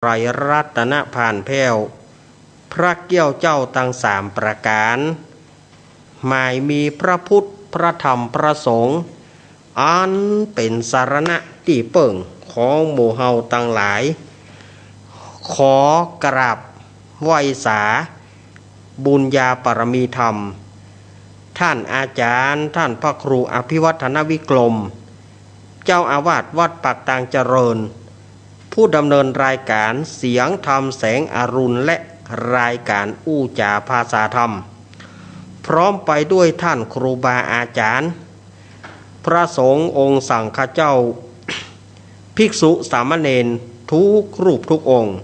ไรรัตนผ่านแผ้วพระเกี้ยวเจ้าตั้งสามประการหมายมีพระพุทธพระธรรมพระสงฆ์อันเป็นสารณะที่เปิ่งของหมู่เฮาตั้งหลายขอกราบไหว้สาบุญญาปรมีธรรมท่านอาจารย์ท่านพระครูอภิวัฒนวิกรมเจ้าอาวาสวัดปากตางเจริญผู้ดำเนินรายการเสียงธรรมแสงอรุณและรายการอู้จาภาษาธรรมพร้อมไปด้วยท่านครูบาอาจารย์พระสงฆ์องค์สังฆเจ้าภิกษุสามเณรทุกรูปทุกองค์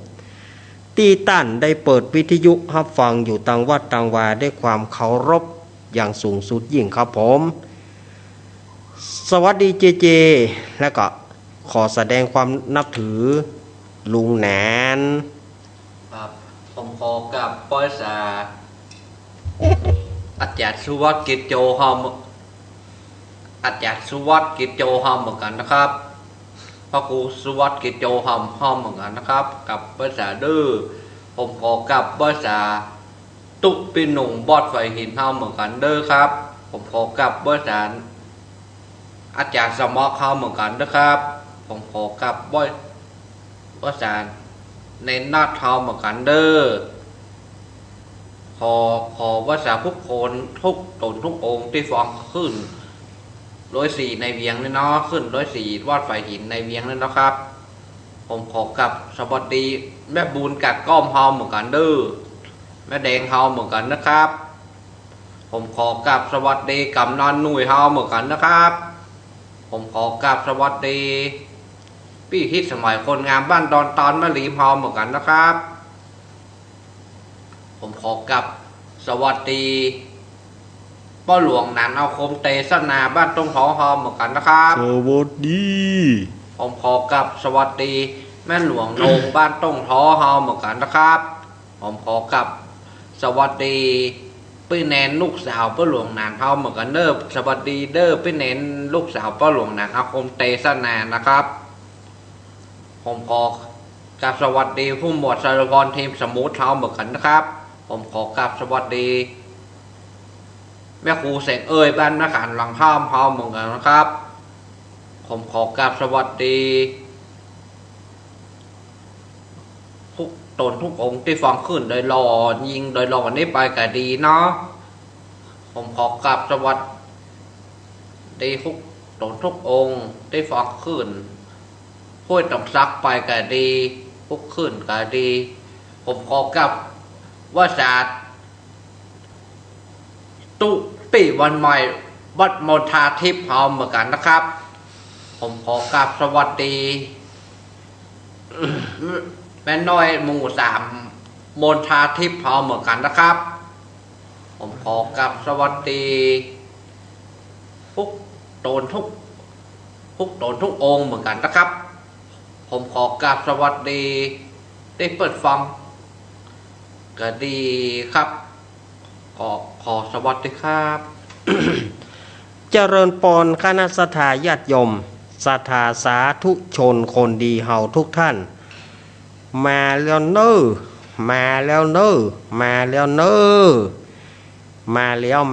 ที่ท่านได้เปิดวิทยุรับฟังอยู่ต่างวัดต่างวาด้วยความเคารพอย่างสูงสุดยิ่งครับผมสวัสดีเจเจและก็ขอแสดงความนับถือลุงแหนนครับผมขอกับป้อยสาอาจารย์สุวัฒน์กิจโจหอมอาจารย์สุวัฒน์กิจโจหอมเหมือนกันนะครับพระครูสุวัฒน์กิจโจหอมเหมือนกันนะครับกับป้อยสาดื้อผมขอกับป้อยสาตุกปีหนุ่มบอดไฟหินหอมเหมือนกันเด้อครับผมขอกับป้อยสาอาจารย์สมอเขาเหมือนกันนะครับผมขอกับป้อยสาในนาดเท้าเหมือนกันเด้อขอว่าสาทุกคนทุกตนทุกองค์ที่ฟ้องขึ้น104ในเวียงนี่เนาะขึ้น104วาดไฟหินในเวียงนี่นะครับผมขอกับสวัสดีแม่บุญกัดก้อมเฮาเหมือนกันเด้อแม่แดงเฮาเหมือนกันนะครับผมขอกับสวัสดีกำนันหนุ่ยเฮาเหมือนกันนะครับผมขอกับสวัสดีพี่ฮิตสมัยคนงามบ้านดอนตอนแม่หลีมเฮาเหมือนกันนะครับผมขอกับสวัสดีป้าหลวงนันเอาคมเตสนาบ้านตรงท้องเฮาเหมือนกันนะครับสวัสดีผมขอกับสวัสดีแม่หลวงโนงบ้านตรงท้อเฮาเหมือนกันนะครับผมขอกับสวัสดีพี่แนนลูกสาวป้าหลวงนันเฮาเหมือนกันเด้อสวัสดีเด้อพี่แนนลูกสาวป้าหลวงนันเอาคมเตสนานะครับผมขอกับสวัสดีผู้หมวดสารพรทีมสมูทเฮาเหมือนกันนะครับผมขอกับสวัสดีแม่ครูแสงเอ้ยบ้านนักการหลังห้ามเฮาเหมือนกันนะครับผมขอกับสวัสดีทุกตนทุกองค์ที่ฟังขึ้นโดยรอยิงโดยรอวันนี้ไปก็ดีเนาะผมขอกับสวัสดีทุกตนทุกองค์ที่ฟังขึ้นห้วยต้องซักไปก็ดีทุกขึ้นก็ดีผมขอกับว่าศาสตร์ตุปีวันใหม่วัดมณฑาทิพย์เฮาเหมือนกันนะครับผมขอกราบสวัสดีแม่น้อยหมู่3มณฑาทิพย์เฮาเหมือนกันนะครับผมขอกราบสวัสดีทุกตนทุกองค์เหมือนกันนะครับผมขอกราบสวัสดีได้เปิดฟังก็ดีครับขอสวัสดีครับ เจริญปนคณะสัทธาญาติโยมสัทธาสาธุชนคนดีเฮาทุกท่านมาแล้วเนอมาแล้วเนอมาแล้วเนอมาแล้ว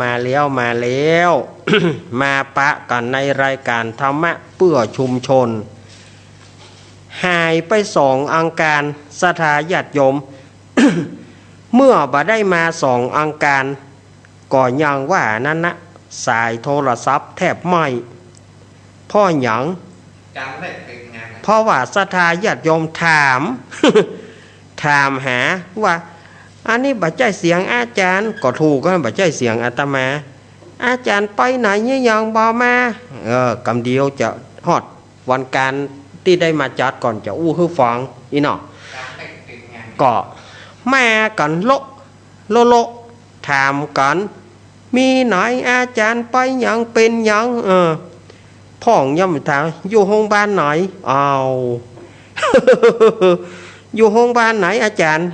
มาปะกันในรายการธรรมะเพื่อชุมชนหายไป2 อังการสัทธาญาติโยม เมื่อบ่ได้มา2 อังการก็ยังว่านั่นนะสายโทรศัพท์แทบไม่พ่อหยังเพราะว่าศรัทธาญาติโยมถาม ถามหาว่าอันนี้บัจจัยเสียงอาจารย์ก็ถูกก็บัจจัยเสียงอาตมาอาจารย์ไปไหนยังบ่มากำเดียวจะฮอดวันการที่ได้มาจัดก่อนจะอู้ฮือฟังอีเนาะก็มากันโลถามกันมีไหนอาจารย์ไปยังเป็นยังพ่องย่ำถามอยู่ห้องบ้านไหนเอา อยู่ห้องบ้านไหนอาจารย์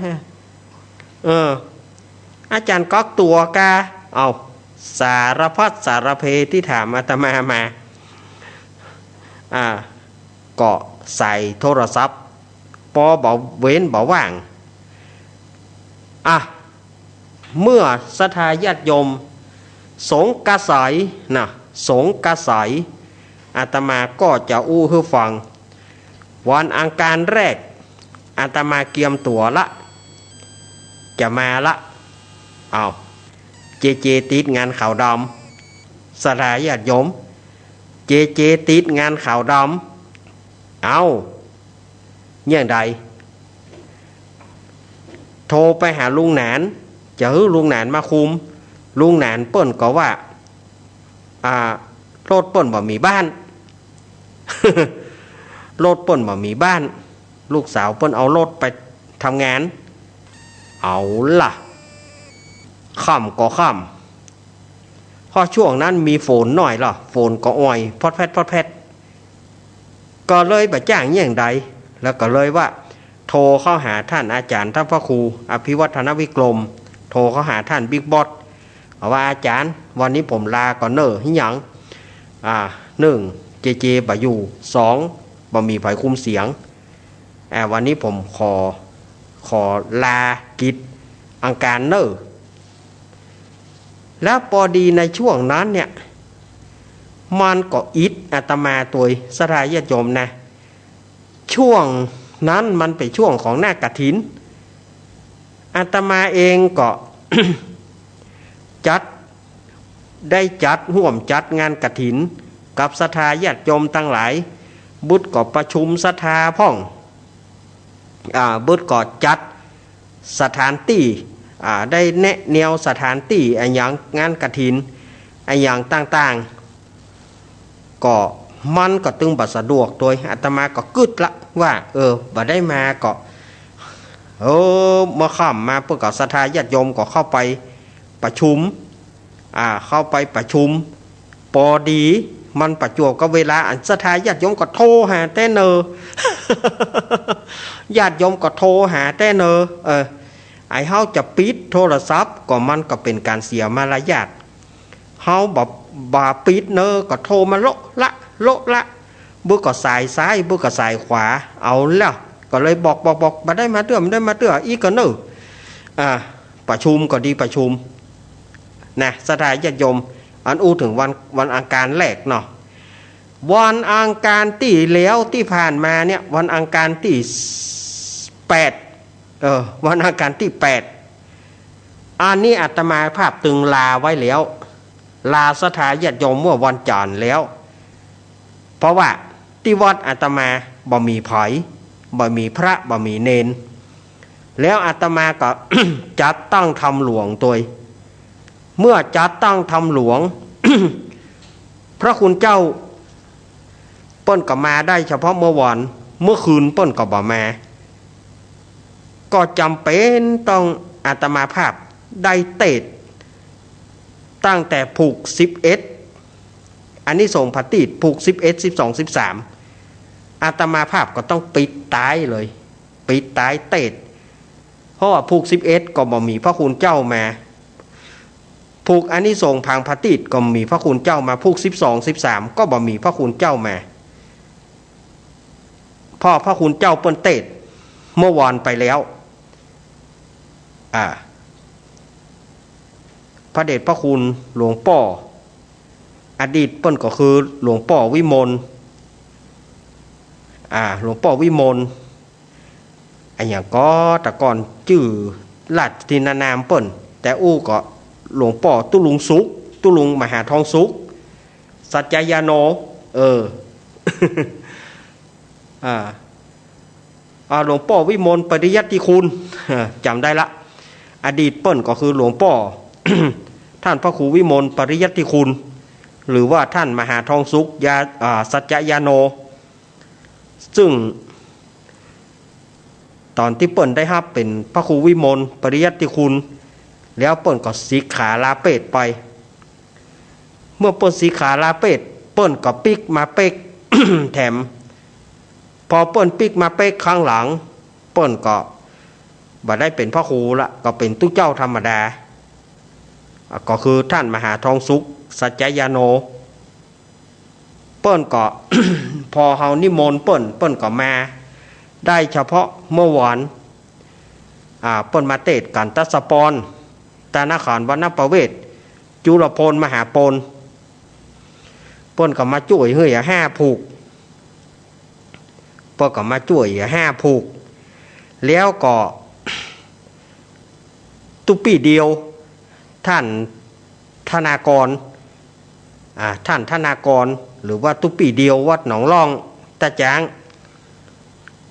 อาจารย์ก๊อกตัวกาเอาสารพัดสารเพที่ถามอาตมาก็ใส่โทรศัพท์ ปอบ่เว้นบ่ว่างเมื่อศรัทธาญาติโยมสงกระสายนะสงกระสายอาตมาก็จะอู้ให้ฟังวันอังคารแรกอาตมาเกียมตัวละจะมาละเจติดงานข่าวดำศรัทธาญาติโยมเจติดงานข่าวดำอย่างใดโทรไปหาลุงหนานจะให้ลุงหนานมาคุมลุงหนานเปิ้นก็ว่ารถเปิ้นบ่มีบ้าน รถเปิ้นบ่มีบ้านลูกสาวเปิ้นเอารถไปทำงานเอาล่ะค่ำก็ค่ำพอช่วงนั้นมีฝนหน่อยล่ะฝนก็อ่อยพอดแพดก็เลยไปจ้างอย่างใดแล้วก็เลยว่าโทรเข้าหาท่านอาจารย์ท่านพระครูอภิวัฒนวิกรมโทรเข้าหาท่านบิ๊กบอสว่าอาจารย์วันนี้ผมลาก่อนเนอะหิหยัง1เจบ่อยู่2บ่มีไผคุมเสียงวันนี้ผมขอลากิจอังการเนอะแล้วพอดีในช่วงนั้นเนี่ยมันก็อิดอาตมาตัวศรัทธาญาติโยมนะช่วงนั้นมันเป็นช่วงของหน้ากฐินอาตมาเองก็ จัดร่วมจัดงานกฐินกับศรัทธาญาติโยมตั้งหลายบุตรก็ประชุมศรัทธาพ่องบุตรก็จัดสถานที่ได้แนะแนวสถานที่อย่างงานกฐินอย่างต่างๆก็มันก็ตึงบัดสะดวกโดยอาตมาก็กึดละว่าบ่ได้มาก็เมื่อค่ำมาเพื่อกับศรัทธาญาติโยมก็เข้าไปประชุมพอดีมันประจวบกับเวลาอันศรัทธาญาติโยมก็โทรหาแต่เนอ ญาติโยมก็โทรหาแต่เนอไอ้เฮาจะปิดโทรศัพท์ก็มันก็เป็นการเสียมารยาทเฮาบ่ปิดเนอก็โทรมาโละบุก็สายซ้ายบุก็สายขวาเอาแล้วก็เลยบอกบ่ได้มาเตื้ออีกก็เนอประชุมก็ดีประชุมนะศรัทธาญาติโยมอันอู้ถึงวันอังคารแรกเนาะวันอังคารที่แล้วที่ผ่านมาเนี่ยวันอังคารที่8วันอังคารที่8อันนี้อาตมาภาพตึงลาไว้แล้วลาศรัทธาญาติโยมเมื่อวันจันทร์แล้วเพราะว่าที่วัดอาตมาบ่มีไผบ่มีพระบ่มีเนนแล้วอาตมาก็ จัดตั้งธรรมหลวงตัวเมื่อจัดตั้งธรรมหลวง พระคุณเจ้าเปิ้นก็มาได้เฉพาะเมื่อวันเมื่อคืนเปิ้นก็บ่มาก็จำเป็นต้องอาตมาภาพได้เตดตั้งแต่ผูก11อันนี้ส่งพระติดผูก11 12 13อาตมาภาพก็ต้องปิดตายเลยปิดตายเตดเพราะว่าผูก11ก็บ่มีพระคุณเจ้ามาผูกอันนี้ส่งพังพระติดก็มีพระคุณเจ้ามาผูก12 13ก็บ่มีพระคุณเจ้ามาพ่อพระคุณเจ้าเปิ้นเตดเมื่อวานไปแล้วพระเดชพระคุณหลวงป่ออดีตเปิ้นก็คือหลวงป่อวิมลหลวงป่อวิมลอย่างก็แต่ก่อนชื่อราชทินานามเปิ้นแต่อู้ก็หลวงป่อตุลุงสุขตุลุงมหาทองสุขสัจจยาโนหลวงป่อวิมลปริยัติคุณจำได้ละอดีตเปิ้นก็คือหลวงป่อ ท่านพระครูวิมลปริยัติคุณหรือว่าท่านมหาทองสุขสัจจยาโนซึ่งตอนที่เปิ้นได้รับเป็นพระครูวิมลปริยัติคุณแล้วเปิ้นก็สิกขาลาเพศไปเมื่อเปิ้นสิกขาลาเพศเปิ้นก็ปิกมาเป๊ก แถมพอเปิ้นปิกมาเป๊กครั้งหลังเปิ้นก็บ่ได้เป็นพระครูละก็เป็นตุ๊เจ้าธรรมดาก็คือท่านมหาทองสุขสัจจยาโนเปิ้นก็ พอเฮานิมนต์เปิ้นก็มา ได้เฉพาะเมื่อวานเปิ้นมาเตศกันตัสปอนตานาขานวรรณประเวศจุลพลมหาปนเปิ้นก็มาช่วยเฮ้ย5 ผูกเปิ้นก็มาช่วย5 ผูกแล้วก็ตุปีเดียวท่านธนากรท่านธนากรหรือว่าตุปีเดียววัดหนองล่องตะจาง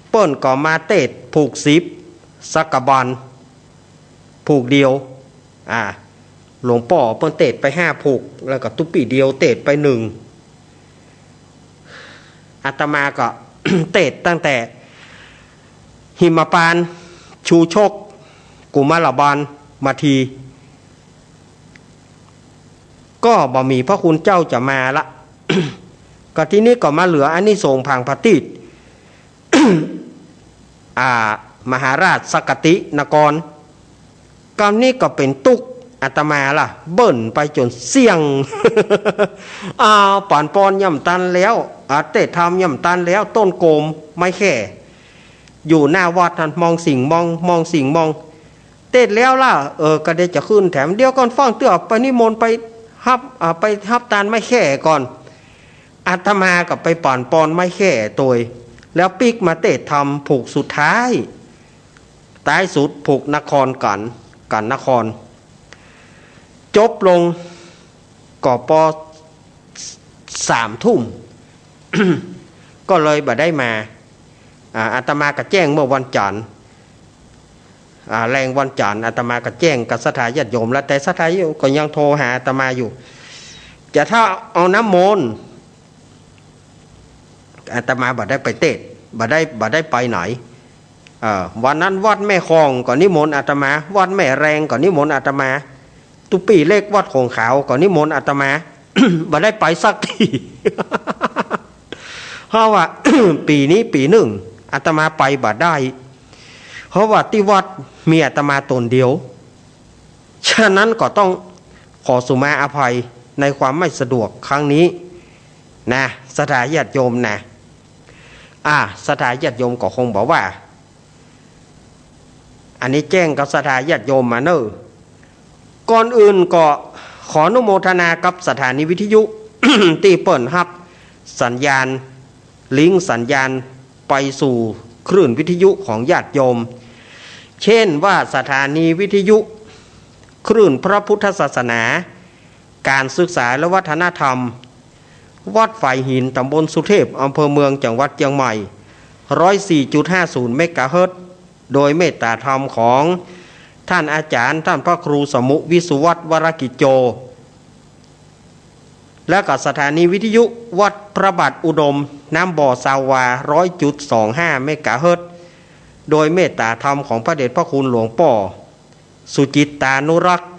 เปิ้นก็มาเตศผูก10สักกะบอลผูกเดียวหลวงป่อเปิ้นเตศไป5 ผูกแล้วก็ตุปีเดียวเตศไป1อาตมาก็ เตศตั้งแต่หิมปานชูชกกุมารบาลมาทีก็บ่มีพระคุณเจ้าจะมาละ ก็ที่นี้ก็มาเหลืออานิสงส์พังพติต มหาราชสกตินกรกำนี้ก็เป็นตุกอาตมาล่ะเบิ่นไปจนเสี่ยง ป่านปอนย่ำตันแล้วเตะทำย่ำตันแล้วต้นโกมไม่แค่อยู่หน้าวัดท่านมองสิ่งมองสิ่งมองเตะแล้วล่ะก็ได้จะขึ้นแถมเดียวก่อนฟังเตือไปนิมนต์ไปฮับตานไม่แค่ก่อนอาตมากับไปป่านปอนไม่แค่ตัวแล้วปิกมาเตะทำผูกสุดท้ายท้ายสุดผูกนครกันนครจบลงก่อปอ3 ทุ่ม ก็เลยบ่ได้มาอาตมาก็แจ้งเมื่อวันจันทร์แรงวันจันทร์อาตมาก็แจ้งกับสถาญาติโยมแล้วแต่สถาญาติโยมก็ยังโทรหาอาตมาอยู่จะถ้าเอาน้ำมนต์อาตมาบ่ได้ไปเตศบ่ได้ไปไหนวันนั้นวัดแม่คลองก็นิมนต์อาตมาวัดแม่แรงก็นิมนต์อาตมาตุปีเล็กวัดคงขาวก็นิมนต์อาตมา บ่ได้ไปสักที เพราะว่า ปีนี้ปีหนึ่งอาตมาไปบ่ได้เพราะว่าที่วัดมีอาตมาตนเดียวฉะนั้นก็ต้องขอสุมาอภัยในความไม่สะดวกครั้งนี้นะสถาญาติโยมนะสถาญาติโยมก็คงบอกว่าอันนี้แจ้งกับสถาญาติโยมมาเนอะก่อนอื่นก็ขออนุโมทนากับสถานีวิทยุ ที่เปิดรับสัญญาณลิงก์สัญญาณไปสู่คลื่นวิทยุของญาติโยมเช่นว่าสถานีวิทยุคลื่นพระพุทธศาสนาการศึกษาและวัฒนธรรมวัดฝ่ายหินตำบลสุเทพอำเภอเมืองจังหวัดเชียงใหม่ 104.50 เมกะเฮิรตซ์โดยเมตตาธรรมของท่านอาจารย์ท่านพระครูสมุวิสุวัตวรกิจโจและก็สถานีวิทยุวัดพระบาทอุดมน้ำบ่อสาวา 100.25 เมกะเฮิรตซ์โดยเมตตาธรรมของพระเดชพระคุณหลวงป่อสุจิตตานุรักษ์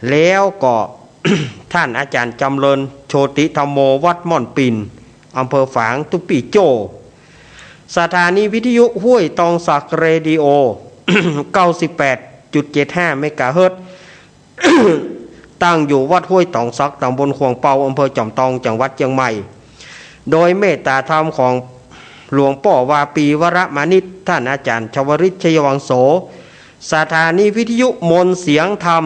แล้วก็ ท่านอาจารย์จำเริญโชติธรรมโมวัดม่อนปิ่นอำเภอฝางตุปีโจสถานีวิทยุห้วยตองสักเรดิโอ 98.75 เมกะเฮิรตซ์ ตั้งอยู่วัดห้วยตองสักตำบลขวงเปาอำเภอจอมทองจังหวัดเชียงใหม่โดยเมตตาธรรมของหลวงป่อวาปีวรมานิตท่านอาจารย์ชวริชชัยวังโสสถานีวิทยุมนเสียงธรรม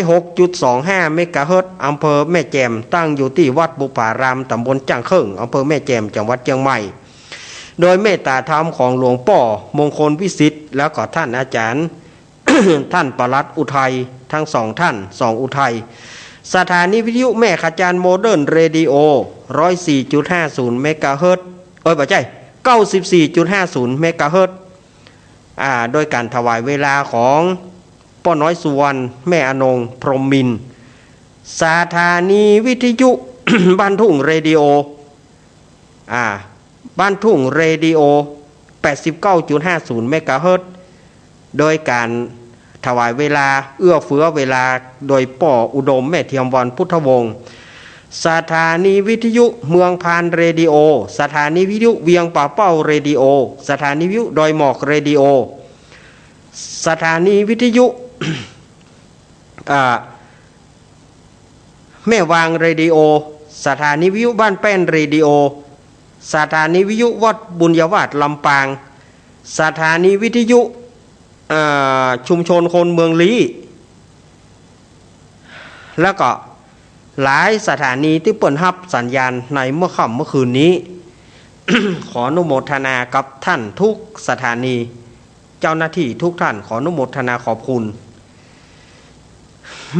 106.25 เมกะเฮิรตซ์อำเภอแม่แจ่มตั้งอยู่ที่วัดบุปารามตำบลจ้างเคิงอำเภอแม่แจ่มจังหวัดเชียงใหม่โดยเมตตาธรรมของหลวงป่อมงคลวิสิทธิ์แล้วก็ท่านอาจารย์ ท่านปลัดอุทัยทั้ง2 ท่าน2 อุทัยสถานีวิทยุแม่ขจารโมเดิร์นเรดิโอ 104.50 เมกะเฮิรตซ์บ่ใช่ 94.50 เมกะเฮิรตซ์โดยการถวายเวลาของป้อน้อยสุวรรณแม่อนงพรหมมินทร์สถานีวิทยุ บ้านทุ่งเรดิโอบ้านทุ่งเรดิโอ 89.50 เมกะเฮิรตซ์โดยการถวายเวลาเอื้อเฟื้อเวลาโดยป่ออุดมแม่เทียมวันพุทธวงศ์สถานีวิทยุเมืองพานเรดิโอสถานีวิทยุเวียงป่าเป้าเรดิโอสถานีวิทยุดอยหมอกเรดิโอสถานีวิทยุ แม่วางเรดิโอสถานีวิทยุบ้านแป้นเรดิโอ สถานีวิทยุวัดบุญยวาสลำปางสถานีวิทยุชุมชนคนเมืองลี้แล้วก็หลายสถานีที่เปิดรับสัญญาณในเมื่อค่ำเมื่อคืนนี้ ขออนุโมทนากับท่านทุกสถานีเจ้าหน้าที่ทุกท่านขออนุโมทนาขอบคุณ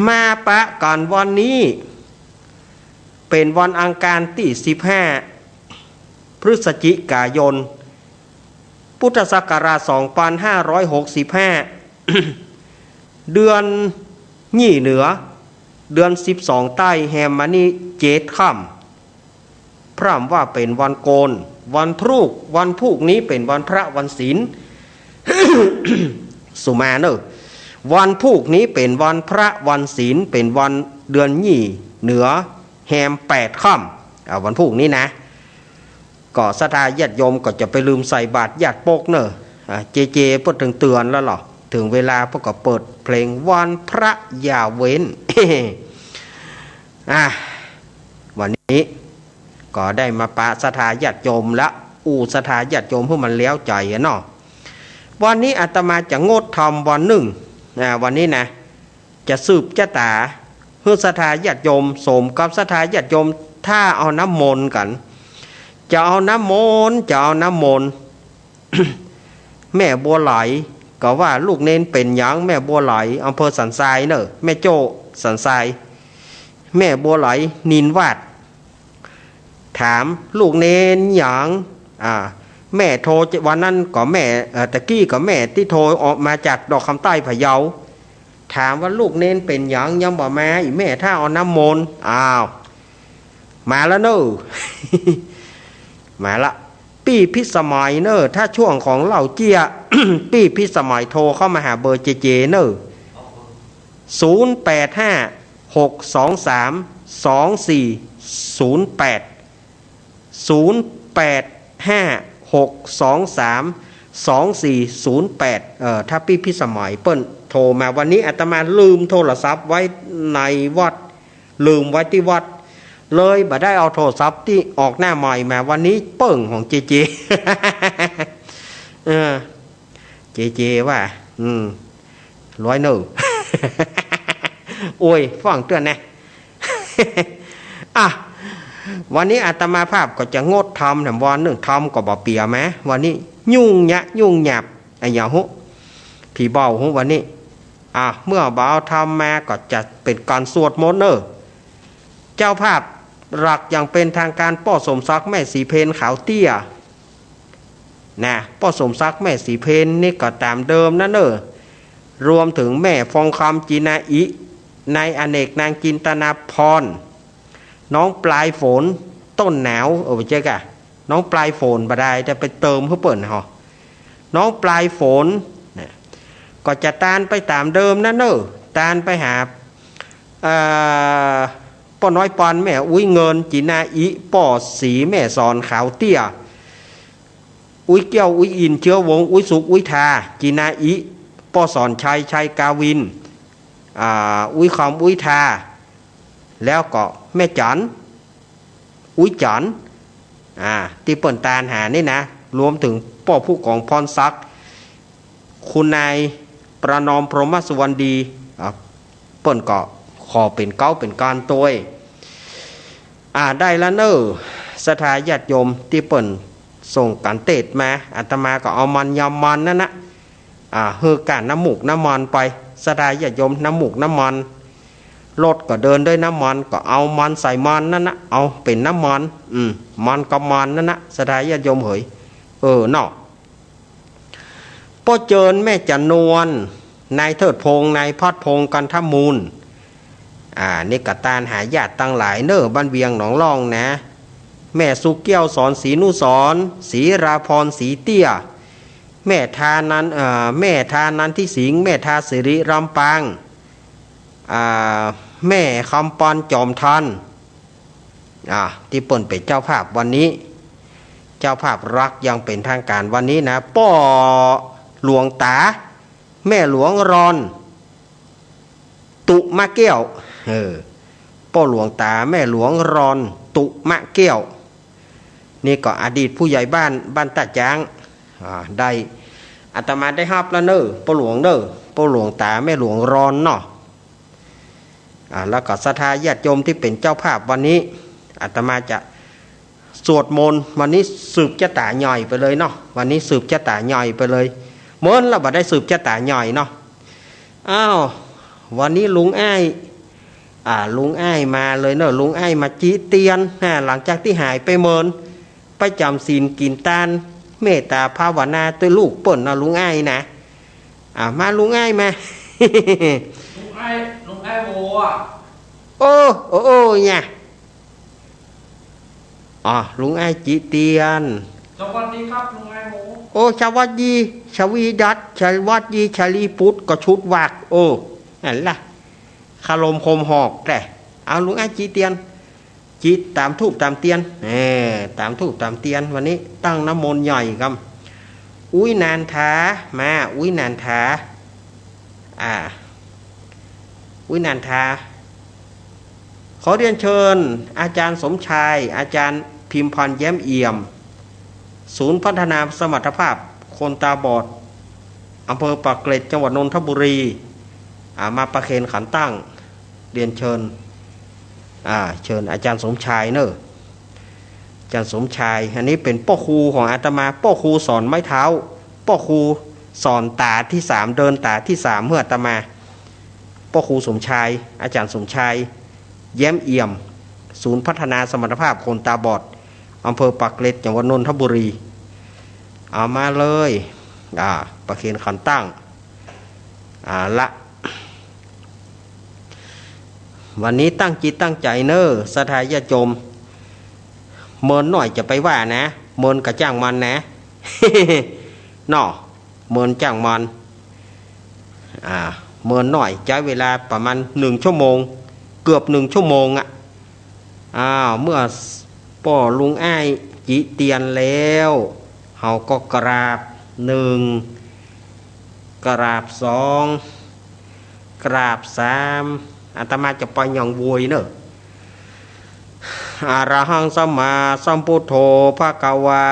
มาปะก่อนวันนี้เป็นวันอังคารที่15พฤศจิกายนพุทธศักราช2565 เดือนยี่เหนือเดือน12ใต้แฮมมานี่เจ็ดค่ำพร่ำว่าเป็นวันโกนวันทูกวันพูกนี้เป็นวันพระวันศีล สุมาเนอะวันพูกนี้เป็นวันพระวันศีลเป็นวันเดือนยี่เหนือแฮม8ค่ำวันพูกนี้นะก็ศรัทธาญาติโยมก็จะไปลืมใส่บาตรญาติโปกเนอะเจเจพอถึงเตือนแล้วหรอถึงเวลาพวกก็เปิดเพลงวันพระอย่าเว้น วันนี้ก็ได้มาปะศรัทธาญาติโยมและศรัทธาญาติโยมเพื่อมันเลี้ยวใจเนาะวันนี้อาตมาจะงดทำวันหนึ่งวันนี้นะจะสืบจะตาเพื่อศรัทธาญาติโยมสมกับศรัทธาญาติโยมถ้าเอาน้ำมนต์กันจะเอาน้ำมนต์ แม่บัวไหลก็ว่าลูกเน้นเป็นหยังแม่บัวไหลอำเภอสันทรายเนอะแม่โจ้สันทรายแม่บัวไหลนินวาดถามลูกเน้นหยังแม่โทรวันนั้นก็แม่ตะกี้ก็แม่ที่โทรออกมาจากดอกคำใต้พะเยาถามว่าลูกเน้นเป็นหยังยังบ่มาอีแม่ถ้าเอาน้ำมนต์มาแล้วเนอะ มาละปี้พิสมัยเนอะถ้าช่วงของเหล่าเจีย ปี้พิสมัยโทรเข้ามาหาเบอร์เจเจเนอะ0856232408 ถ้าปี้พิสมัยเปิ้นโทรมาวันนี้อาตมาลืมโทรศัพท์ไว้ในวัดลืมไว้ที่วัดเลยบ่ได้เอาโทรศัพท์ที่ออกหน้าใหม่มาวันนี้เปิ่งของเจเจ เจเจว่าร้อยหนึ่ง โอ้ยฟังเตือนนะ วันนี้อาตมาภาพก็จะงดทำแต่วันหนึ่งทำก็บ่เปียไหมวันนี้ยุ่งหยาบไอ้ยาหุผีเบาหุวันนี้เมื่อบ่าวทำมาก็จะเป็นการสวดมนต์เนอะเจ้าภาพหลักอย่างเป็นทางการป้อสมศักดิ์แม่สีเพนขาวเตี้ยนะป้อสมศักดิ์แม่สีเพนนี่ก็ตามเดิมนะเนอะรวมถึงแม่ฟองคำจีนาอินายอเนกนางจินตนาพรน้องปลายฝนต้นหนาวไปเจ๊กะน้องปลายฝนบ่ได้แต่ไปเติมเพื่อเปิดหอน้องปลายฝนนะก็จะตานไปตามเดิมนะเนอะตานไปหาป้อน้อยปอนแม่อุ้ยเงินจีนาอิป้อสีแม่สอนขาวเตี้ยอุ้ยเกี้ยวอุ้ยอินเชื้อวงอุ้ยสุกอุ้ยทาจีนาอิป้อสอนชัยกาวินอุ้ยคอมอุ้ยทาแล้วก็แม่จันอุ้ยจันที่เปิ่นตาลหานี่นะรวมถึงป้อผู้กองพรศักดิ์คุณนายประนอมพรหมสุวรรณดีเปิ่นก็ขอเป็นเก้าเป็นการตัวได้แล้วเนอะศรัทธาญาติโยมที่เปิ่นส่งกันเตดมาอาตมาก็เอามันยำมันนั่นนะเฮือการน้ำหมูกน้ำมันไปศรัทธาญาติโยมน้ำหมูกน้ำมันรถก็เดินด้วยน้ำมันก็เอามันใส่มันนั่นนะเอาเป็นน้ำมันมันกับมันนั่นนะศรัทธาญาติโยมเหยเนาะพ่อเจิญแม่จันนวลนายเทิดพงษ์นายพัดพงษ์กันทมูลนี่กตานหาญาติตั้งหลายเนอบ้านเวียงหนองล่องนะแม่สุเกี้ยวสอนศรีนุสรศรีราพรศรีเตี้ยแม่ทานันที่สิงห์แม่ทาสิริรำปางแม่คำปอนจอมทันที่เปิ่นเป็นเจ้าภาพวันนี้เจ้าภาพรักยังเป็นทางการวันนี้นะป้อหลวงตาแม่หลวงรอนตุมะแก้วป้อหลวงตาแม่หลวงรอนตุมะแก้ว นี่ก็อดีตผู้ใหญ่บ้านตาจางได้อาตมาได้ฮับแล้วเนอปู่หลวงเนอปู่หลวงตาแม่หลวงรอนเนาะแล้วก็ศรัทธาญาติโยมที่เป็นเจ้าภาพวันนี้อาตมาจะสวดมนต์วันนี้สืบชะตาย่อยไปเลยเนาะวันนี้สืบชะตาย่อยไปเลยเมื่อเราบ่ได้สืบชะตาย่อยเนาะอ้าววันนี้ลุงอ้ายลุงอ้ายมาเลยเนอะลุงอ้ายมาจีเตียนหลังจากที่หายไปเมินไปจำศีลกินตานเมตตาภาวนาตัวลูกเปิ่นนะลุงอ้ายนะมาลุงอ้ายมา ลุงไอ้โมอ่ะโอ้เนี่ยลุงอ้ายจีเตียนสวัสดีครับลุงไอ้โมชวัดยีชวีดัตชวัดยีชลีพุทธก็ชุดวักนั่นล่ะคารมคมหอกแต่เอาลุงอ้ายจีเตียนจีตามทูบตามเตียนตามทูบตามเตียนวันนี้ตั้งน้ำมนต์ใหญ่ครับอุ้ยนานทามาอุ้ยนานทาอุ้ยนานทาขอเรียนเชิญอาจารย์สมชายอาจารย์พิมพรแย้มเอี่ยมศูนย์พัฒนาสมรรถภาพคนตาบอดอำเภอปากเกร็ดจังหวัดนนทบุรีมาประเคนขันตั้งเรียนเชิญเชิญอาจารย์สมชายเนอะอาจารย์สมชายอันนี้เป็นพ่อครูของอาตมาพ่อครูสอนไม้เท้าพ่อครูสอนตาที่3เดินตาที่3เมื่ออาตมาพ่อครูสมชายอาจารย์สมชายแย้มเอี่ยมศูนย์พัฒนาสมรรถภาพคนตาบอดอำเภอปากเกร็ดจังหวัดนนทบุรีเอามาเลยประเคนขันตั้งละวันนี้ตั้งจิตตั้งใจเนอศรัทธาญาติโยมเมินหน่อยจะไปว่านะเมินกะจ้างมันนะ เนาะเมินจ้างมันเมินหน่อยใช้เวลาประมาณ1 ชั่วโมงเกือบ1 ชั่วโมงเมื่อป่อลุงอ้ายจิเตียนแล้วเฮาก็กราบ1กราบ2กราบ3อาตมาจะไปย่องบวยเนอะอะระหังสัมมาสัมพุทโธภะคะวา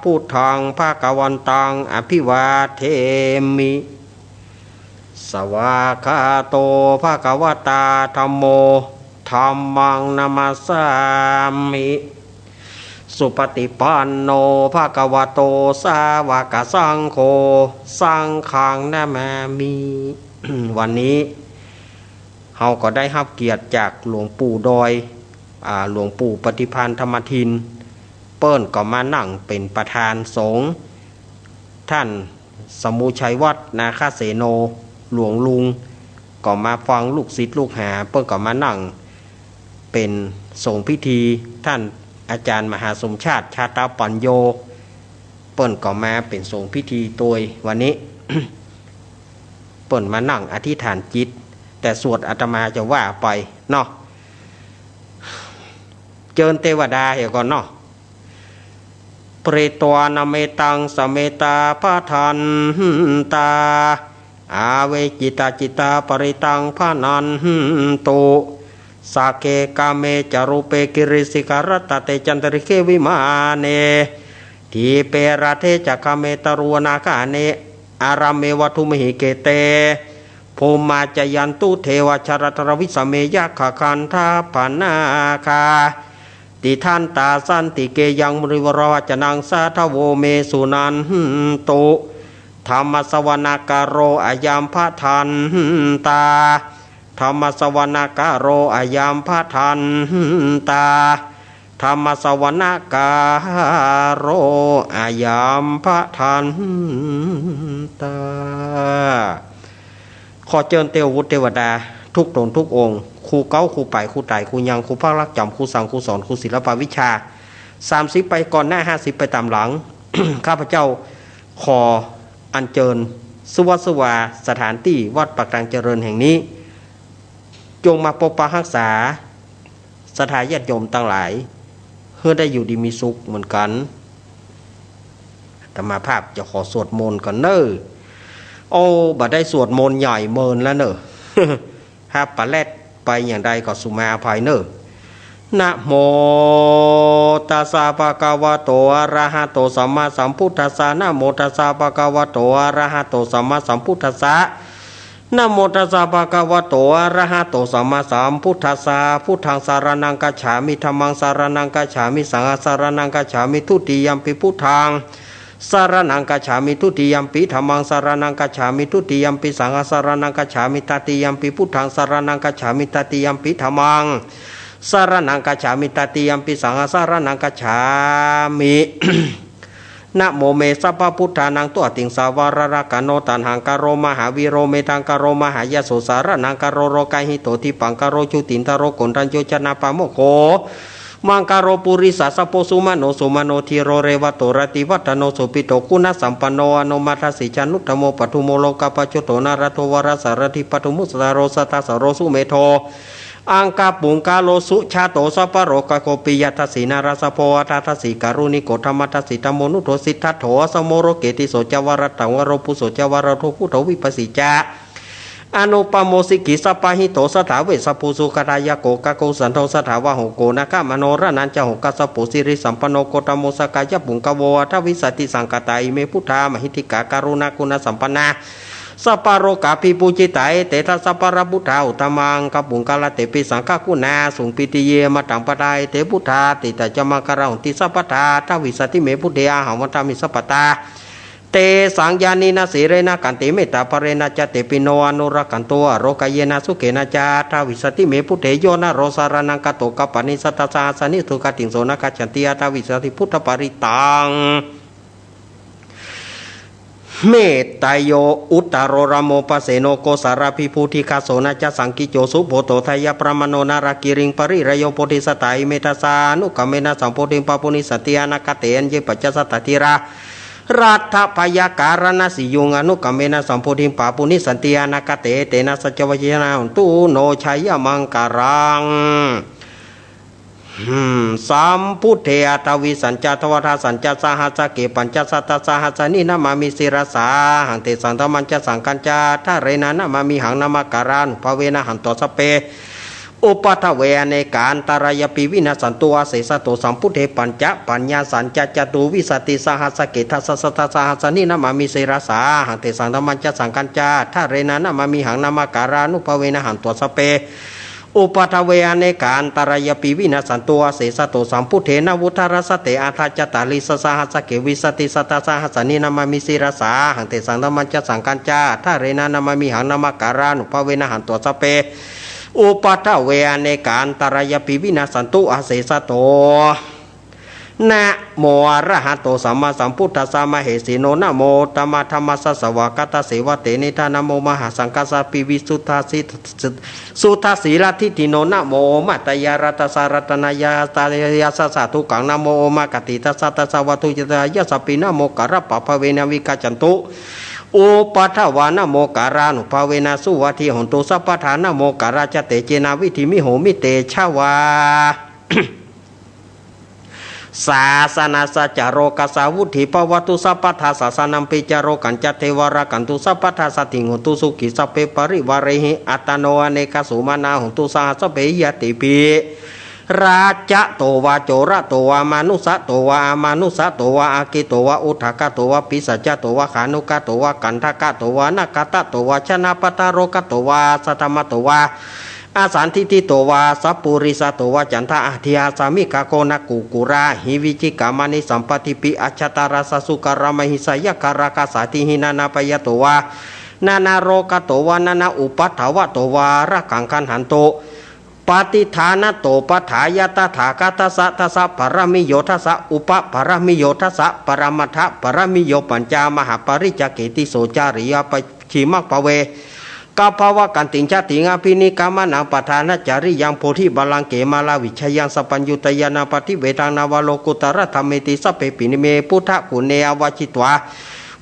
พุทธังภะคะวันตังอภิวาเทมิสวากขาโตภะคะวตาธัมโมธัมมังนามัสสามิสุปฏิปันโนภะคะวะโตสาวกสังโฆสังฆังนามามิ วันนี้เฮาก็ได้รับเกียรติจากหลวงปู่ดอยหลวงปู่ปฏิภาณธรรมทินเปิ้นก็มานั่งเป็นประธานสงฆ์ท่านสมุชัยวัดนาคาเสโนหลวงลุงก็มาฟังลูกศิษย์ลูกหาเปิ้นก็มานั่งเป็นสงฆ์พิธีท่านอาจารย์มหาสมชาติชาตาปัญโยเปิ้นก็มาเป็นสงฆ์พิธีตัววันนี้ เปิ้นมานั่งอธิษฐานจิตแต่สวดอาตมาจะว่าไปเนาะเจิญเทวดาเหี่ยก่อนเนาะเปรตวานาเมตังสเมตาพาทันตาอาเวจิตาปริตังพานันตุสาเกกาเมจารุเปกิริสิการตเตจันตริเควิมาเนทีเปราเทจักเมตรวนาคาเนอารามเมวัตุมหิเกเตภูมาจยันตุเทวชรตรวิสเมยขคันธาปนาคาติทันตาสันติเกยังมริวรวจนังสาทโวเมสุนันตุธรรมสวนาการโรอายามพะทันตาธรรมสวนาการโรอายามพะทันตาธรรมสวนาการโรอายามพะทันตาขอเจิญเทววุฒิเทวดาทุกตนทุกองค์ครูเก้าครูไปครูไต่ครูยังครูภาครักจำครูสั่งครูสอนครูศิลปวิชา30ไปก่อนหน้า50ไปตามหลัง ข้าพเจ้าขออัญเชิญสุวัสวาสถานที่วัดปากกลางเจริญแห่งนี้จงมาปกปักรักษาศรัทธาญาติโยมทั้งหลายเพื่อได้อยู่ดีมีสุขเหมือนกันธรรมาภาพจะขอสวดมนต์ก่อนเนอบัดได้สวดมนต์ใหญ่เมินแล้วเนอะ ถ้าปะแลดไปอย่างใดก็สุมาอภัยเนอะ นะโมตัสสะภะคะวะโตอะระหะโตสัมมาสัมพุทธัสสะนะโมตัสสะภะคะวะโตอะระหะโตสัมมาสัมพุทธัสสะนะโมตัสสะภะคะวะโตอะระหะโตสัมมาสัมพุทธัสสะพุทธังสารนังกัจฉามิธัมมังสารนังกัจฉามิสังฆังสารนังกัจฉามิทุติยัมปิพุทธังสารนังกัจฉามิทุติยัมปิธัมมังสารนังกัจฉามิทุติยัมปิสังฆังสารนังกัจฉามิตติยัมปิพุทธังสารนังกัจฉามิตติยัมปิธัมมังสารนังกัจฉามิตติยัมปิสังฆังสารนังกัจฉามิ นะโมเมสัพพพุทธานังตัวติงสาวรรกโนตันหังกโรมหาวิโรเมตังกโรมหายโสสารนังกโรโรกาหิโตทิปังกโรจุตินทโรกนทันโยชนะปะโมโคมังกโรปุริสัสสโปสุมาโนสุมาโนทิโรเรวโตรติวัฒโนสุปิโตกุณสัมปันโนอนุมัตสิจานุตโมปทุโมโลกปัจจุโตนารัตวรสารทิปทุมุสตโรสตัสโรสุเมโทอังกาปุงกาโลสุชาโตสัพพโรกโกปิยทัสสีนาราสโพอัตทัสสีการุณิโกธรรมทัสสีธรรมนุโทสิทธัตโถสโมโรเกติโสจวรตังวโรปุโสจวรโทพุทโธวิปัสสิจาอนุปโมสิกิสัพพะหิโตสถาเวสภูสุขทายโกกะโกสันโทสถาวะโหโกนะกะมโนระนันจะโหกัสปุสิริสัมปโนโกตโมสกายปุงกโวทวิสัติสังกตาอิเมพุทธามหิติกาการุณาคุณสัมปนาสัปปโรกาภิปูจิตายเตทัสสัปปะพุทธาอุตมังกัปุงกาลเตปิสังฆคุณาสุงปิติเยมตังปะไดเตพุทธาติตจมังการหุติสัพพทาทวิสติเมพุทเดอาหังวัตมิสัพพตาเตสังญานินาสีเรนะกันติเมตตาปเรนะจเตปิโนอนุรักขันตัวโรกายนะสุเกนะจาทวิสติเมพุทเทโยนะโรสารนังกโตกปนิสัตตาสาสนิสุกติงโสนะกัจฉันติยาทวิสติพุทธปริตังเมตตายโยอุตตรรโมปเสโนโกสารพิภูธิคาโสนะจะสังกิโจสุโภโตทายประมโนนารากิริงปริรโยโพธิสตายเมตสานุกเมนะสัมโพธิปปุนิสติยานากเตนเยปัจจสตติรารัฐพยาการณสิยุงอนุกเมนะสัมโพธิปปุนิสันติยานากเตเตนะสัจวัจนะตุโนชัยมังการังสัมพุทเทอตวิสัญจทวทาสัญจสหัสเกปัญจสัตตสหัสนินามามิศิรสาหังเตสันตมันจสังกัญจาทาเรนะนามามิหังนามาการานุภเวนะหันโตสเปอุปทเวในการตรายปิวินาสันตัวเสสโตสัมพุทเทปัญจปัญญาสัญจจตุวิสติสหัสเกทัสสตสหัสนินามามิศิรสาหังเตสันตมันจสังกัญจาทาเรนะนามามิหังนามาการานุภเวนะหันโตสเปอุปทเวในการตรายปิวินาสันตัวเสสโตสัมพุทเทนวุทารสเตอาทาจตาลิสสหัสเกวิสติสตสหัสนินามามิศิรสาหังเตสังธรรมัญจสังกัญจาทาเรนะนามามิหังนามาการานุภเวนะหันตัวสเปอุปทเวในการตรายปิวินาสันตุอาเสสโตนะโมอะระหะโตสัมมาสัมพุทธัสสะมะเหสีโนนะโมตัมมะธัมมัสสะสวากตเสวะเตนิทานะโมมหาสังฆสปิวิสุทธาสิสุทธาสีลทิติโนนะโมมัตตยารัตสารัตนายาตายาสสะทุกังนะโมมะกติตัสสะตัสสะวัตุจตายะสปินะโมกะระปะภเวนะวิกาจันตุอุปทวานะโมการานุภเวนะสุวัติหนตุสัพพทานะโมการาจเตเจนาวิธิมิโหมิเตชวาศาสนาสัจโรกัสสาวุธิปวัตุสัพพทาสาสนัมปิจโรกันจัตเทวรากันตุสัพพทาสติงหุตุสุขิสัพเพปริวาริหิอัตโนอเนกสุมานาหุตุสหัสเปยติปิราชโตวาโจระโตวามานุสะโตวาอามานุสะโตวาอากิโตวาอุทากะโตวาปิสัจจโตวาขานุกะโตวากันทกะโตวานาคตะโตวาชนะปตารกะโตวาสัตมะโตวาอาสันทิติโตวาสัพปุริสโตวาจันทะอธิยาสามิกาโกนักกุกุราหิวิจิกามานิสัมปติปิอัจฉตาราสสุการามหิสยการากาสาติหินานาปยโตวานานาโรกโตวานานาอุปัฏฐาวะโตวาระกังคันหันโตปฏิฐานโตปฐายตถาคตสะทัสสะปรมิโยทัสสะอุปปรมิโยทัสสะปรมัทถปรมิโยปัญจามหาปริจเกติโสจาริยปชิมักปเวกาภาวะกันติงชาติงอภินิกามานังปทานจาริยังโพธิบาลังเกมาลาวิชยังสปัญญุตยานาปฏิเวทางนาวโลกุตระธรรมเมติสัพเพปินิเมพุทธกุเนอวชิตวา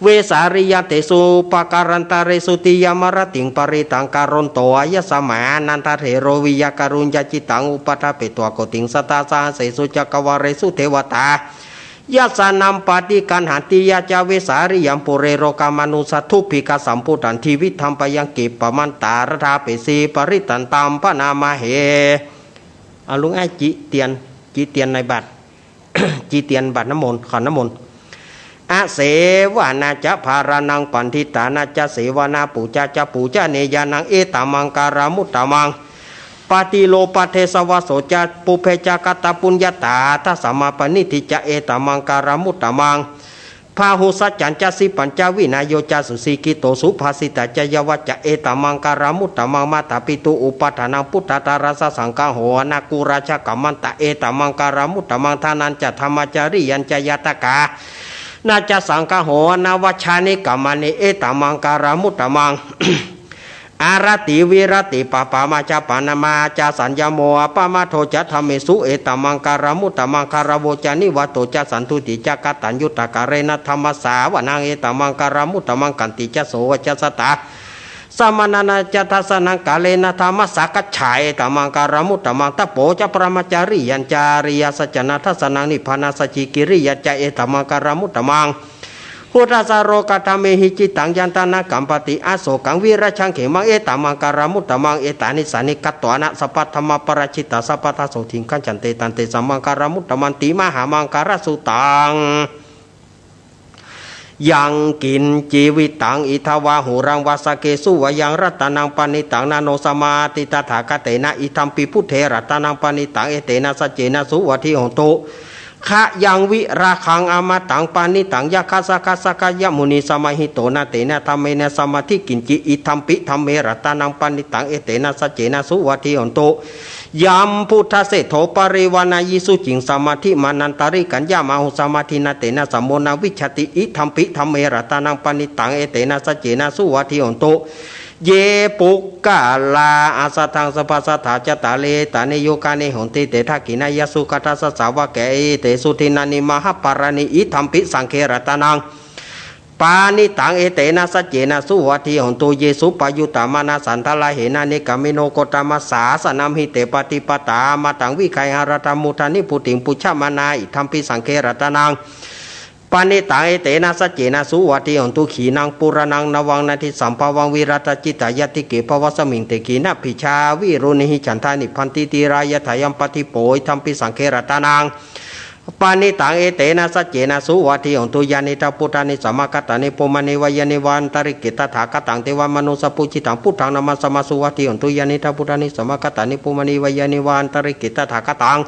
เวสาริยเตสุปการันตาเรสุติยามรติงปริตังการนโตอายสมานันทเถโรวิยการุญญจิตังอุปทาเปตัวโกติงสตาสาเสสุจักวาเรสุเทวตายัสนัมปฏิกันหันติยาจาเวสาริยัมปุเรโรกามานุสัตถุภิกสัมพุทันทีวิธรรมปยังกิปปมันตารธาเปสีปริตันตามพนามาเห เอาลุงไอ้จีเตียนในบัตร จีเตียนบัตรน้ำมนต์ขอนน้ำมนต์อาเสวานาจะภารานังปันทิตานาจะเสวนาปูจะปูจะเนยานังเอตามังการามุตตามังปฏิโลปเทสวะโสจะปุเพจากตาปุญญาตาทัสมาปนิทิจะเอตามังการามุตตามังพาหุสัจจันจะสิปัญจวินายโยจะสุสีกิโตสุภาสิตาจะยวัจจะเอตามังการามุตตามังมาตาปิตุอุปัฏฐานังพุทธตาราสสังฆโหนากุราชกัมมันตะเอตามังการามุตตามังทานันจะธรรมจาริยัญจยตกานาจะสังฆโหนาวัชานิกัมมันเอตามังการามุตตามัง อารติวิรติปปามาจาปานามาจาสัญญโมปามาโทจะธรรมิสุเอตมังการามุตตมังคารโวจานิวัตโตจะสันตุติจะกตัญยุตกะเรนะธรรมสาวนังเอตมังการามุตตมังกันติจะโสวจะสตาสมณนาจะทัสนังกาเลนะธรรมสักฉายตมังการามุตตมังตะโปจะปรมาจาริยัญจาริยสัจนะทัสนังนิพพานาสจิกิริยจะเอตมังการามุตตมังพุทธสารกธรรมเมหิจิตังยันตนากัมปติอาโศกังวิราชังเขมังเอตมังการามุตตมังเอตานิสานิกัตตวนะสัพพธรรมปรชิตาสัพพทาโสทิงขันจันเตตันเตสัมมังการามุตตมันติมหามังการสุตังยังกินจีวิตังอิทาวาหูรังวาสเกสุวยังรัตนังปณิตังนาโนสมาติตถาคเตนะอิทัมปิพุทเทรัตนังปณิตังเอเตนะสัจเจนะสุวัติโหตุขะยังวิราคังอมตังปานิตังยะคาสกาสกายมุนีสมาหิโตนาเตนะธรรมเมนะสมาธิกินจิอิทัมปิธรรมเมรัตนังปานิตังเอเตนะสัจเจนะสุวัติโหตุยัมพุทธเสโธปริวานายิสุจิงสมาธิมานันตาริกัญญามาหุสมาธินาเตนะสัมโมนาวิชติอิทัมปิธรรมเมรัตนังปานิตังเอเตนะสัจเจนะสุวัติโหตุเยปุกกาลาอาสทังสปัสสถาจตาเลตานิโยกานิหนติเตทะกินายสุขทัสสาวะเกเตสุทินานิมหปารานิอิทัมปิสังเครตานังปานิตังเอเตนะสัจเจนะสุวัติหนตุเยสุปยุตตามานาสันทลาเหนานิกามิโนโกตามาสาสนามหิเตปฏิปตามาตังวิไคหารตมุทานิปุติงปุชฌามานาอิทัมปิสังเครตานังปานิตังเอเตนะสัจเจนะสุวัติหนตุขีนังปุรนังนวังนาทิสัมภวังวิรัตจิตายติเกภวสมิงเตกีนะพิชาวิรุณิหิฉันทานิพันติติรายถายัมปฏิโปยทัมปิสังเครตานังปานิตังเอเตนะสัจเจนะสุวัติหนตุยานิตาพุทธานิสัมมากัตตานิปุมานิวายานิวันตริกิตถาคตังเทวมนุสปุจิตังพุทธังนามัสสมาสุวัติหนตุยานิตาพุทธานิสัมมากัตตานิปุมานิวายานิวันตริกิตถาคตัง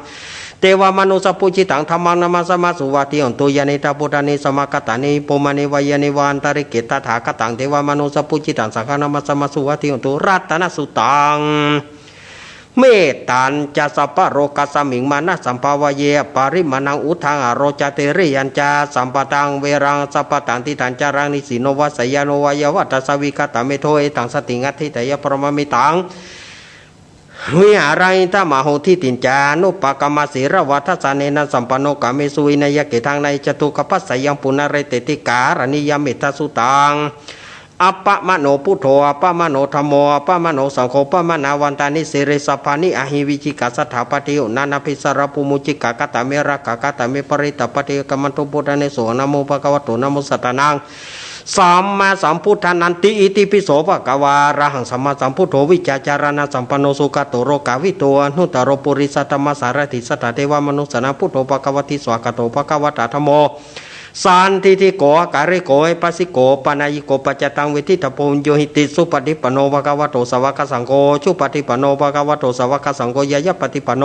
เทวมนุสปุจิตังธรรมังนามัสสมาสุวัติหนตุยานิตาพุทธานิสัมมากัตตานิปุมานิวายานิวันตริกิตถาคตังเทวมนุสปุจิตังสังฆนามัสสมาสุวัติหนตุรัตนสุตังเมตันจะสัพพโรกัสมิงมานะสัมภาวเยปริมาณังอุทังอโรจเตริยัญจาสัมปตังเวรังสัพพตังทิตันจารังนิสิโนวัสยโนวายวัตสวิกตเมโทเอตังสติงัตถิตยปรมมิตังวิหารัยธรรมโหทิตินจานุปกรรมศิรวัฏสาเนนะสัมปันโนกาเมสุวินยเกทังในจตุกปัสสยังปุณเรเตติการณิยเมตสุตังอัปปะมโนพุทโธอัปปะมโนธัมโมอัปปะมโนสังโฆปะมนาวันตานิสิริสัพพานิอหิวิจิกาสถาปฏิโอนานาภิสารภูมุจิกากตะเมรกากตะเมปริตปฏิกรรมันตุพุทธเนโสนะโมภะคะวะโตนะโมสัตตานังสัมมาสัมพุทธานันติอิติปิโสภะคะวาอะระหังสัมมาสัมพุทโธวิจจารณะสัมปันโนสุขโตโรกาวิโตอนุตตรปุริสัตตมสารถิสัตตเทวมนุสนะพุทโธภะคะวะติสวากโตภะคะวะตะธัมโมสันทิติโกการิโกเอปัสสิโกปนายโกปัจจตังเวทิตโพโยหิติสุปฏิปโนภะคะวะโตสาวกสังโฆชุปฏิปโนภะคะวะโตสาวกสังโฆยะยะปฏิปโน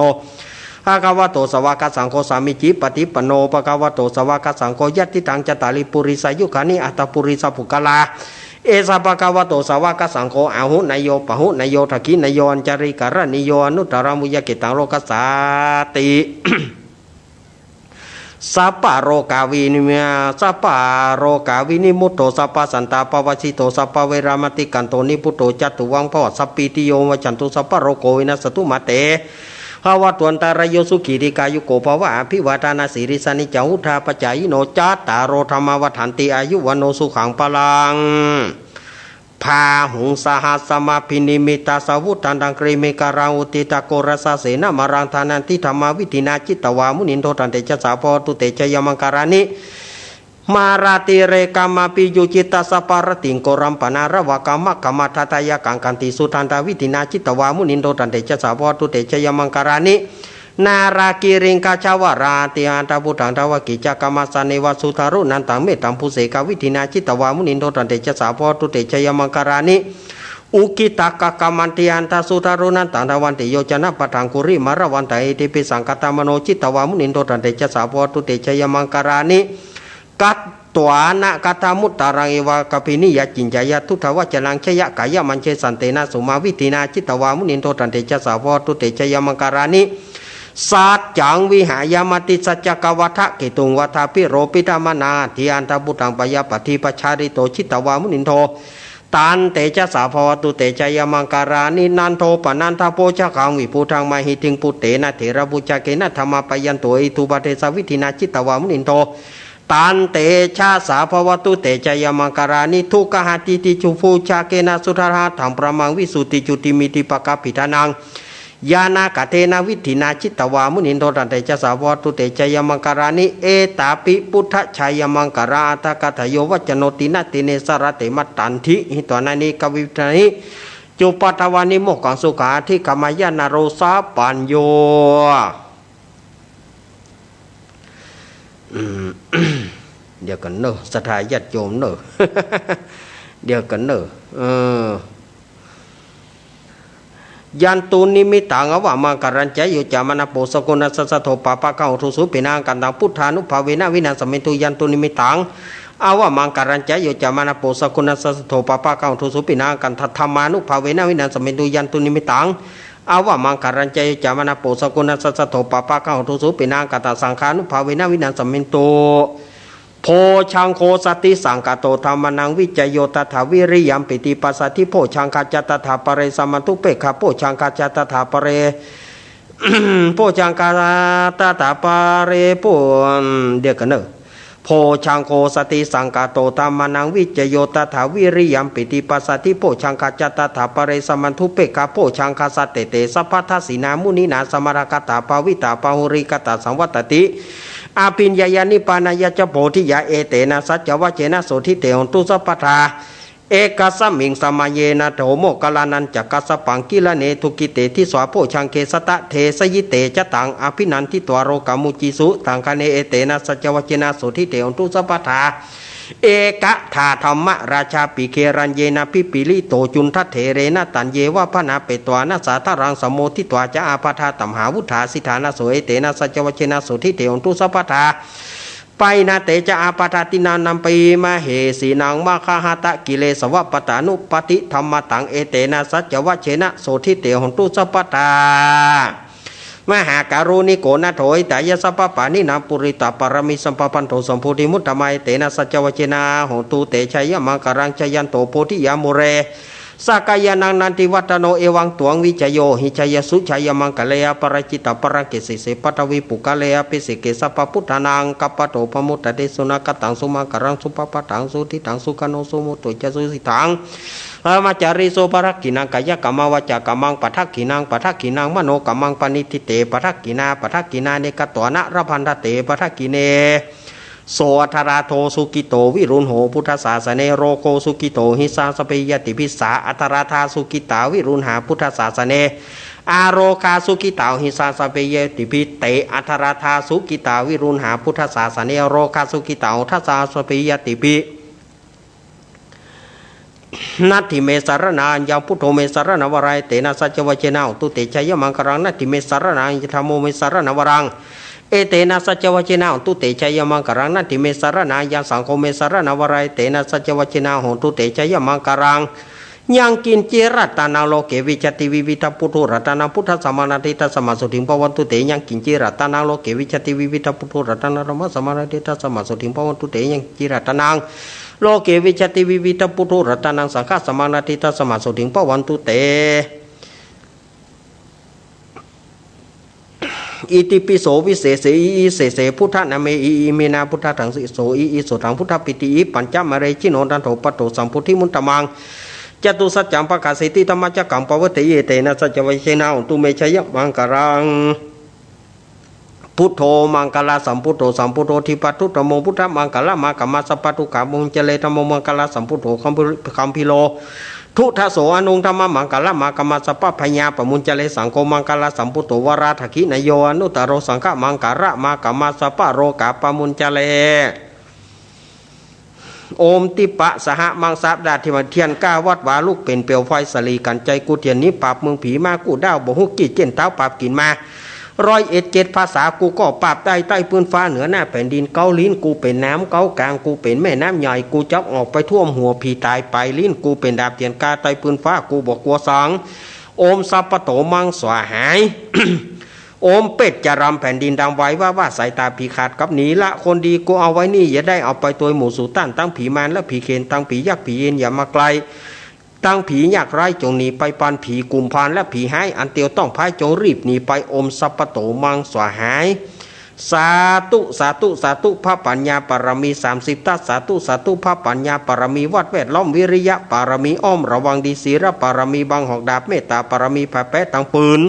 ภะคะวะโตสาวกสังโฆสามิจิปฏิปโนภะคะวะโตสาวกสังโฆยัตติตังจตาริปุริสายุคานิอัตตปุริสภุกาลาเอสะภะคะวะโตสาวกสังโฆอาหุนายโยปะหุนายโยทักขินายโยอัญจาริการณิโยอนุตตรมุยกิตังโลกัสสาติสัพพะโรกาวินิมสัพพะโรกาวินิมุตโตสัพพะสันตาปวัชิโตสัพพะเวรามติกันโตนิพุตโตจัตุวังพสัพพิติโยวัจันตุสัพพะโรโกวินัสตุมาเตภาวะตวนตารโยสุขีริกายุโกภาวะอภิวาทานาสิริสานิจังอุทาปจายโนจัตตารโรธรรมวัฏันติอายุวันโนสุขังพลังพาหุงสหัสมาพินิมิตาสาวุตันดังกรีเมการาอุติตาโกรสเสนามารังธานันติธรรมาวิธินาจิตวามุนินโทตันเตชะสาพตุเตชยมังการานิมาราติเรกามาปิยุจิตาสปารติงโกรัมปนารวกามะกามาทัตยากังกันติสุทันตาวิธินาจิตวามุนินโทตันเตชะสาพตุเตชยมังการานิ นารากิริงกาชาวราติอันตาพุทธังทวกิจกรรมสานิวสุทารุนันตังเมตังภูเสกวิธินาจิตวามุนินโทตันเตชะสาพตุเตชยมังคารานิอุกิตากะกามันติอันตาสุทารุนันตังทวันติโยจนะปะทังกุริมารวันตาเอติปิสังกตามโนจิตวามุนินโทตันเตชะสาพตุเตชยมังคารานิกัตตัวนะกตามุตตารังเอวากปินิยจินจายทุทวจนังชยกายมันเชสันเตนะสุมาวิธินาจิตวามุนินโทตันเตชะสาพตุเตชยมังคารานิสัจจังวิหายามติสัจจกวัฏะกิตุงวัฏาปิโรปิธรรมนาทิอันตบุตังปยปฏิปชาริโตชิตวามุนินโทตันเตชะสาภวตุเตชยมังการานินันโทปนันทโพชะขังวิภูทังมหิทิงปุเตนะเถระบุจเกนะธรรมปยันโตอิทุปเทสวิธินาจิตวามุนินโทตันเตชะสาภวตุเตชยมังการานิทุกขหติติจุฟูชาเกนะสุทธาถังประมังวิสุติจุติมิติปกปิทานังยานากเทนาวิธินาจิตวามุนินโทตันเตชะสาวตุเตชยมังการานิเอตาปิพุทธชัยมังการาอัตกะทโยวัจโนตินาติเนสรเตมัตตันทิหิตวนานิกวิทานิจุปัตวานิโมกขังสุขาทิกามายานโรสาปัญโยเดี๋ยวกันเนอะสถาญาติโยมเนอะเดี๋ยวกันเนอะยันตุนิมิตังอวามังการัญจโยจามนาโปสกุณัสสะโทปะปะกังทุสุปินังกันตังพุทธานุภาเวนะวินาศเมตุยันตุนิมิตังอวามังการัญจโยจามนาโปสกุณัสสะโทปะปะกังทุสุปินังกันทัตถามานุภาเวนะวินาศเมตุยันตุนิมิตังอวามังการัญจโยจามนาโปสกุณัสสะโทปะปะกังทุสุปินังกันตสังขานุภาเวนะวินาศเมตุโพชังโคสติสังกโตธรรมนังวิจโยตถาวิริยัมปิติปัสสติโพชังคาจตถาปเรสมัตุเปกขโพชังคาจตถาปเร โพชังคาตถาปเรโพเดียวกันเนอะโพชังโคสติสังกโตธรรมนังวิจโยตถาวิริยัมปิติปัสสติโพชังคาจตถาปเรสมัตุเปกขโพชังคาสเตเตสัพพทัสสินามุนินาสมรกตาภาวิตาปาหุริกตาสังวัตติอาปิญญายานิปานายจะโพธิยาเอเตนะสัจวะเจนะโสทิเตหตุสัพพทาเอกสมิงสมัยเยนะโถโมกลานันจักกัสปังกิลเนทุกิเตทิสวาโพชังเคสตะเทสยิเตจตังอภินันทิตวโรกามุจิสุตังคเนเอเตนะสัจวะเจนะโสทิเตหตุสัพพทาเอกถาธรรมราชาปิเครัญเยนะพิปิลิโตจุนทัตเถเรนะตันเยวะพนาเปตวานะสาธารังสมโมทิตวาจะอาปาทาตัมหาวุธาสิธานะโสเอเตนะสัจวเชนะโสทิเตหตุสัพพทาไปนาเตจะอาปาทาตินานัมปีมาเหสีนางมาคาหตะกิเลสวะปตานุปติธรรมตังเอเตนะสัจวเชนะโสทิเตหตุสัพพทามหาการุณิโกนาโถยตายสัพพปานินาปุริตาปรมิสัมปปันโทสัมโพธิมุตตมัยเตนะสัจวเจนะโหตุเตชัยมังการังชยันโตโพธิยามุเรสากายานังนันติวัตโนเอวังตวงวิจโยหิชัยสุชัยมังกะเลปรจิตปรกิสิเสปัตวิปุกะเลปิสิเกสัพพุทธานังกัปปะโตปมุตตะเตสุนักตังสุมังการังสุปปะตังสุทิตังสุกโนสุมุตตุจสุสิตังมาจาริโสปรักขินังกายกรรมวจากกรรมังปัทักขินังปัทักขินังมโนกรรมังปณิทิเตปัทักขินาปัทักขินาเนกตวนะระพันธเตปัทักขิเนโสธราโทสุกิโตวิรุณโหพุทธศาสเนโรโคสุกิโตหิสาสเปยติพิสาอัตราธาสุกิตาวิรุณหาพุทธศาสเนอาโรคาสุกิตาหิสาสเปยติพิเตอัตราธาสุกิตาวิรุณหาพุทธศาสเนโรคาสุกิตาทัสสาสเปยติพินัตถิเมสารนายังพุทโธเมสารนาวรายเตนะสัจวเจนะตุเตชัยมังครังนัตถิเมสารนายังธรรมโมเมสารนาวรังเอเตนะสัจวเจนะตุเตชัยมังครังนัตถิเมสารนายังสังโฆเมสารนาวรายเตนะสัจวเจนะโหตุเตชัยมังครังยังกินเจรัตนาโลเกวิจติวิวิตาพุทโธรัตนาพุทธสมานาติตาสมาสุถิงปวันตุเตยังกินเจรัตนาโลเกวิจติวิวิตาพุทโธรัตนาธรรมสมานาติตาสมาสุถิงปวันตุเตยังจิรัตนังโลเกวิจติวิวิตาพุทโธรัตนังสังฆสมานาติตาสมาสุถิงปวันตุเตอิติปิโสวิเศษเสอิเสเสพุทธนาเมอิเมนาพุทธถังสิโสอิโสถังพุทธปิติปัญจมะเรชิโนดันโถปโตสัมพุทธิมุตตมังจตุสัจจังปะกาสิติธรรมจักกังปวัตติเยเตนะสัจวัยเชนะตุเมชัยมังกรังพุทโธมังกลาสัมพุทโธสัมพุทโธทิปัตตุตโมพุทธมังกลามากามาสัพพตุขามุงเจเลธรรมมังกลาสัมพุทโธคัมพิโล ทุทโสอนุงธรรมมังกละมากรรมสัพพญาปมุญจเลสังโฆมังกลสัมพุตโตวราทกินโยอนุตตโรสังฆมังกะระมากรรมสัพพโรกาปมุญจเลโอมติปะสหมังสับดาธิวันเทียนก้าวัดวาลูกเป็นเปียวไฟสลีกันใจกูเทียนนี้ปราบเมืองผีมากูด้าวบ่ฮุกกี้เจนเท้าปราบกินมา101ภาษากูก็ปราบได้ใต้พื้นฟ้าเหนือหน้าแผ่นดินเกาลิ้นกูเป็นน้ำเกากลางกูเป็นแม่น้ำใหญ่กูจับออกไปท่วมหัวผีตายไปลิ้นกูเป็นดาบเทียนกาใต้พื้นฟ้ากูบอกกลัวสองโอมสัพพโตมังสวาหาย โอมเป็ดจะรำแผ่นดินดำไว้ว่าสายตาผีขาดกับหนีละคนดีกูเอาไว้นี่อย่าได้เอาไปตัวหมู่สู่ต้านตั้งผีมารและผีเคนตั้งผียักษ์ผีเย็นอย่ามาไกลตั้งผีอยากไร้จงหนีไปปันผีกุมพานและผีหายอันเตียวต้องพายจงรีบหนีไปอมสัพพโตมังสวาหายสาธุสาธุสาธุพระปัญญาปรมี30ทัศสาธุสาธุพระปัญญาปรมีวัดแวดล้อมวิริยะปรมีอ้อมระวังดีศีลปรมีบังหอกดาบเมตตาปรมีแผ่แปะตั้งปืน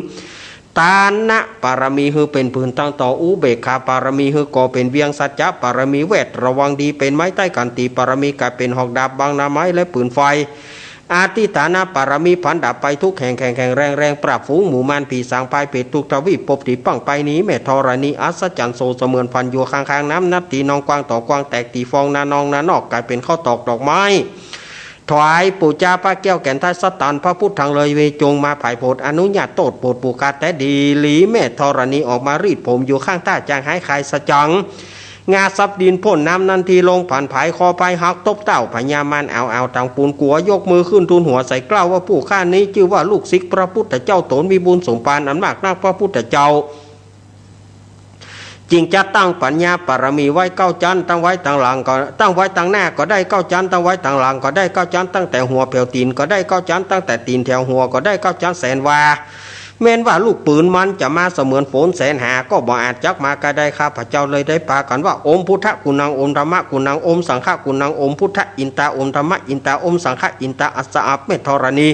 ตานะปารมีคือเป็นปืนตั้งต่ออุเบกขาปารมีคือก่อเป็นเวียงสัจจะปารมีเวทระวังดีเป็นไม้ใต้กันตีปารมีกลายเป็นหอกดาบบางนาไม้และปืนไฟอาทิฐานะปารมีพันดับไปทุกแห่งแรงปราบฝูงหมู่มารผีสางพายเป็ดทุกทวีปบตีปังไปนี้แม่ธรณีอัศจรรย์โซเสมือนพันอยู่ข้างน้ำนับตีนองกวางต่อกวางแตกตีฟองนานองนานอกกลายเป็นข้าวตอกดอกไม้ถวายปู่เจ้าพระแก้วแก่นท้ายสตันพระพุทธทางเลยเวจงมาผ่ายโพดอนุญาตโตดโปรดปูกาแต่ดีหลีแม่ธรณีออกมารีดผมอยู่ข้างใต้จางหายคายสะจังงาซับดินพ่นน้ำนันทีลงผ่านผายคอไปหักตบเต่าพญามารเอาต่างปูนกัวยกมือขึ้นทูลหัวใส่กล้าวว่าผู้ข้านี้ชื่อว่าลูกศิษย์พระพุทธเจ้าตนมีบุญสมปานอันมากนักพระพุทธเจ้าจริงจะตั้งปัญญาปรมีไว้9 ชั้นตั้งไว้ตั้งหลังก็ตั้งไว้ตั้งหน้าก็ได้9 ชั้นตั้งไว้ตั้งหลังก็ได้9 ชั้นตั้งแต่หัวเปียวตีนก็ได้9 ชั้นตั้งแต่ตีนแถวหัวก็ได้9 ชั้นแสนวาแม้นว่าลูกปืนมันจะมาเสมือนฝนแสนหาก็บ่อาจจักมาก็ได้ข้าพเจ้าเลยได้ปากันว่าอมพุทธกุณังอมธรรมะกุณังอมสังฆกุณังอมพุทธอินตาอมธรรมะอินตาอมสังฆอินตาอัสสะอัปเมธรณี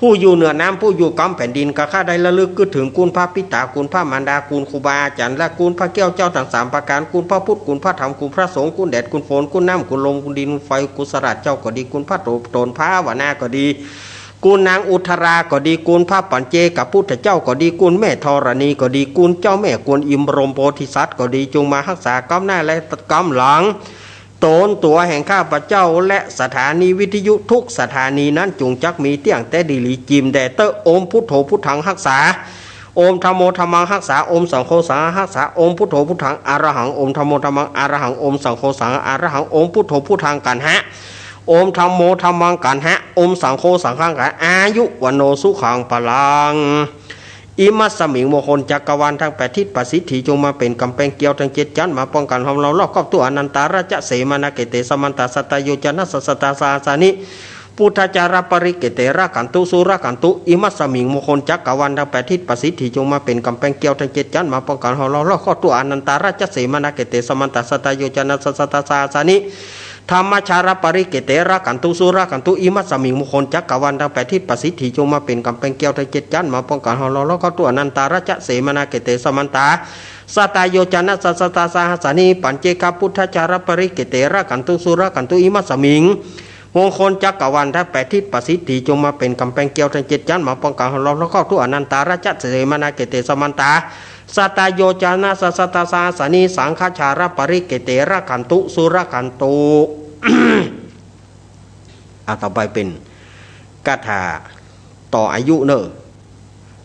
ผู้อยู่เหนือน้ำผู้อยู่กำแผ่นดินก็ข้าได้ระลึกถึงคุณพระปิตาคุณพระมารดาคุณครูบาอาจารย์และคุณพระแก้วเจ้าทั้ง3ประการคุณพระพุทธคุณพระธรรมคุณพระสงฆ์คุณแดดคุณฝนคุณน้ำคุณลมคุณดินคุณไฟคุณสลัดเจ้าก็ดีคุณพระโตนพระวนาก็ดีคุณนางอุทราก็ดีคุณพระปัญเจกับพุทธเจ้าก็ดีคุณแม่ธรณีก็ดีคุณเจ้าแม่กวนอิมรมโพธิสัตว์ก็ดีจงมารักษากำหน้าและกำหลังโตนตัวแห่งข้าพเจ้าและสถานีวิทยุทุกสถานีนั้นจงจักมีเตียงแต่ดีลีจิมแดเตอร์โอมพุทโธพุทธังรักษาโอมธรรมโมธรรมังรักษาโอมสังโฆสังฆรักษาโอมพุทโธพุทธังอรหังโอมธรรมโมธรรมังอรหังโอมสังโฆสังฆอรหังโอมพุทโธพุทธังกันหะโอมธรรมโมธรรมังกันหะโอมสังโฆสังฆังกันอายุวันโนสุขังพลังอิมัสมิงโมคลจักรวาลทั้ง8 ทิศประสิทธิจงมาเป็นกำแพงเกี่ยวทั้ง7 ชั้นมาป้องกันของเรารอบครอบตัวอนันตาราชเสมานาเกเตสมันตาสตโยจนะสตาสาสานิพุทธจารปริเกเตระกันตุสุระกันตุอิมัสมิงโมคลจักรวาลทั้ง8 ทิศประสิทธิจงมาเป็นกำแพงเกี่ยวทั้ง7 ชั้นมาป้องกันของเรารอบครอบตัวอนันตาราชเสมานาเกเตสมันตาสตโยจนะสตาสาสานิธรรมชารปริเกเตระกันตุสุระกันตุอิมัสมิงมุคลจักรวาลทั้ง8 ทิศประสิทธิจงมาเป็นกำแพงเกี่ยวทั้ง7 ชั้นมาป้องกันของเราแล้วก็ตัวอนันตาราชเสมานาเกเตสมันตาสตาโยจนะสตาสาสานิปัญเจกพุทธจารปริเกเตระกันตุสุระกันตุอิมัสมิงมงคลจักรวาลทั้ง8 ทิศประสิทธิจงมาเป็นกำแพงเกี่ยวทั้ง7 ชั้นมาป้องกันของเราแล้วก็ตัวอนันตาราชเสมานาเกเตสมันตาสตาโยจนะสตาสาสานิสังฆชารปริเกเตระกันตุสุระกันตุต่อไปเป็นคาถาต่ออายุเนอะ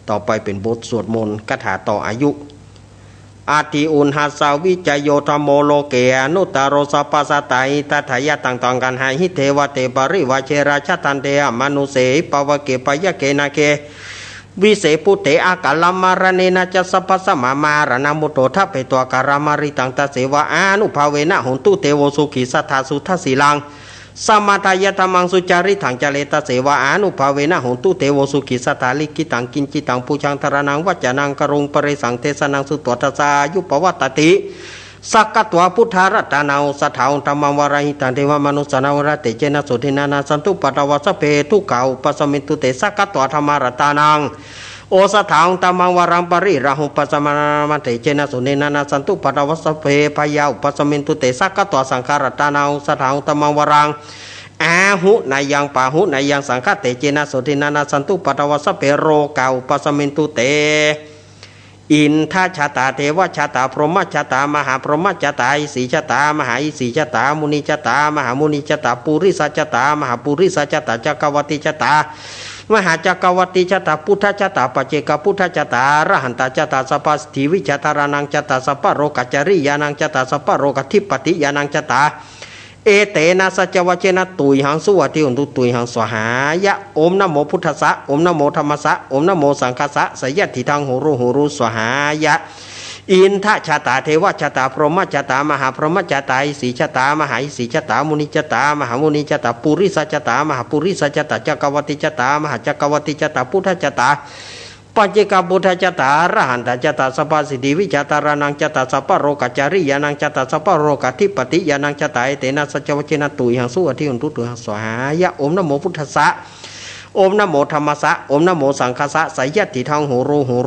ต่อไปเป็นบทสวดมนต์คาถาต่ออายุอาทิอุนหัสสาวิจโยธรรมโมโลเกอนุตตโรสปัสสตัยตัทายะต่างๆกันหาหิเทวเตปริวาเชราชตันเตมนุเสปวเกปยะเกนาเกวิเศปุเตอากาลมารเนนะจัสสปัสสมามารณมุตโตทัพเปตัวการามาริตังตาเสวะอานุภาเวนะหนตุเตโวสุขีสัทธาสุทัสสีลังสมาทายธรรมังสุจาริถังจเลตเสวะอานุภาเวนะหนตุเตโวสุขีสัทธาลิกิตังกินจิตังปูชังธารนังวัจจานังกรุงปริสังเทสนังสุตตสายุปวัตติสักกตวพุทธารัตนาสถาธรรมวรหิตันเทวมนุสนาวรเตเจนะสุทินานาสันตุปตวสเพทุกาวปัสมิตุเตสักกตวธรรมรัตนังโอสถาตัมมังวรังปริราหุปัสมานาเตเจนะสุเนนานาสันตุปตวสเพพยาอุปัสมินตุเตสักกตวสังขารตานาสถาตัมมังวรัง อาหุนายังปาหุนายังสังฆเตเจนะโสตินานาสันตุปัตวสเปโรกาอุปสมินตุเตอินทชาตาเทวชาตาพรหมชาตามหาพรหมชาตาอิสีชาตามหาอิสีชาตามุนีชาตามหามุนีชาตาปุริสชาตามหาปุริสชาตาจักรวติชาตามหาจักรวติชาตาพุทธชาตาปัจเจกพุทธชาตาอรหันตชาตาสัพพสถิวิชาตารานังชาตาสัพพโรกัจจริยานังชาตาสัพพโรกทิปติยานังชาตาเอเตนะสัจวเจนะตุยหังสุวติอุนตุตุยหังสวหายะโอมนะโมพุทธัสสะโอมนะโมธัมมัสสะโอมนะโมสังฆัสสะสยะทิทังโหรุสวหายะอินทชาตาเทวชาตาพรหมชาตามหาพรหมชาตาอิสีชาตามหาอิสีชาตามุนีชาตามหามุนีชาตาปุริสชาตามหาปุริสชาตาจักรวติชาตามหาจักรวติชาตาพุทธชาตาปัจเจกพุทธจตาระหันตจตาสัพพสิทธิวิจตารานังจตาสัพพโรกัจจริยานังจตาสัพพโรกัทิปติยานังจตาเตนะสัจวเจนะตุยหังสุอธิอุนตุตุหังสวหายะโอมนะโมพุทธัสสะโอมนะโมธัมมัสสะโอมนะโมสังฆัสสะสยติทังโห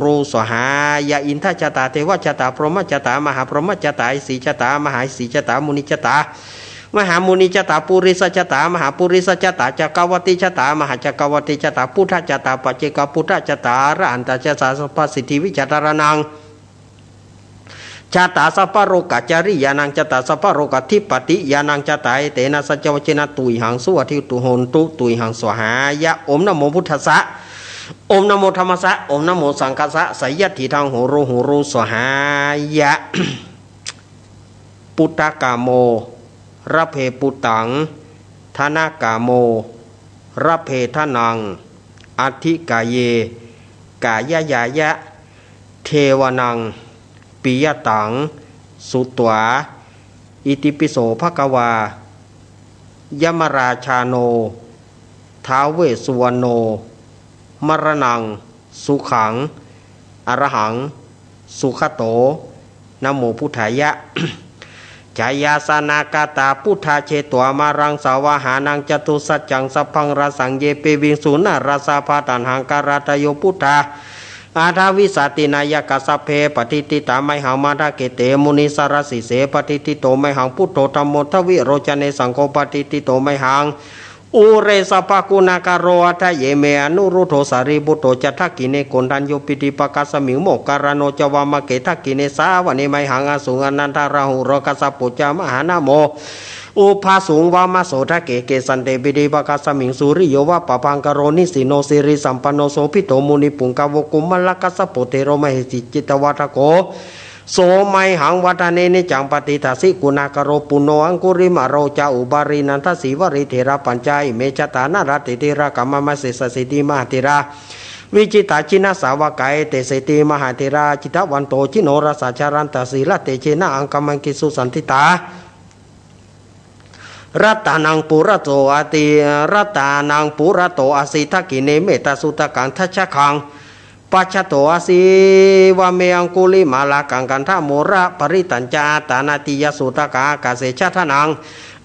รุสวหายะอินทจตาเทวจตาพรหมจตามหาพรหมจตาอิสีจตามหาอิสีจตามุนิจตามหามุนีจตาปุริสจตามหาปุริสจตาจักรวติจตามหาจักรวติจตาพุทธจตาปัจเจกพุทธจตาระอันตจตาสัพพสิทธิวิจตารานังจตาสัพพโรกัจจริยานังจตาสัพพโรกัทิปติยานังจตาเตนะสัจวเจนะตุยหังสุอธิตุโหนตุตุยหังสวหายะโอมนะโมพุทธัสสะโอมนะโมธัมมัสสะโอมนะโมสังฆัสสะสยติทังโหรุสวหายะปุตตกาโมระเพปุตังธนากาโมระเพทนังอธิกายเยกายยายะเทวนังปิยตังสุตวาอิติปิโสภควายมราชาโนท้าวเวสสุวรรณโนมรณังสุขังอรหังสุขโตนะโมพุทธายะจายาสนากาตาพุทธาเชตัวมารังสาวหานังจตุสัจจังสัพพังราสังเยเปวิงสุนาราสาภาตันหังการาตโยพุทธาอาทาวิสตินายกัสสเพปฏิติตาไมหังมาทาเกเตมุนิสารสิเสปฏิติโตไมหังพุทโธธรรมโมทวิโรจเนสังโฆปฏิติโตไมหังอุเรสปะกุณาการโรอัทเยเมอนุรุโธสารีบุตโตจัตถกิเนโกนทันโยปิติปะกัสมิงโมการโนจวามะเกทักกิเนสาวะเนไมหังอสุงอนันทาราหุโรกัสสปุจจามหานาโมอุภาสุงวามาโสทะเกเกสันเตปิติปะกัสมิงสุริโยวะปะพังกโรนิสิโนสิริสัมปันโนโสภิโตมุนิปุงกาวกุมมะละกัสสปุเตโรมหิสิจิตวัฏโกโสไมหังวัฏเนนิจังปฏิทัสสิกุณากโรปุโนอังกุริมาโรจาอุบารินันทสีวริเทระปัญจายเมจตานารัติเทระกัมมะมะเสสสิติมหาเทระวิจิตาชินาสาวกายเตเสติมหาเทระจิตวันโตจิโนรสาชารันตสีละเตเชนะอังคมังกิสุสันติตารัตานังปุระโตอาติรัตานังปุระโตอาสิทกิเนเมตสุตกังทัชคังปัจจโตอาสิวะเมอังคุลิมาลากังกันทะโมระปริตัญจาตานาติยสุตกากาเสชะทนัง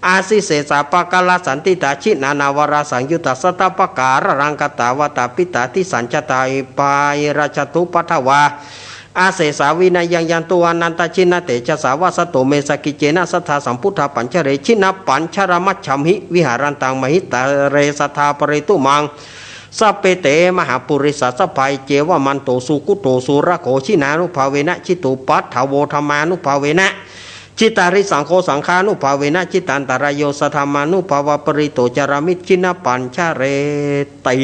อาสิเสสะปะกะลาสันติตาชินานาวราสังยุตตสัตตปะการรังกตาวตาปิตาทิสัญจตาอิปายราชตุปัทวาอาเสสาวินายังยันตุอนันตชินะเตชะสาวสโตเมสกิเจนะสัทธาสัมพุทธปัญชเรชินะปัญชรมัชชัมหิวิหารันตังมหิตาเรสัทธาปริตุมังสัพเปเตมหาปุริสัสภัยเจวมันโตสุกุโตสุระโขชินานุภาเวนะชิตุปัฏฐโวธรรมานุภาเวนะจิตาริสังโฆสังฆานุภาเวนะจิตันตรายโยสธรรมานุภาวปริโตจารามิชินะปัญชเรติ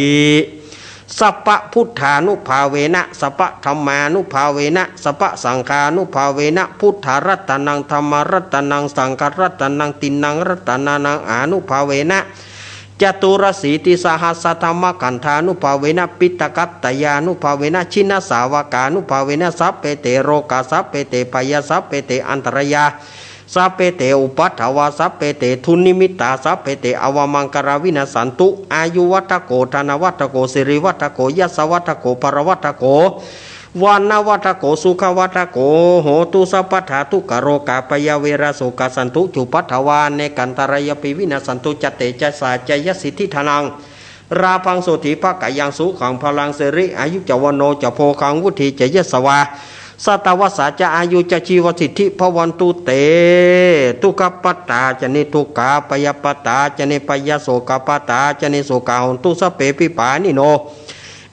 สัพพะพุทธานุภาเวนะสัพพะธรรมานุภาเวนะสัพพะสังฆานุภาเวนะพุทธรัตนังธรรมรัตนังสังฆรัตนังตินังรัตนานังอนุภาเวนะจตุรสีติสหัสธรรมกันธานุภาเวนะปิตกัตตยานุภาเวนะชินสาวกานุภาเวนะสัพเพเตโรกาสัพเพเตปยาสัพเพเตอันตรยาสัพเพเตอุปัฏฐวาสัพเพเตทุนิมิตาสัพเพเตอวมังกราวินาสันตุอายุวัตโกธนวัตโกสิริวัตโกยัสวัตโกปรวัตโกวานวัตโกสุขวัตโกโหตุสัพพทาทุกโรกาปยเวรสุกสันตุจุปัฏฐวาเนกันตรยปิวินาสันตุจเตจสาจยสิทธิธนังราพังโสติภกายังสุขังพลังเสริอายุจวโนจโพคังวุฒิจยสวา สัตวสัจจะอายุจะชีวสิทธิพวันตุเตทุกขปตาจะนิทุกขาปยปตาจะนิปยโสกปตาจะนิโสกาหุนตุสเปปิปานิโน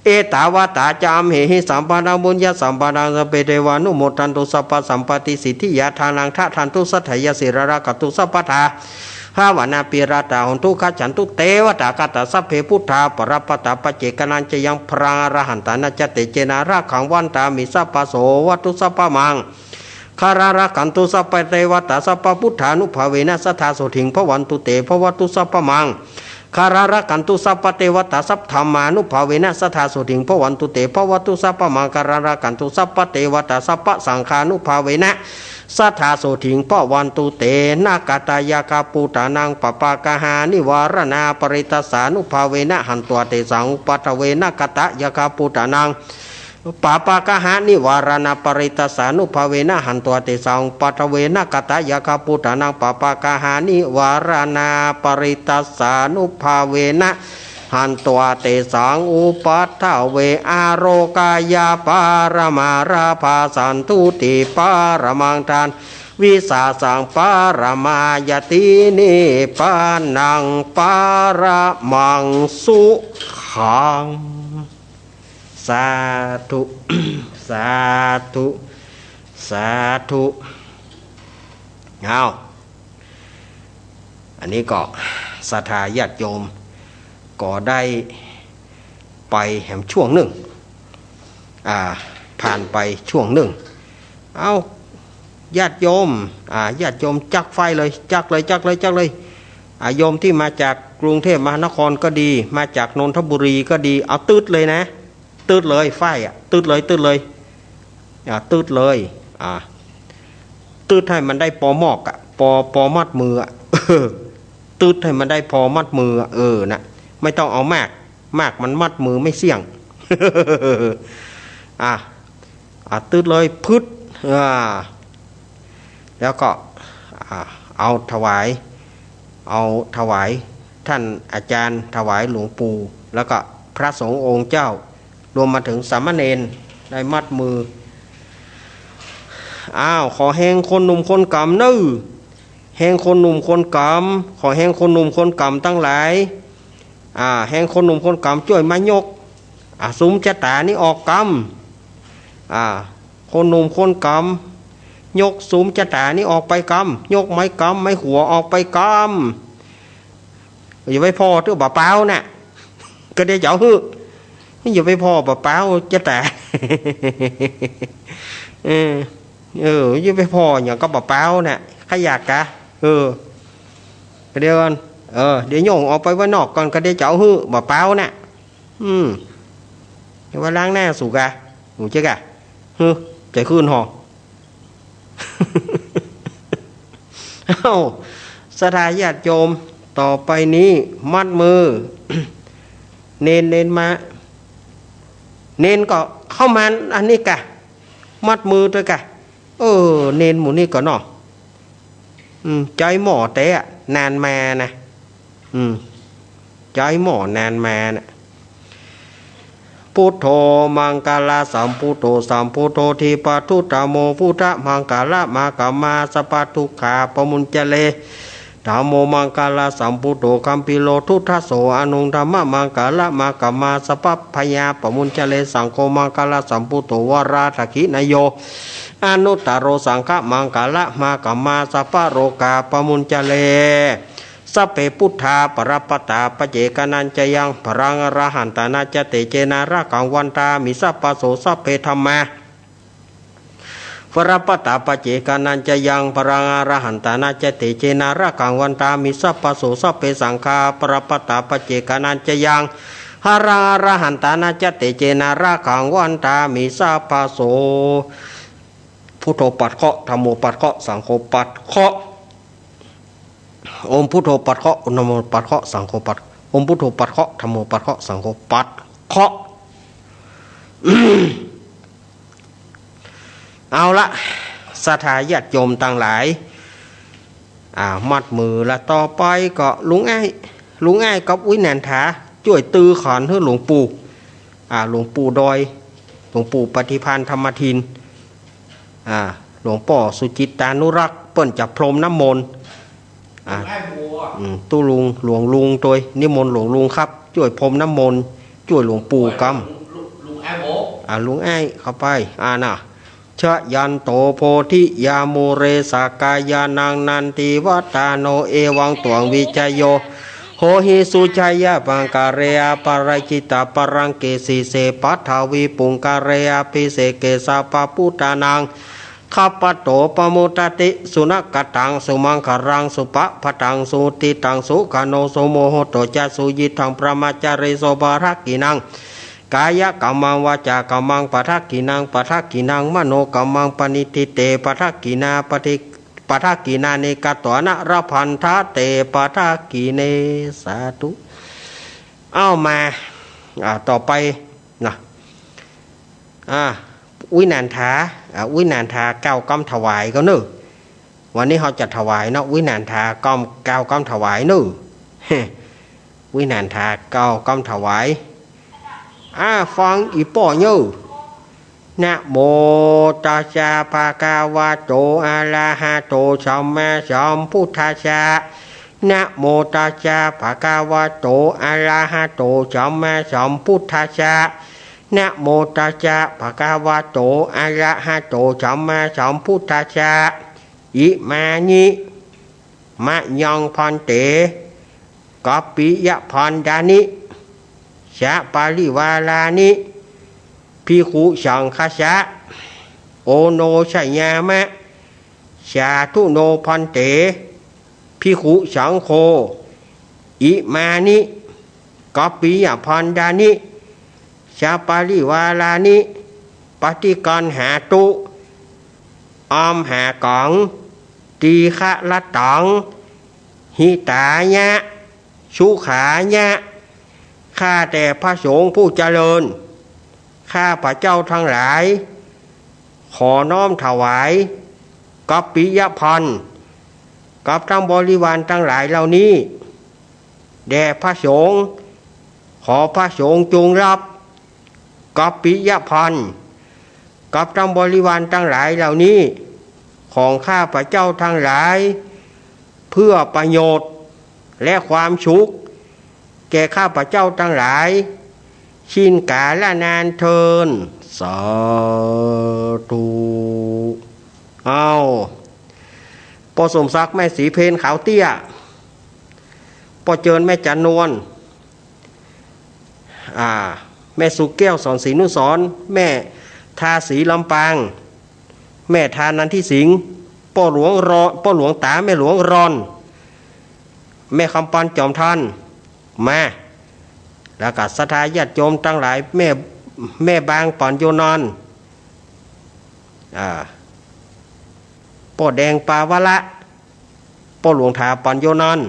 เอตาวตาจามเหหิสัมปานังบุญญาสัมปานังสเปเทวานุโมทันตุสัพพสัมปติสิทธิยาทานังทะทันตุสัทธยสิรรกตุสัพพทาหาวนาปิราตาหุนตุขจันตุเตวตากตสัพเพพุทธาปรปตาปเจกนันจะยังพรังอรหันตานาจเตเจนาราขังวันตามิสัพพโสวัตุสัพพมังคารากันตุสัพพเทวตาสัพพพุทธานุภาเวนะสัทธาโสถิงพวันตุเตภวัตุสัพพมังคารากันตุสัพพเทวตาสัพธรรมานุภาเวนะสัทธาโสถิงพวันตุเตภวัตุสัพพมังคารากันตุสัพพเทวตาสัพพสังฆานุภาเวนะสัทธาโสถิงพวันตุเตนากตายาคาปูตานังปปากาหานิวารณาปริตสานุภาเวนะหันตัวเตสังปัตเวนะกตายาคาปูตานังปปากาหานิวารณาปริตสานุภาเวนะหันตัวเตสังปัตเวนะกตายาคาปูตานังปปากาหานิวารณาปริตสานุภาเวนะหันตัวเตสังอุปัฏฐเวอาโรกายาปารมาราภาสันตุติปารมังทานวิสาสังปารมายตินิปานังปารมังสุขังสาธุ สาธุสาธุเอาอันนี้ก็ศรัทธาญาติโยมก็ได้ไปแหมช่วงหนึ่งผ่านไปช่วงหนึ่งเอาญาติโยมญาติโยมจักไฟเลยจักเลยโยมที่มาจากกรุงเทพมหานครก็ดีมาจากนนทบุรีก็ดีเอาตืดเลยนะตืดเลยไฟตืดเลยตืดเลยตืดให้มันได้ปอมอกปอมัดมือตืดให้มันได้พอมัดมือนะไม่ต้องเอามากมันมัดมือไม่เสี่ยง ตืดเลยพึดแล้วก็เอาถวายท่านอาจารย์ถวายหลวงปู่แล้วก็พระสงฆ์องค์เจ้ารวมมาถึงสามเณรได้มัดมือขอแหงคนหนุ่มคนกำนื้อแหงคนหนุ่มคนกำขอแหงคนหนุ่มคนกำตั้งหลายแหงคนหนุ่มคนกำช่วยมายกซุ้มจะตานี่ออกกำคนหนุ่มคนกำยกซุ้มจะตานี่ออกไปกำยกไม้กำไม้หัวออกไปกำอย่าไปพอตัวบ่าเปล่าน่ะก็ได้เจ้าฮึอย่าไปพอบ่าเปล่าจะตาอย่าไปพออย่างก็บ่าเปล่าน่ะขยากะก็เดี๋ยวก่อนเดี๋ยวโยงออกไปว่านอกก่อนก็ได้เจ้าฮึบ่าเปล่าน่ะเดี๋ยวว่าล้างหน้าสูกะหูเจ๊กะใจขึ้นหอศรัทธาญาติโยมต่อไปนี้มัดมือ เน้นมาเน้นก็เข้ามาอันนี้กะมัดมือด้วยกะเน้นหมูนี่ก็เนาะใจหมอเตะนานมานะใจหมอนานมานะพุทโธมังกาลาสัมพุทโธสัมพุทโธทีปทุตโมพุทธมังกาลามากามาสปัทุขาปมุญจเลธรรมโมมังกาลาสัมพุทโธคัมปิโลทุทธโสอนุธรรมมังกาลามากามาสปัพยาปมุญจเลสังโฆมังกาลาสัมพุทโธวราทกินโยอนุตตโรสังฆมังกาลามากามาสปะโรกาปมุญจเลสัพเพพุทธาปรปตาปเจกนันจะยังพรังอรหันตานาจเตเจนารากังวันตามิสัพพโสสัพเพธรรมาปรปตาปเจกนันจะยังพรังอรหันตานาจเตเจนารากังวันตามิสัพพโสสัพเพสังฆาปรปตาปเจกนันจะยังหารังอรหันตานาจเตเจนารากังวันตามิสัพพโสพุทโธปัดเคาะธัมโมปัดเคาะสังโฆปัดเคาะอมพุทโธปัดเคาะนโมปัดเคาะสังโฆปัดอมพุทโธปัดเคาะธัมโมปัดเคาะสังโฆปัดเคาะ เอาละศรัทธาญาติโยมต่างหลายมัดมือละต่อไปก็ลุงไอ้กับอุ้ยแนนถาช่วยตือขอนให้หลวงปู่หลวงปู่ดอยหลวงปู่ปฏิพันธ์ธรรมทิน หลวงพ่อสุจิตานุรักษ์เปิ้นจะพรมน้ำมนต์ไอ้บัวตู้ลุงหลวงลุงตัวนิมนต์หลวงลุงครับช่วยพรมน้ำมนต์ช่วยหลวงปู่กำลุงไอ้โบลุงไอ้เข้าไปน่ะชะยันโตโพธิยาโมเรสากายานังนันติวัตาโนเอวังตวงวิจโยโหหิสุชายาปังการเรอปารจิตาปรังเกสีเสปัทาวีปุงการเรอปิเสเกสาปปุตานังข้าปโตปมุตติสุนักตังสุมังคารังสุปะพตังสุติตังสุขโนสุโมโหโตจัสุยิทังประมาจาริโสบารักกินังกายกัมมังวาจากัมมังปัทกินังปัทกินังมโนกัมมังปณิทิเตปัทกินาปฏิปัทกินาเนกตวนะระพันธะเตปัทกิเนสาธุเอามาต่อไปนะวินันทาวินันทาเก้ากำถวายก็เนอะวันนี้เขาจะถวายเนาะวินันทาเก้ากำถวายเนอะวินันทาเก้ากำถวายฟังอีป่อเยอะนะโมตัสสะภะคะวะโตอะระหะโตสัมมาสัมพุทธัสสะนะโมตัสสะภะคะวะโตอะระหะโตสัมมาสัมพุทธัสสะนะโมตัสสะภะคะวะโตอะระหะโตสัมมาสัมพุทธัสสะอิมานิมะยังพันเตกัปปิยะพันดานิชะปาริวาลานิภิกขุสังฆสะโอโนชยามะสาธุโนพันเตภิกขุสังโฆอิมานิกัปปิยะพันดานิชาปาริวาลานิปฏิกันหาตุอมหากังตีฆะละตังหิตายะสุขายะข้าแต่พระสงฆ์ผู้เจริญข้าพระเจ้าทั้งหลายขอน้อมถวายกัปปิยพันธ์กับทั้งบริวารทั้งหลายเหล่านี้แด่พระสงฆ์ขอพระสงฆ์จงรับกัปปิยพันธ์กับทั้งบริวารทั้งหลายเหล่านี้ของข้าพระเจ้าทั้งหลายเพื่อประโยชน์และความสุขแก่ข้าพระเจ้าทั้งหลายชินกาลนานเทินสาธุปอสมศักดิ์แม่สีเพนขาวเตี้ยปอเจิญแม่จันนวลแม่สุแก้วสอนศรีนุสรแม่ทาสีลำปางแม่ทานันทิสิงห์ป้อหลวงตาแม่หลวงรอนแม่คำปันจอมทันมาแล้วก็ศรัทธาญาติโยมทั้งหลายแม่บางปอนโยนอนป้อแดงปาวะละป้อหลวงถาปอนโยนอน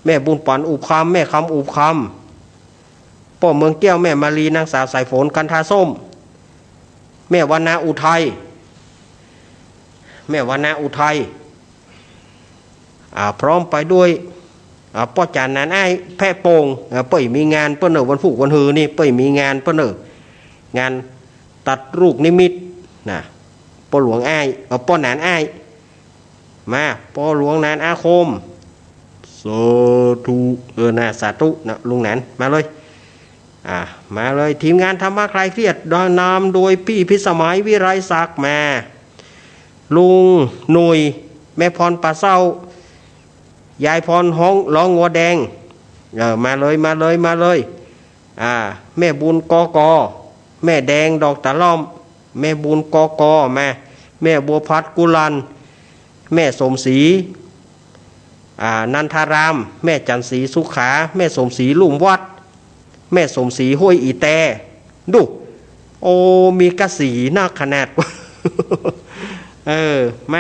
แม่บุญปอนอุบคำแม่คำอุบคำป้อเมืองแก้วแม่มารีนางสาวสายฝนกันทาส้มแม่วรรณาอุทัยแม่วรรณาอุทัยพร้อมไปด้วยป้อจานนั้นไอ้แพะโป่งเปิ่มีงานเปิ้นวันพุธวันฮือนี่เปิ่มีงานเปิ้นงานตัดลูกนิมิตนะป้อหลวงไอ้ป้อนานไอ้มาป้อหลวงนานอาคมสาธุสาธุนะลุงแหนนมาเลยมาเลยทีมงานธรรมะคลายเครียดนำโดยพี่พิสมัยวิไรศักดิ์มาลุงหนุ่ยแม่พรป่าเศร้ายายพรห้องร้องงัวแดงมาเลยแม่บุญกอกอแม่แดงดอกตะล่อมแม่บุญกอกอแม่บัวพัดกุลันแม่สมศรีนันทารามแม่จันศรีสุขาแม่สมศรีลุ่มวัดแม่สมศรีห้วยอีแตดูโอมีกระสีน่าขนาดแ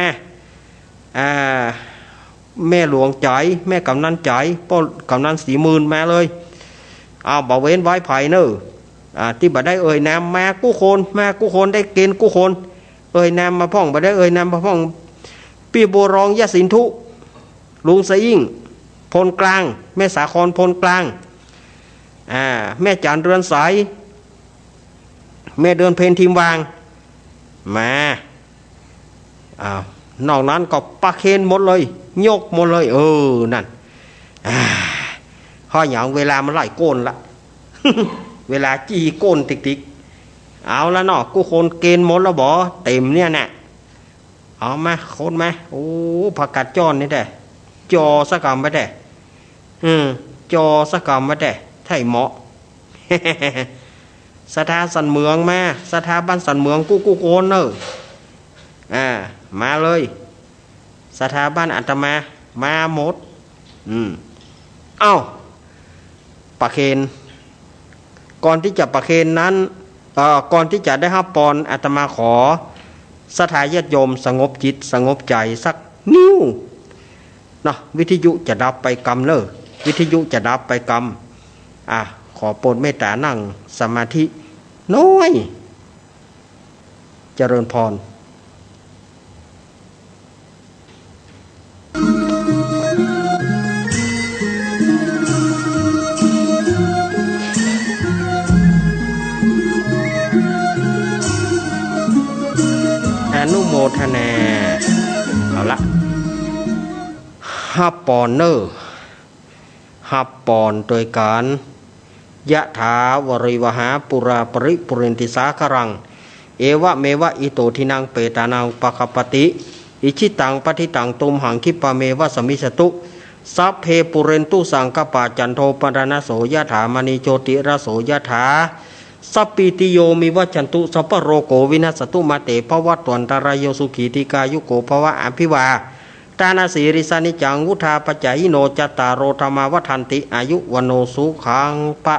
ม่หลวงจ๋อยแม่กำนันจ๋อยป้อกำนันสีมื่นมาเลยบ่เว้นไว้ไผ่เนอะที่บ่ได้นามมากู้คนได้เกณฑ์กู้คนนามมาพ่องบ่ได้นามมาพ่องปีโบรองยะสินทุลุงสะยิ่งพลกลางแม่สาครพลกลางแม่จันเรือนสาย แม่เดือนเพนทีมวางมานอกนั้นก็ปะเคนหมดเลยยกหมดเลยนั่นข้ออย่างเวลามันไล่โกนละ เวลาจี้โกนติ๊กเอาแล้วเนาะกูคนเกณฑ์หมดแล้วบ่เต็มเนี่ยน่ะเอามาคนมาโอ้ผักกาดจ้อนนี่ได้จอสักกรรมไปได้จอสักกรรมไปได้ไทยเหมาะ สถาสันเมืองมาสถาบันสันเมืองกูโกนเนอะมาเลยสถาบันอาตมาหมดเอ้าประเคนก่อนที่จะประเคนนั้นก่อนที่จะได้รับปอนอาตมาขอสถาญาติโยมสงบจิตสงบใจสักนิ้วเนาะวิทยุจะดับไปกรรมเลยวิทยุจะดับไปกรรมขอโปรดเมตตานั่งสมาธิน้อยเจริญพรอนุโมทนาเอาละฮับปอนเนอร์ฮับปอนโดยการยะถาวริวหาปุราปริปุเรนติสาครังเอวะเมวะอิโตทินังเปตานังปะคปติอิชิตังปฏิตังตุมหังคิปะเมวะสมิสตุสัพเพปุเรนตุสังกปะจันโทปรณโสยะถามณีโชติระโสยะถาสัพปิติโยมิวัจจันตุสัพพโรโกวินัสตุมาเตภวัตตวันตรายโยสุขีติกายุโกภวะอภิวาตานาสีริสานิจังวุธาปัจจายโนจตารโรธรรมาวัฏันติอายุวโนสุขังปะ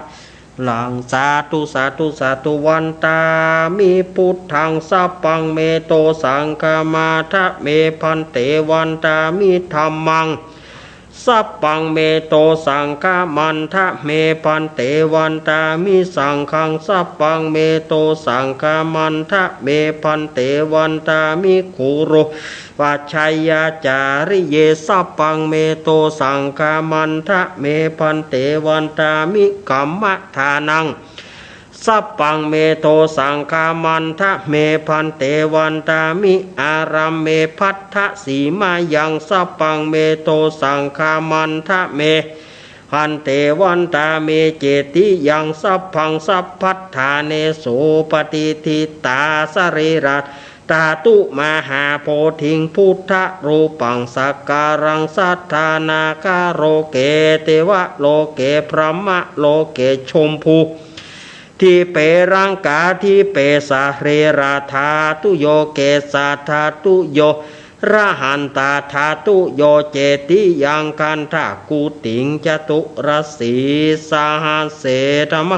ลังสาธุสาธุสาธุวันตามิพุทธังสัพพังเมโตสังฆมาทะเมพันเตวันตามิธัมมังสัพพังเมโตสังฆมันทะเมพันเตวันตามิสังฆังสัพพังเมโตสังฆมันทะเมพันเตวันตามิคุโรปัจฉัยยาจาริเยสัพพังเมโตสังฆมันทะเมพันเตวันตามิกัมมะทานังสัพพังเมโตสังฆมันทะเมพันเตวันตามิอารัมเมพัทธสีมายังสัพพังเมโตสังฆมันทะเมพันเตวันตาเมเจติยังสัพพังสัพพัทธาเนโสปฏิทิตาสรีระตาตุมหาโพธิงพุทธรูปังสักการังสัทธานาคาโรเกเตวะโลเกพระมะโลเกชมพูที่เปรังกาที่เปสาเรราธาตุโยเกสาธาตุโยระหันตาธาตุโยเจติยังกันทากุติงจตุรสีสาหัสเสธรรม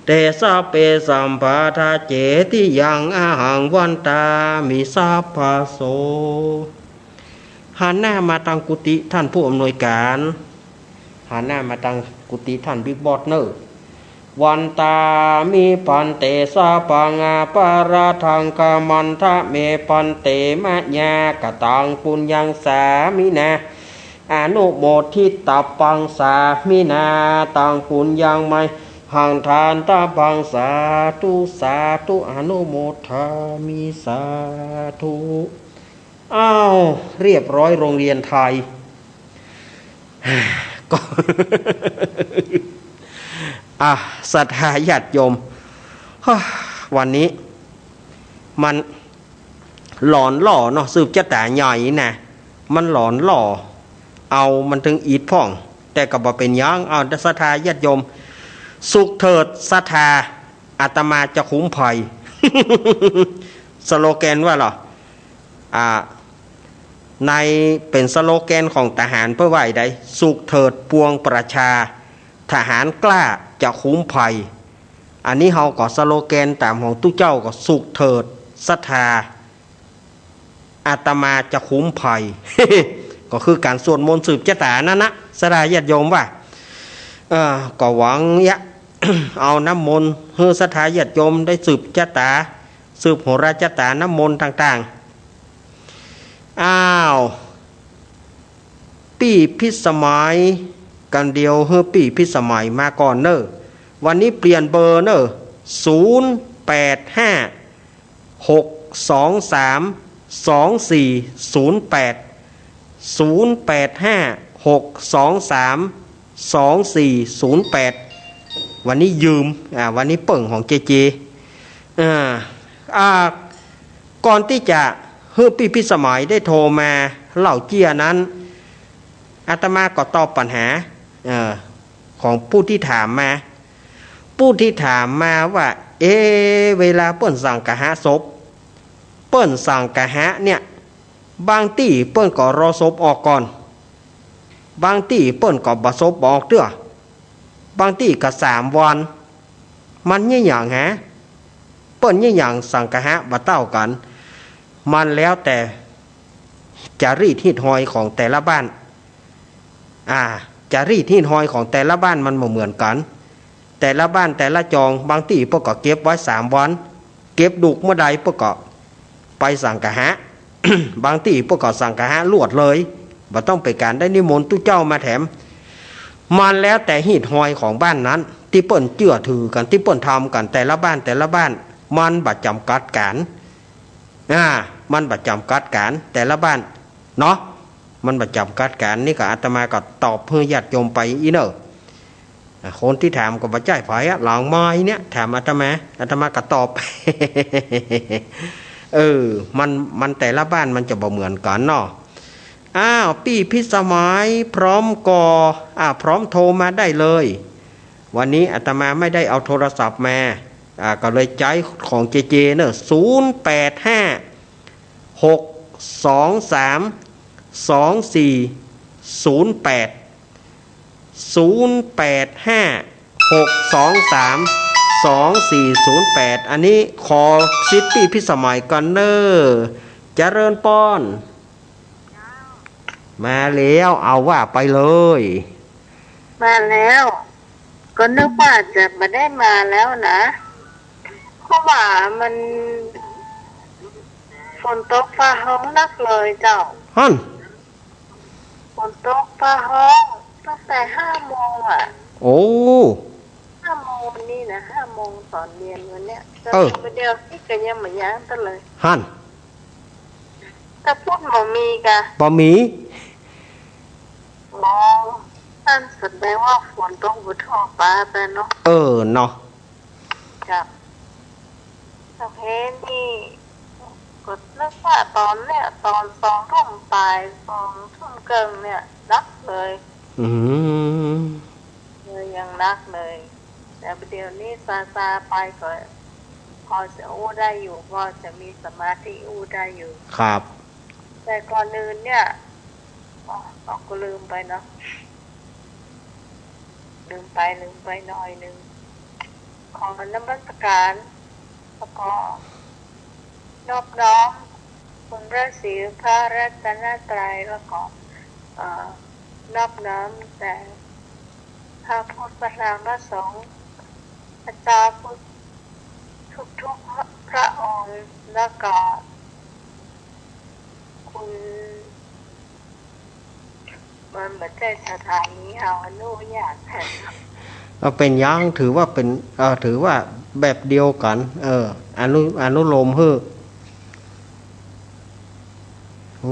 เตสะเปสัมภาทาเจติยังอาหังวันตามิสัพพโสหันหน้ามาทางกุฏิท่านผู้อำนวยการหันหน้ามาทางกุฏิท่านบิ๊กบอสเนอร์วันตามิปันเตสะปังอาปาราทังกามันทะเมปันเตมะญากตังปุญญังสามินาอนุโมทิตาปังสามินาตังปุญญังไมหังทานตาปังสาธุสาธุอนุโมทามิสาธุอ้าวเรียบร้อยโรงเรียนไทยก็ศรัทธาญาติโยมวันนี้มันหลอนหล่อเนาะสืบจะแต่ใหญ่นะมันหลอนหล่อเอามันถึงอีดพ่องแต่ก็บ่เป็นยังเอาศรัทธาญาติโยมสุขเถิดศรัทธาอาตมาจะคุ้มภัย สโลแกนว่าหรอในเป็นสโลแกนของทหารเพื่อไหวใดสุขเถิดปวงประชาทหารกล้าจะคุ้มภัยอันนี้เฮาก็สโลแกนตามของตู้เจ้าก็สุขเถิดศรัทธาอาตมาจะคุ้มภัย ก็คือการสวดมนต์สืบชะตานั่นนะสดาญาติโยมว่าก็หวังเอาน้ำมนต์เฮือศรัทธาญาติโยมได้สืบชะตาสืบโหราชะตาน้ำมนต์ต่างๆปีพิสมัยกันเดียวเฮือปีพิสมัยมาก่อนเนอะวันนี้เปลี่ยนเบอร์เนอะ วันนี้ยืมวันนี้เปิ่งของเจเจก่อนที่จะเฮ้พี่พิสมัยได้โทรมาเล่าเจียนั้นอาตมาก็ตอบปัญหาของผู้ที่ถามมาว่าเวลาเปิ้นสั่งกะหะศพเปิ้นสั่งกะหะเนี่ยบางที่เปิ้นก็รอศพออกก่อนบางที่เปิ้นก็บ่ศพออกเด้อบางที่ก็3 วันมันยี่หยังฮะเปิ้นยี่หยังสั่งกะหะบ่เต้ากันมันแล้วแต่จารีตฮีดหอยของแต่ละบ้านจารีตฮีดหอยของแต่ละบ้านมันบ่เหมือนกันแต่ละบ้านแต่ละจองบางที่พวกก็เก็บไว้3 วันเก็บดุกเมื่อใดพวกก็ไปสั่งกะหะ บางที่พวกก็สั่งกะหะลวดเลยบ่ต้องไปการได้นิมนต์ตู้เจ้ามาแถมมันแล้วแต่ฮีดหอยของบ้านนั้นที่เปิ้นเชื่อถือกันที่เปิ้นทำกันแต่ละบ้านมันบ่จำกัดการมันบ่จำกัดการแต่ละบ้านเนาะมันบ่จำกัดการนี่ก็อาตมาก็ตอบเพื่อญาติโยมไปอีเนอะคนที่ถามก็บ่ใจไผหลังไม้เนี่ยถามอาตมาก็ตอบ มันแต่ละบ้านมันจะบ่เหมือนกันเนาะพี่พิสมัยพร้อมพร้อมโทรมาได้เลยวันนี้อาตมาไม่ได้เอาโทรศัพท์มาก็เลยใจของเจเจเนอะ0856232408อันนี้ขอซิตี้พิสมัยกันเนอเจริญป้อนมาแล้วเอาว่าไปเลยมาแล้วก็นึกว่าจะมาได้มาแล้วนะเพราะว่ามันฝนตกฟ้าห้องนักเลยเจ้าฝนตกฟ้าห้องตั้งแต่5 โมงโอ้5 โมงนี่นะ5 โมงตอนเย็นวันเนี้ยไปเดียวที่กันยังไม่ย้างกันเลยแต่พูดบ่มีกะบ่มีท่านแสดงว่าฝนตกบนท้องฟ้าไปเนาะเนาะครับโอเคนี่ก็นึกว่าตอนเนี้ยตอน2 ทุ่มปลาย2 ทุ่มเกินเนี่ยนักเลยยังนักเลยแต่เดี๋ยวนี้ซาไปก็พอจะอู้ได้อยู่พอจะมีสมาธิอู้ได้อยู่ครับแต่ก่อนอื่นเนี่ยก็ลืมไปเนาะลืมไปหน่อยนึงขอน้ำมัสการแล้วก็นอบน้อมคุณพระศรีพระรัตนตรัยแล้วก็นอบน้อมแต่พระพุทธพระธรรมพระสงฆ์พระเจ้าพุทธทุกพระองค์แล้วก็คุณมันไม่ใช่สถานีเฮาอนุญาตแทนเป็นยังถือว่าเป็นถือว่าแบบเดียวกันอนุโลม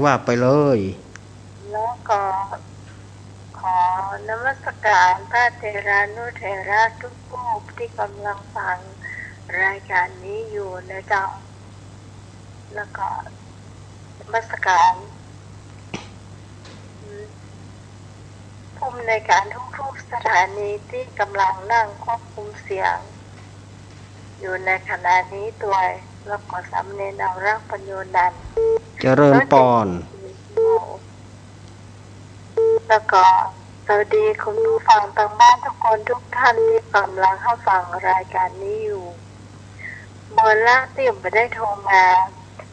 ว่าไปเลยแล้วก็ขอนมัสการพระเถรานุเถระทุกผู้ที่กำลังฟังรายการนี้อยู่นะเจ้าแล้วก็นมัสการผู้ในการทุกสถานีที่กำลังนั่งควบคุมเสียงอยู่ในขณะนี้ตัวแล้วก็สำเนียงเอารักปัญโยนันเจริญปอนแล้วก็สวัสดีคุณผู้ฟังทางบ้านทุกคนทุกท่านที่กำลังเข้าฟังรายการนี้อยู่เมื่อล่าเตี่ยมไปได้โทรมา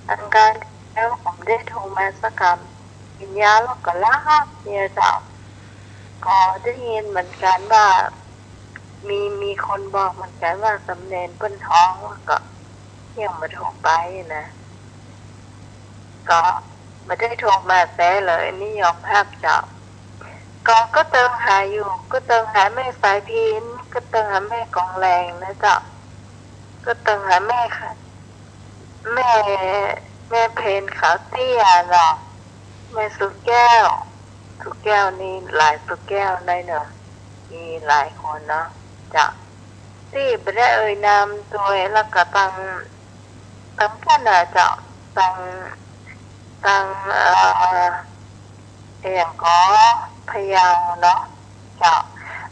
อันการแล้วผมได้โทรมาสักคำกินยาแล้วก็ล้าเนี่ยจ้ะก็ได้ยินเหมือนกันว่ามีคนบอกเหมือนกันว่าสำเนียงเปิ้นท้องแล้วก็ยังมาโทรไปนะก็ไม่ได้โทรมาแต่เลยนี่ยอมภาพจับก็เติมหาอยู่ก็เติมหาแม่สายพินก็เติมหาแม่กองแรงนะจ๊ะ ก็ต้องหาแม่ค่ะแม่แม่เพนขาวเตี้ยเนาะแม่สุแก้วสุแก้วนี่หลายสุแก้วได้เนาะมีหลายคนเนาะจะที่ไม่ได้เอ่ยนามตัวแล้วก็ตั้งพ่อน่ะจะตั้งอย่างก็พยางเนาะเจ้า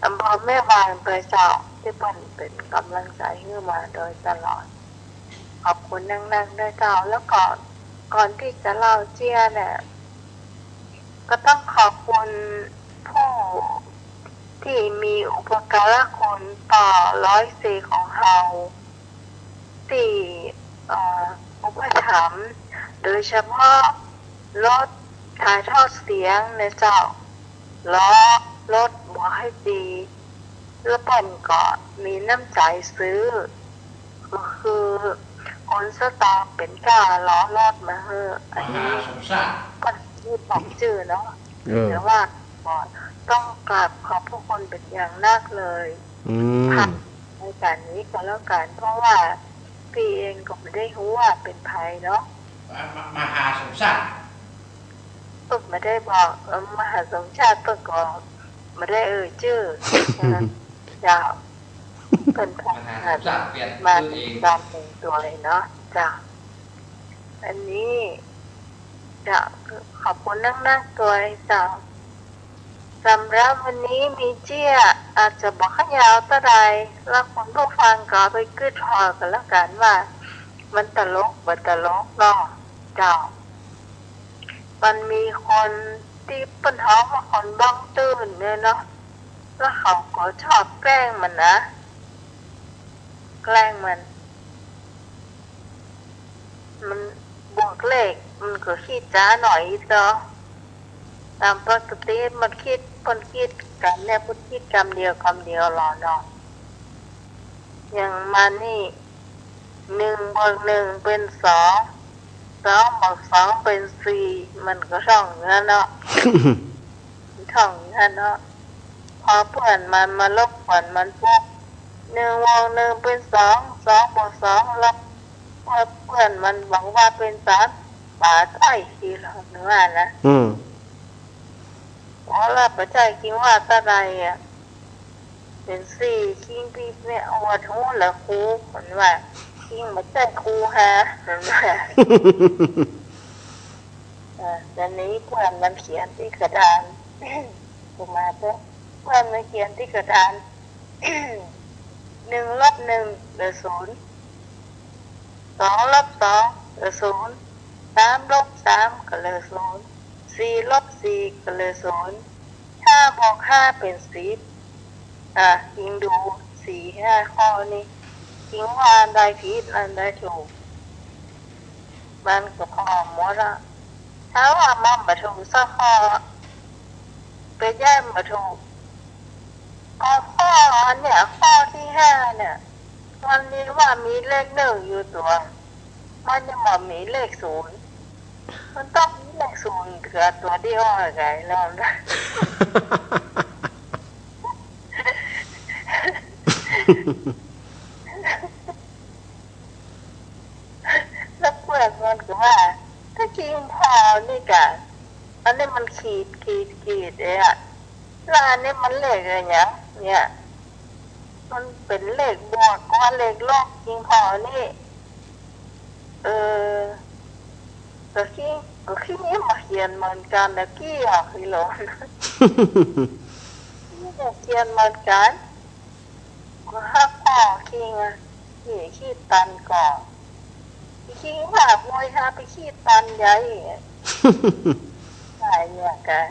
อำเภอแม่วางตัวเจ้าที่เป็นกำลังใจให้มาโดยตลอดขอบคุณนั่งๆด้วยเจ้าแล้วก่อนที่จะเล่าเจียเนี่ยก็ต้องขอบคุณผู้ที่มีอุปการะคุณต่อ104ของเราที่อุปถัมภ์โดยเฉพาะรถถ่ายทอดเสียงในเจ้าล้อรถบัวให้ดีแล้วปั่นก็มีน้ำใจซื้อก็คือคนสตาร์เป็นก้าล้อรถมาเฮ้ออันนี้ก็ที่บอกชื่อเนาะแต่ว่าต้องกราบขอบพระคุณเป็นอย่างนักเลยค่ะในการนี้ก็แล้วกันเพราะว่าพี่เองก็ไม่ได้รู้ว่าเป็นภัยเนาะมหาสมศักดิ์ตุ๊กไม่ได้บอกมหาสมชาติตุ๊กก็ไม่ได้ชื่อจ้าเป็นพระมาดำเป็นตัวเลยเนาะจ้าอันนี้จะขอบคุณนั่งตัวจ้าสำหรับวันนี้มีเจี้ยอาจจะบอกขยาวตะไดแล้วคนผู้ฟังก็ไปกึดพอกันแล้วกันว่ามันตลกบ่ตลกเนาะเจ้ามันมีคนที่ปัญหาว่าคนบ้องตื่นเนี่ยเนาะแล้วเขาก็ชอบแกล้งมันนะแกล้งมันบวกเลขมันก็คิดจ้าหน่อยเนาะตามปกติมันคิดกันเนี่ยพูดคิดคำเดียวหรอเนาะอย่างมานี่1+1เป็น2 2+2เป็น4มันก็ท่องงั้นเนาะท่องงั้นเนาะพอเพื่อนมันมาลบก่อนมันปุ๊บ1+1เป็น2 2+2แล้วเพื่อนมันหวังว่าเป็น3ป่าใต้ทีหลังนึกว่านะเพราะว่าปัจจัยคิดว่าตะไดอ่ะเป็น4คิงปีเนี่ยอวดหูละครูเหมือนว่าคิงมาแจ้งครูฮะเหมือนว่าตอนนี้เพื่อนมันเขียนที่กระดานกูมาเพื่อนมันเขียนที่กระดาน1+1เหลือ0 2+2เหลือ0 3+3ก็เหลือ0 4+4ก็เหลือ0 5+5เป็น10ยิงดู 4-5 ข้อนี้ยิงว่าอันใดผิดอันใดถูกมันก็พอหมดละถ้าว่ามันบ่ถูกสักข้อไปแย่บ่ถูกข้อเนี่ยข้อที่5เนี่ยวันนี้ว่ามีเลข1อยู่ตัวมันยังบ่มีเลข0มันต้องมีเลข0เกือบตัวเดียวอะไรแล้วนะแล้วเพื่อนมันก็ว่าถ้าจริงพอนี่กะอันนี้มันขีดแล้วอันนี้มันเลขอะไรเนี่ยมันเป็นเลขบวกกว่าเลขลบจริงพอนี่ก็ขี้นี้มาเขียนเหมือนกันนะกี้อ่ะคือหลอนนี่จะเขียนเหมือนกันก็ห้าข้อขี้ไงขี้ตันก่อนขี้ว่าบวยฮะไปขี้ตันใหญ่ใช่เนี่ยกัน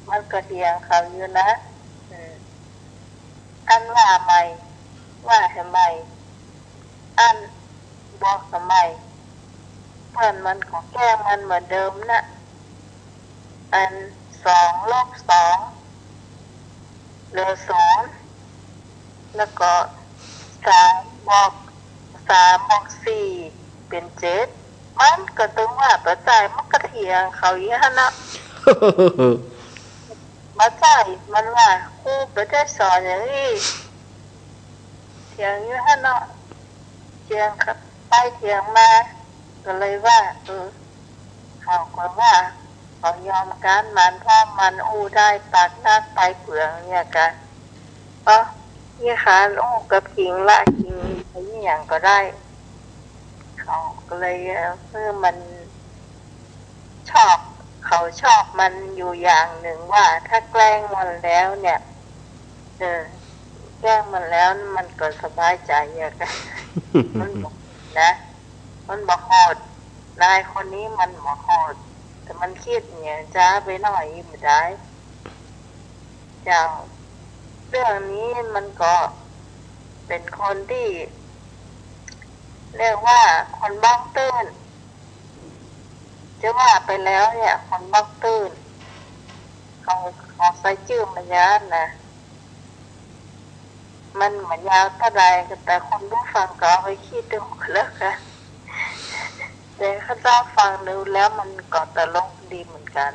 มันก็เดียงเขาอยู่นะอันว่าใหม่ว่าทำไมอันบอกทำไมเพื่อนมันก็แก้มันเหมือนเดิมนะอัน2+2เหลือ0แล้วก็3+4เป็น7มันก็ต้องว่าปัจจัยมันก็เถียงเขาอย่างนั้นนะปัจจัยมันว่าครูปัจจัยสอนอย่างนี้เถียงอย่างนั้นนะ เชียงครับใต้เทียงมาก็เลยว่าเขาก็ว่าเขายอมการมันเพราะมันอู้ได้ปากนักไปเปลืองเนี่ยกันเพราะเนี่ยค่ะอู้กับขิงละขิงอะไรอย่างก็ได้เขาก็เลยเพื่อมันชอบเขาชอบมันอยู่อย่างหนึ่งว่าถ้าแกล้งมันแล้วเนี่ยแกล้งมันแล้วมันก็สบายใจอย่างกัน มันบอกนะมันบอกโหดนายคนนี้มันบอกโหดแต่มันคิดเนี่ยจ้าไปหน่อยไม่ได้เจ้าเรื่องนี้มันก็เป็นคนที่เรียกว่าคนบ้องตื้นจะว่าไปแล้วเนี่ยคนบ้องตื้นเขาใส่ชื่อมันยาวนะมันเหมือนยาวเท่าไรแต่คนผู้ฟังก็เอาไปคิดดูแล้วกันแต่ข้าเจ้าฟังดูแล้วมันก็ตลกดีเหมือนกัน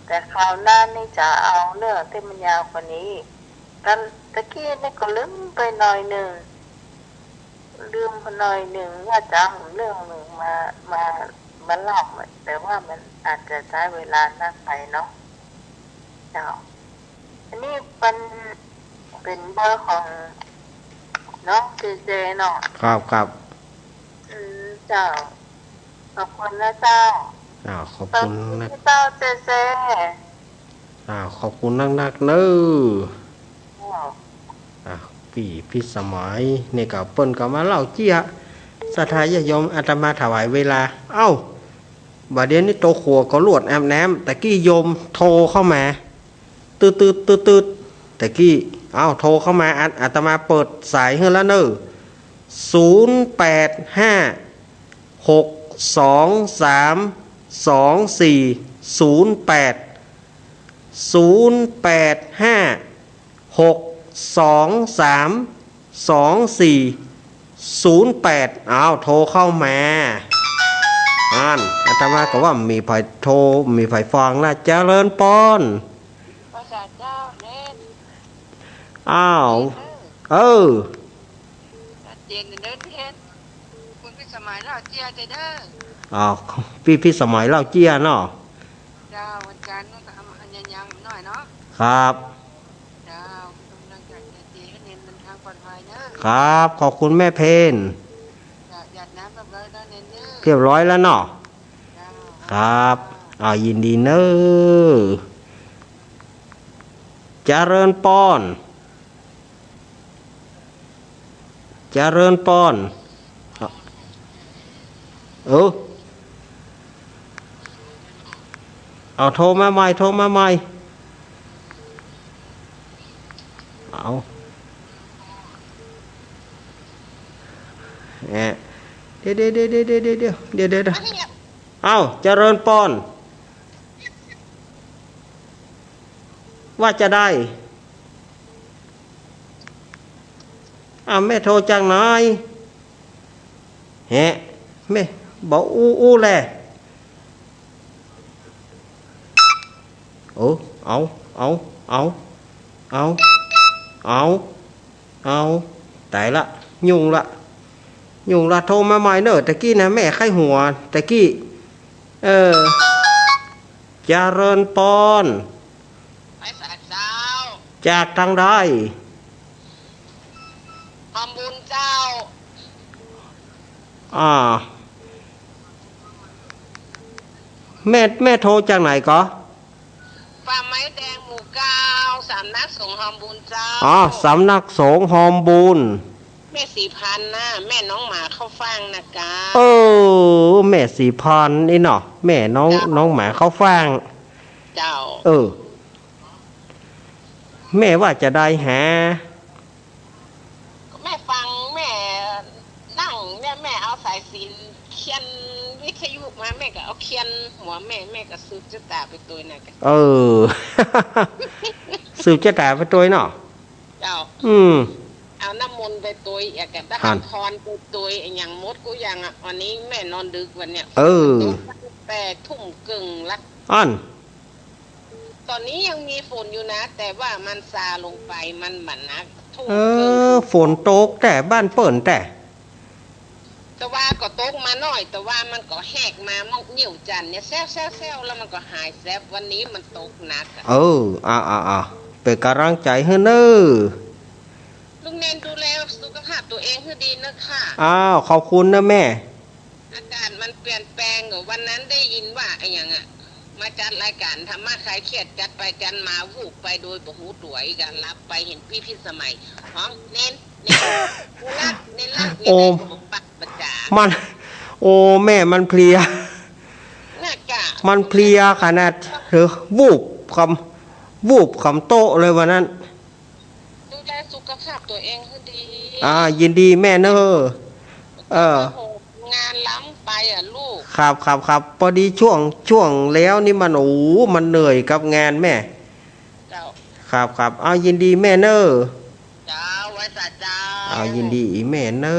แต่คราวหน้านี่จะเอาเรื่องที่มันยาวกว่านี้กันตะกี้นี่ก็ลืมไปหน่อยหนึ่งว่าจะเอาเรื่องหนึ่งมาเล่าแต่ว่ามันอาจจะใช้เวลานานไปเนาะเจ้าอันนี้เป็นเบอร์ของน้องเจเจเนาะครับเจ้าขอบคุณนะเจ้าขอบคุณนะเจ้าเจเจขอบคุณนักเน้อพี่สมัยนี่ก็เปิ้นก็มาเล่าเจี้ยสถายโยมอาตมาถวายเวลาบัดเดี๋ยวนี้โตขัวก็ลวดแอมแนมตะกี้โยมโทรเข้ามาตืดตะกี้โทรเข้ามาอาตมาเปิดสายให้แล้วเนอะโทรเข้ามาอาตมาก็ว่ามีไผโทรมีไผฟังนะเจริญปอนภาษาเจ้าเน้นเจนเดินเทศคุณพี่สมัยเล่าเจียเด้พี่สมัยเล่าเจียเนาะเจ้าวันจันทร์ก็ทำอันยังหน่อยเนาะครับเจ้ากำลังใจเจก็เน้นมันทางปลอดภัยเนอะครับขอบคุณแม่เพนหยาดน้ำแบบเลยแล้วเน้นเนอะเรียบร้อยแล้วเนาะครับยินดีเนอะเจริญปอนโทรมาใหม่เดี๋ยวเจริญปอนว่าจะได้แม่โทรจังหน่อยแม่บอกอู้แหละตายละยุ่งละโทรมาใหม่เนอะตะกี้นะแม่ไข้หัวตะกี้เจริญปอนจากทางใดทำบุญเจ้าแม่โทรจากไหนก็ป่าไม้แดงหมู่เก้าสำนักสงฆ์หอมบุญเจ้าสำนักสงฆ์หอมบุญแม่4,000นะแม่น้องหมาเข้าฟังนะกาแม่4,000นี่เนาะแม่น้องหมาเข้าฟังเจ้าแม่ว่าจะได้หาแม่ฟังแม่นั่งเนี่ยแม่เอาสายสิญจน์เขียนวิทยุมาแม่ก็เอาเขียนหัวแม่ก็สืบชะตาไปตัวน่ะกันสืบชะตาไปตัวเนาะเจ้าเอาน้ำมนต์ไปตัวอยากได้พรไปตัวอย่างมดกูอย่างวันนี้แม่นอนดึกวันเนี้ย8 ทุ่มครึ่งละตอนนี้ยังมีฝนอยู่นะแต่ว่ามันซาลงไปมันหมันนักฝนตกแต่บ้านเปิ่นแต่ แต่ว่าก็ตกมาหน่อยแต่ว่ามันก็แหกมามองเหนียวจันเนี่ยแซวแล้วมันก็หายแซบวันนี้มันตกหนักอะเป็นกำลังใจให้เนอลุงเนนดูแลสุขภาพตัวเองให้ดีนะคะขอบคุณนะแม่อากาศมันเปลี่ยนแปลงวันนั้นได้ยินว่าไอ้ยังอะมาจัดรายการธรรมะคลายเครียดจัดไปจันมาวูบไปโดยบ่หูตัวอีกันรับไปเห็นพี่สมัยห้องเน้นรักโอ้ปักประจามันแม่มันเพลียมันเพลียขนาดวูบคำโตเลยวันนั้นดูแลสุขภาพตัวเองให้ดียินดีแม่เนงานล้ำไปลูกครับพอดีช่วงแล้วนี่มันมันเหนื่อยกับงานแม่เจ้าครับยินดีแม่เนอเจ้าไว้สัจจายินดีแม่เนอ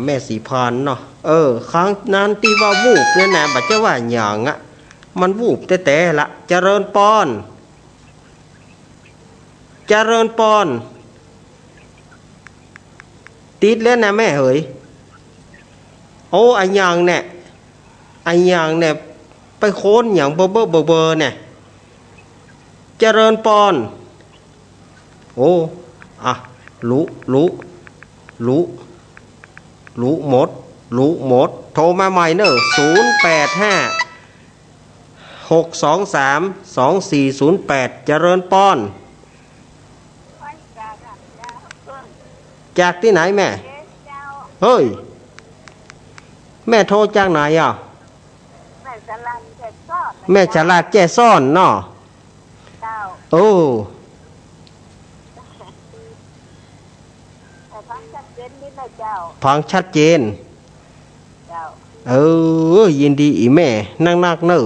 แม่สีพรเนาะครั้งนั้นที่ว่าวูบเนี่ยนะบัดเจ้าว่าอย่างมันวูบแต่ละเจริญปอนติดแล้วนะแม่เฮ้ยอันอย่างเนี่ยไปโค้นอย่างเบอร์เนี่ยเจริญปอนรู้หมดโทรมาใหม่เนอะ0856232408เจริญปอนจากที่ไหนแม่เฮ้ยแม่โทรจากไหนแม่ฉลาดแจ้ซ่อนเนาะฟังชัดเจนยินดีอีแม่นั่งนักเนอะ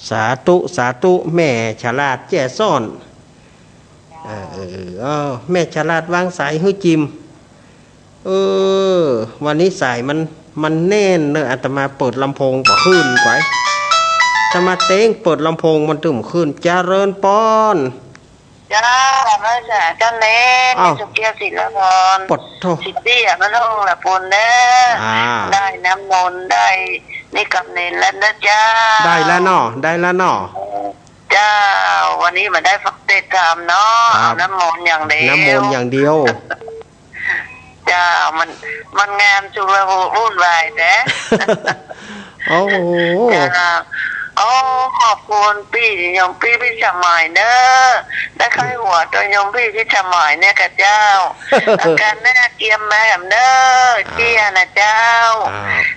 สาธุแม่ฉลาดแจ้ซ่อนแม่ฉลาดวางสายให้จิมวันนี้สายมันแน่นเนอะอาตมาเปิดลำโพงบ่ขึ้นไว้จะมาเต้งเปิดลำโพงมันตึมขึ้นเจริญปอนจ้าพระจ๋าจ้าเล่สุเกียศิลปรปดโทสิตี้มันห้องละปนเด้ได้น้ำมนต์ได้นี่กับเนรแล้วนะจ้าได้แล้วเนาะจ้าวันนี้มันได้ฟักเตะทำเนาะน้ำมนต์อย่างเดียวจ้ามันงานชุลมุนวุ่นวายแต่ขอบคุณพี่ยมพี่สมัยเนอะได้ค่ายหัวตัวยมพี่สมัยเนี่ยกับเจ้าอาการแม่เกียมแม่เนอะเจียนะเจ้า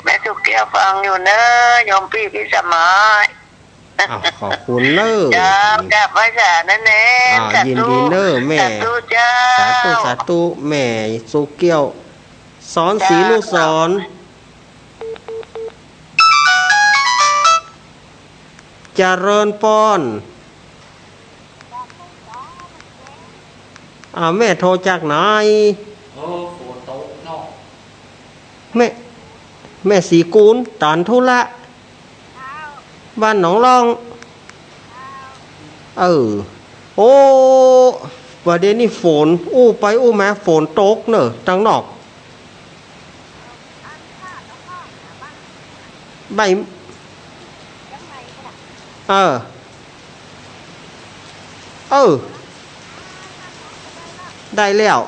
แม่สุกเกียวฟังอยู่เนอะยมพี่สมัยขอบคุณเนอะจับไว้จ้านั่นเองยินดีเนอะแม่สาธุแม่สุกเกียวสอนศรีนุสรเจริญปอนแม่โทรจากไหนฝนตกเนาะแม่สีกูลตานทุละบ้านหนองรองวันเดี๋ยวนี้ฝนไปมาฝนตกเนอะทางนอกใบได้แล้ว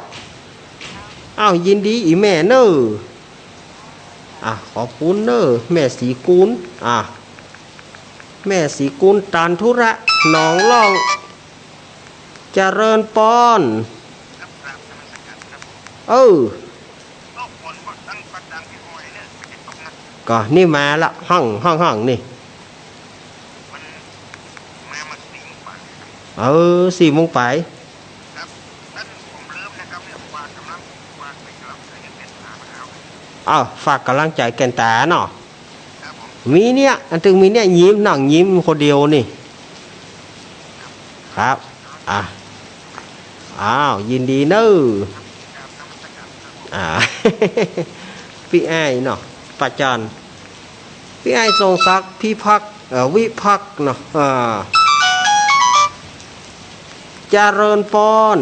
ยินดีอีแม่เนอะขอบคุณเนอะแม่สีกูลแม่สีกุลตานธุระหนองล่องเจริญปอนก็นี่มาละห้องนี่4 โมงไปฝากกำลังใจแกนตาเนาะมีเนี่ยอันตึงมีเนี่ยยิ้มคนเดียวนี่ครับยินดีเนอะพี่ไอ้เนาะปัจจันพี่ไอ้ทรงศักดิ์พี่พักวิพักเนาะเจริญปอน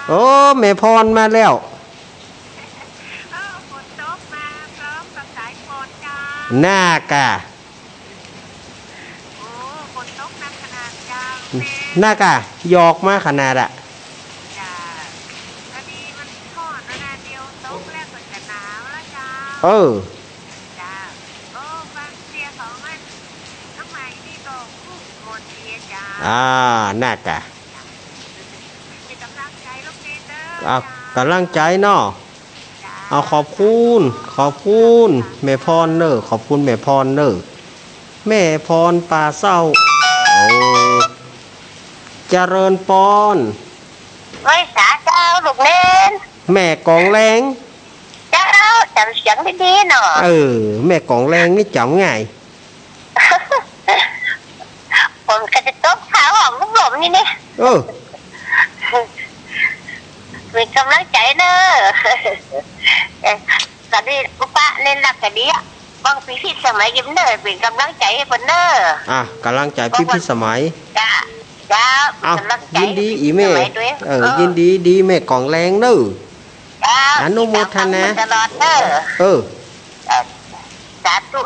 โอ้แม่พรมาแล้ว ฝนตกมาพร้อมกับสายฝนจ้า หน้ากะ โอ้ฝนตกหนักขนาดจ้า หน้ากะหยอกมาขนาดอะ จ้าพอดีมันทอดนาเดียวตกแล้วก็จะหนาวแล้วจ้า เออ จ้าโอ้บางเสียของมันน้องใหม่นี่ก็คู่หมดเสียจ้า หน้ากะ เป็นกำลังใจลูกเนเตอร์ เอากำลังใจเนาะ จ้า เอาขอบคุณแม่พรเนอขอบคุณแม่พรเนอแม่พรป่าเศร้าโอ้เจริญปอน ไว้สาเจ้าลูกเล่น แม่กองแรง เจ้าจำเสียงดีๆหน่อย เออแม่กองแรงนี่จำง่าย ผมก็จะตบขาหอมลูกหลมนี่เนี่ย เออ เป็นกำลังใจเนอะตอนนี้ปุ๊ป้าเล่นหลักกันดีอ่ะบางปีที่สมัยยิ้มเนอเป็นกำลังใจให้คนเนอ กำลังใจพี่พิสมัย จ้าจ้า เอา กำลังใจ ยินดีอีแม่ สยด้วย ยินดีดีแม่กองแรงเนอ จ้า อนุโมทนา ตลอดเนอ เออ สาธุ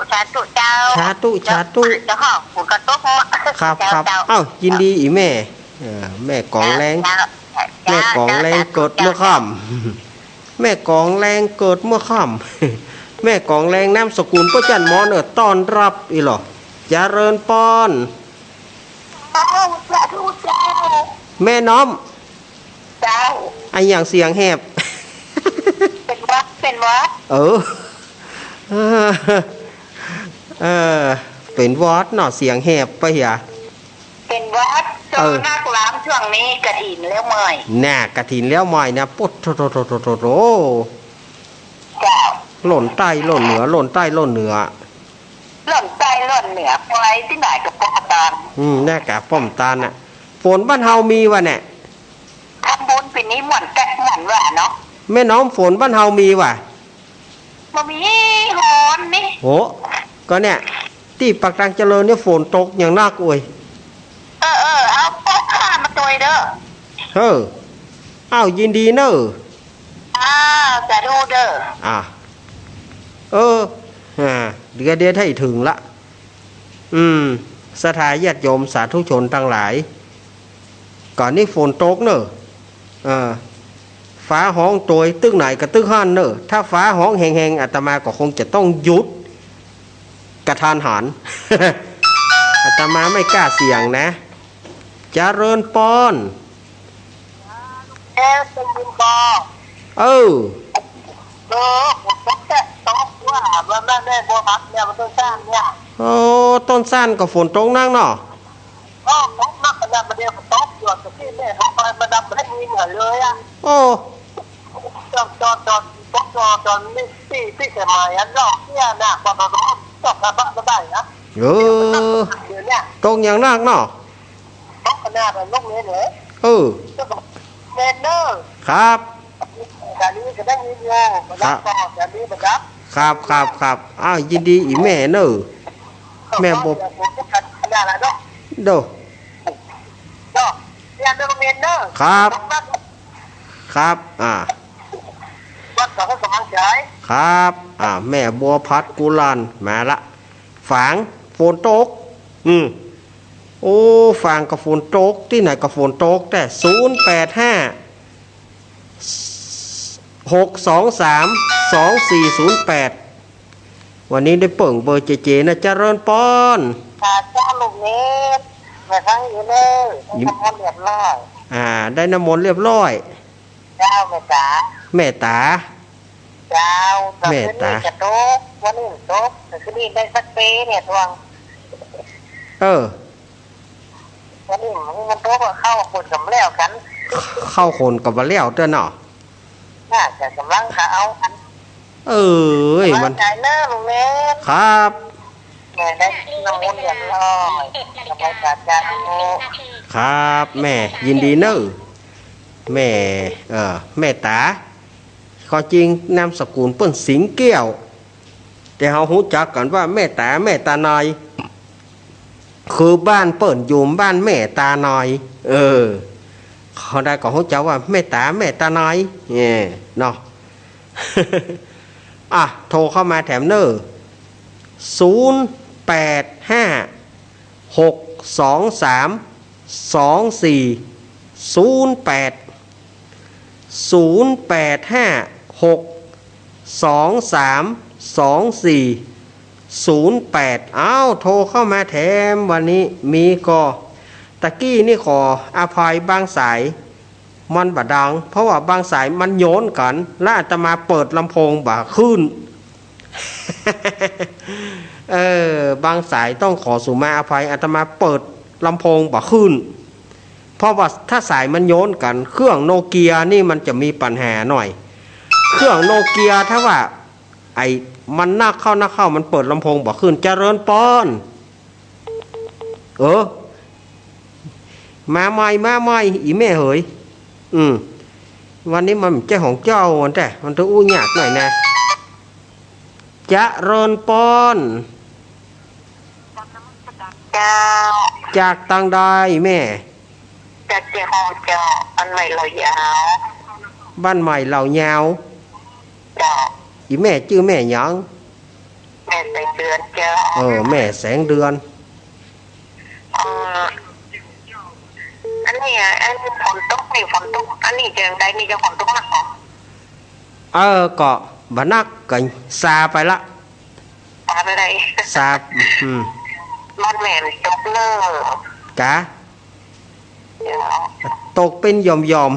เจ้า ชาตุชาตุ เจ้าห้องผมก็ตบหัว ครับ เจ้า ครับ เจ้า เอ้ายินดีอีแม่แม่กองแรง เจ้า แม่กองแรงเกิดเมื่อค่ำแม่กองแรงเกิดเมื่อค่ำแม่กองแรงนามสกุลก็จันหมอเนอต้อนรับอีหรอเจริญปอน เจ้าสาธุเจ้า แม่น้อม เจ้า ไออย่างเสียงแหบ เป็นวัด เออ เออเป็นวอดเนาะเสียงแหบไปเหรอ เป็นวัดจ เออ นนักล้างช่วงนี้กระถินแล้วเมื่อย น่ากระถินแล้วหมอยนะปุ๊ดโถโถโถโถโถโถ เจ้า หล่นใต้หล่นเหนือหล่นใต้หล่นเหนือ หล่นใต้หล่นเหนือไปที่ไหนกับพ่อตาล น่ากะป้อมตาลน่ะฝนบ้านเฮามีวะเนี่ย ทำบุญปีนี้เหมือนกันเหมือนว่าเนาะ แม่น้องฝนบ้านเฮามีวะ มันมีหอนนี่ โหก็เนี่ยที่ปากทางเจริญเนี่ยฝนตกอย่างน่ากลัว เอาพ่อข้ามาตัวเด้อ เฮ้ออ้าวยินดีเนอะ จะดูเด้อ เออเดี๋ยวให้ถึงละสถาญาติโยมสาธุชนทั้งหลายก่อนนี้ฝนตกเนอะฟ้าห้องตัวตึกไหนกับตึกห้านเนอะถ้าฟ้าห้องแหงๆอาตมาก็คงจะต้องหยุดกระทานหัน อาตมาไม่กล้าเสี่ยงนะเจริญปอน เป็นบุญบอก ผมจะตกว่ามันได้บัวพักเนี่ยมันต้องสร้างเนี่ย โอ้ต้นสั้นกับฝนตกนั่งเนาะ ตกนักขนาดมันเดียวตกหยดกับที่แม่ทำไปมันดับให้มีเหงื่อเลยอ่ะ โอ้ จอนนี่ที่สมัยอันรอบเนี่ยนะพอตอนตกกันบ้างก็ได้นะ เออ เดี๋ยวเนี่ย ตกอย่างนักเนาะ ตกขนาดมันลูกนี้เลย ก็บอกเมนเนอร์ ครับ แต่นี้ก็ได้ยินโยมาดับต่อแต่นี้มาดับ ครับอ้าวยินดีอีแม่เนอะแม่บอก ขนาดอะไรเนาะ โด เนาะเรียนเรื่องเมนเนอร์ ครับวัดกับกำลังใจ ครับแม่บัวพัดกุลานมาละฝางฝนตกโอ้ฝางกับฝนตกที่ไหนกับฝนตกแต่085-623-2408วันนี้ได้เปิ่งเบอร์เจนะเจริญปอน ขาเจ้าลูกเน็ตมาทั้งอยู่เลยทำความเรียบร้อย ได้น้ำมนต์เรียบร้อย เจ้าแม่จ๋า แม่ตา เจ้าตอนนี้จะโต๊ะวันนี้โต๊ะแต่คืนนี้ได้สักปีเนี่ยทวง วันนี้มันโต๊ะก็เข้าคนกับแล้วกัน เข้าคนกับมาแล้วเต้อเนาะ น่าจะกำลังขาเอาอัน มัน ใจเนอร์ลุงเน็ต ครับ แม่ได้น้ำมันเรียบร้อยสบายใจจ้าโอ้ ครับแม่ยินดีเนอะแม่แม่ตาข้อจริงนามสกุลเปิ้นสิงแก้วแต่เฮารู้จักกันว่าแม่ตาน้อยคือบ้านเปิ้นอยู่บ้านแม่ตาน้อย เขาได้ก็เขาเจ้าว่าแม่ตาน้อยเนี่ยเนาะ อ่ะโทรเข้ามาแถมเนอร์0856232408อ้าวโทรเข้ามาแถมวันนี้มีก็ตะกี้นี่ขออภัยบางสายมันบะดังเพราะว่าบางสายมันโยนกันแล้วอาตมาเปิดลำโพงบ่าขึ้น บางสายต้องขอสุมาอภัยอาตมาเปิดลำโพงบ่าขึ้นเพราะว่าถ้าสายมันโยนกันเครื่องโนเกียนี่มันจะมีปัญหาหน่อยเครื่องโนเกียถ้าว่าไอ้มันนักเข้ามันเปิดลำโพงบ่าขึ้นเจริญปอนมาใหม่อีแม่เหยวันนี้มันเจ้าของเจ้าแต่มันต้องอู้ยากหน่อยนะจะเริญปอนเจ้าจากตังได้แม่จากเจ้าของเจ้าอันใหม่เรายาว บ้านใหม่เหล่ายาว เจ้า อีแม่ชื่อแม่หยัง แม่แสงเดือนเจ้าแม่แสงเดือนอันนี้อันฝนตกอันนี้จะได้นี่จะฝนตกหนักเหรอก็บ้านักกันซาไปละซาไปไหนซามันแม่นตกเลยกะตกเป็นยอม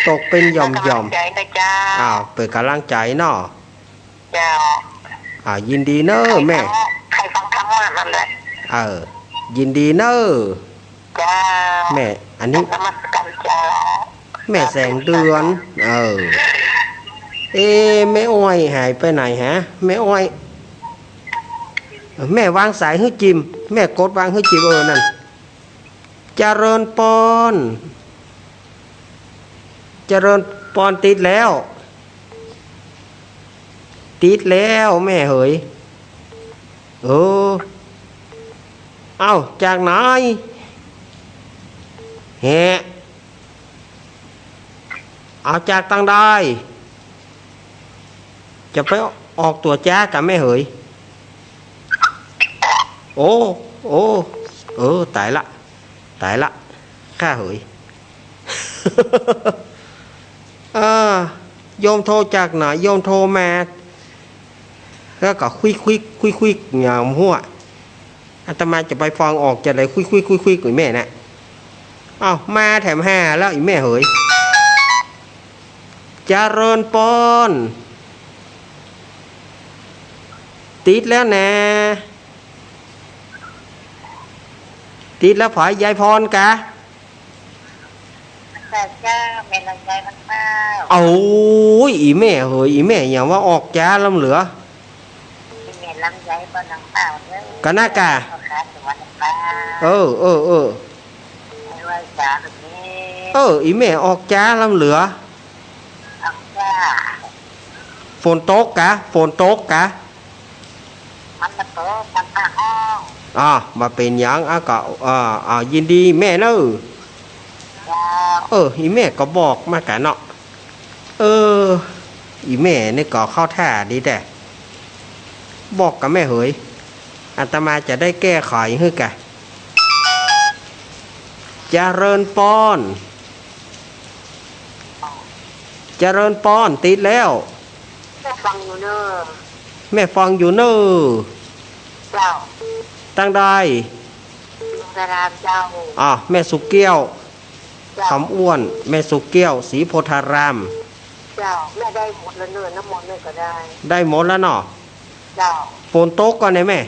ตกเป็นยอมใจนะเจ้าเปิดกำลังใจเนาะเจ้ายินดีเนอะแม่ใครฟังธรรมะนั่นแหละยินดีเนอะจ้าแม่อันนี้แม่แสงเดือนแม่อ้อยหายไปไหนฮะแม่อ้อยแม่วางสายให้จิมแม่กดวางให้จิมนั่นเจริญปอนติดแล้วแม่เหยจากไหนเอาจากตังได้จะไปออกตัวจ้ากับแม่เหยตายละข้าเหย โยมโทรจากไหนโยมโทรมาแล้วก็คุยเหงาหัวอาตมาจะไปฟังออกจะได้คุยกับแม่น่ะมาแถม5แล้วอีแม่เหยเจริญปอนติดแล้วนะติดแล้วผายยายพรกะจ้าแม่ลำไยมันเมาอีแม่เหยอีแม่อย่างว่าออกจ้าลำเหลือแม่ลำไยก็นังเมาเนอะกันน่ากะอีแม่ออกจ้าลำเหลือฝนตกกะมันมาโตมันมาห้องมาเป็นอย่างก็ยินดีแม่เนอะอีแม่ก็บอกมากะเนาะอีแม่นี่ก็เข้าท่าดีแต่บอกกับแม่เหยอาตมาจะได้แก้ไขให้กะเจริญปอนติดแล้วแม่ฟังอยู่เนอะเจ้าตั้งได้เจ้าแม่สุเกี้ยวคำอ้วนแม่สุเกี้ยวศรีโพธารามเจ้าแม่ได้หมดแล้วเนื้อน้ำมันแม่ก็ได้หมดแล้วเนาะเจ้าฝนตกก่อนไหนแม่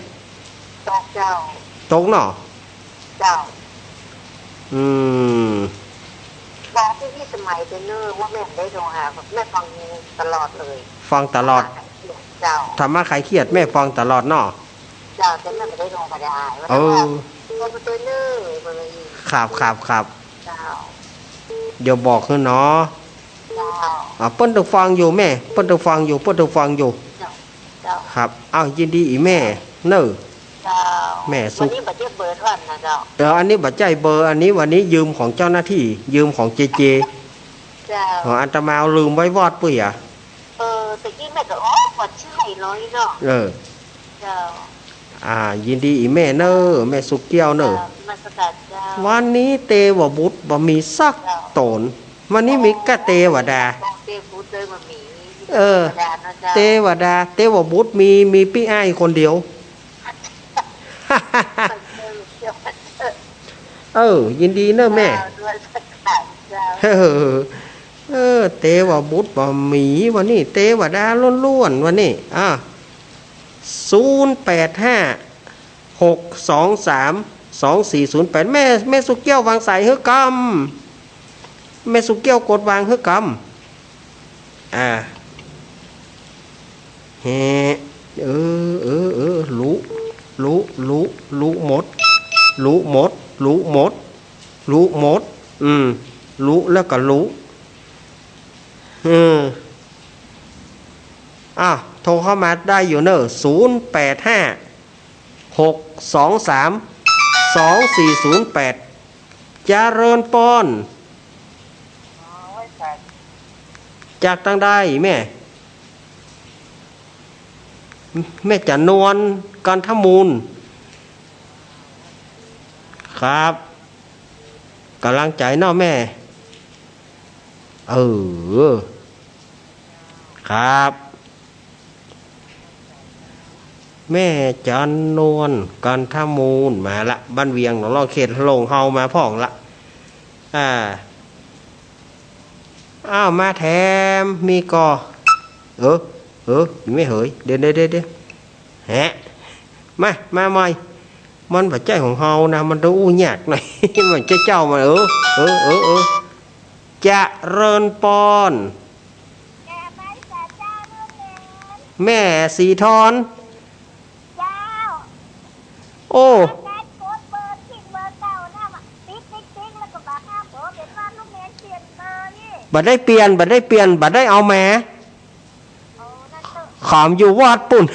ตกเจ้าตกเนาะเจ้าบอกที่สมัยเป็นเนื้อว่าแม่ได้โทรหาแม่ฟังตลอดเลยฟังตลอดเจ้าธรรมะใครเครียดแม่ฟังตลอดเนาะเจ้าจะแม่ไม่ได้โทรก็ได้ว่าเป็นเนื้อเลยครับเดี๋ยวบอกให้เนาะเปิ้ลต้องฟังอยู่แม่เปิ้ลต้องฟังอยู่ครับยินดีอีแม่เนอะ แม่สุ วัน ก นี้บัตรเบอร์ท่านนะเจ้า อันนี้บัตรใจเบอร์อันนี้วันนี้ยืมของเจ้าหน้าที่ยืมของเจเจ เจ้า อัตมาเอาลืมไว้วอดปุ้ยอ่ะ ตะกี้แม่ก็บัตรชื่อไหนร้อยเนาะ เจ้า ยินดีอีแม่เนอแม่สุกเกี้ยวเนอ มาสกัดเจ้า วันนี้เตวบุตรบ่มีสักตนวันนี้มีกะเตวดา เต้พูดเลยมามี เออ ธรรมดานะเจ้า เตวดาเตวบุตรมีพี่อ้ายคนเดียว ยินดีเนอะแม่ ด้วยสกัดเจ้า เตวบุตรบ่มีวันนี้เตวดาล้วนๆวันนี้0856232408แม่สุกเกี้ยววางสายเฮือกำแม่สุกเกี้ยวกดวางเฮือกำเฮรู้หมดรู้แล้วก็รู้โทรเข้ามาได้อยู่เนอะ0856232408เจริญปอนจากตั้งได้แม่จะนวลกันทมูลครับกำลังใจเนาะแม่ครับแม่จันนวลกันทมูลมาละบ้านเวียงของเราเขตลงเฮามาพ่องละมาแถมมีกอไม่เหยเดี๋ยวแฮะมาใหม่มันปัจจัยของเฮานะมันดูยากหน่อย มันเจ้ามันจะเริญปอนแม่สีทอนโอ้บัดได้เปลี่ยนบัดได้เอาแม่ขอมอยู่วอดปุ่น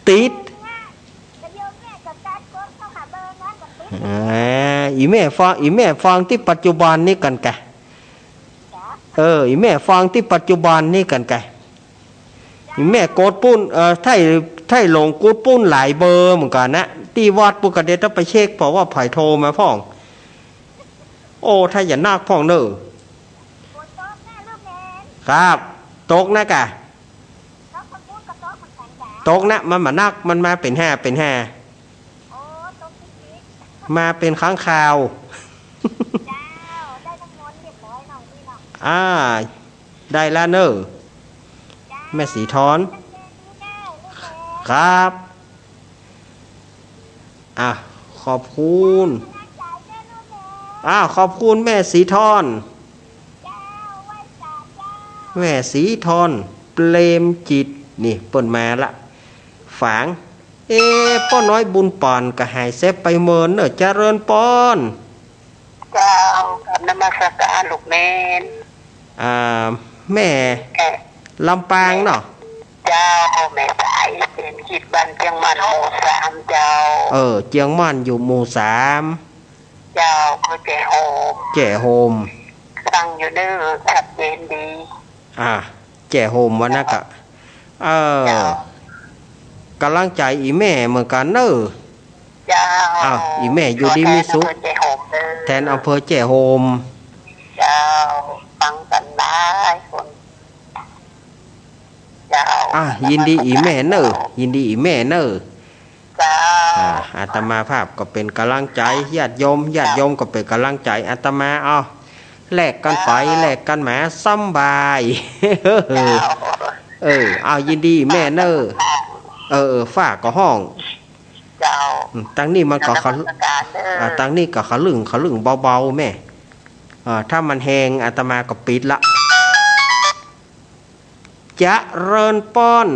ติดอีแม่ฟังที่ปัจจุบันนี่กันแกอีแม่ฟังที่ปัจจุบันนี่กันแกอีแม่โกดปุ้นไทยลงโกดปุ้นหลายเบอร์เหมือนกันนะที่วอดปุกกระเดต้องไปเช็คเพราะว่าไผ่โทรมาพ่องโอ้ถ้าอย่านักพ่องเนอะครับตกนะกะตกนะมันมานักมันมาเป็น5มาเป็นค้างคาวได้ละเนอะแม่สีทอนครับขอบคุณขอบคุณแม่สีทอนแม่สีทอนเปรมจิตนี่เปิ่นมาละฝางป้อน้อยบุญปอนก็หายเซฟไปเมินเนอะเจริญปอนเจ้ากับนมัสการลูกแม่แม่ลำปางเนาะเจ้าแม่สายเป็นคิดบ้านเจียงมันหมู่3เจ้าเจียงมันอยู่หมู่3เจ้าก็แจ่โฮมฟังอยู่เด้อชัดเจนดีแจ่โฮมวันนั้นก็กำลังใจอีแม่เหมือนกันเนอะอีแม่อยู่ดีมีสุขแทนอำเภอแจ่โฮมเจ้าฟังกันได้คนเจ้ายินดีอีแม่เนอะอาตมาภาพก็เป็นกำลังใจญาติโยมก็เป็นกำลังใจอาตมาแลกกันไปแลกกันมาสบายยินดีแม่เนอะฝ้าก็ห้องตั้งนี่มันก็ตั้งนี่ก็ขลึงเบาๆแม่ถ้ามันแหงอาตมาก็ปิดละจะเริญป้อน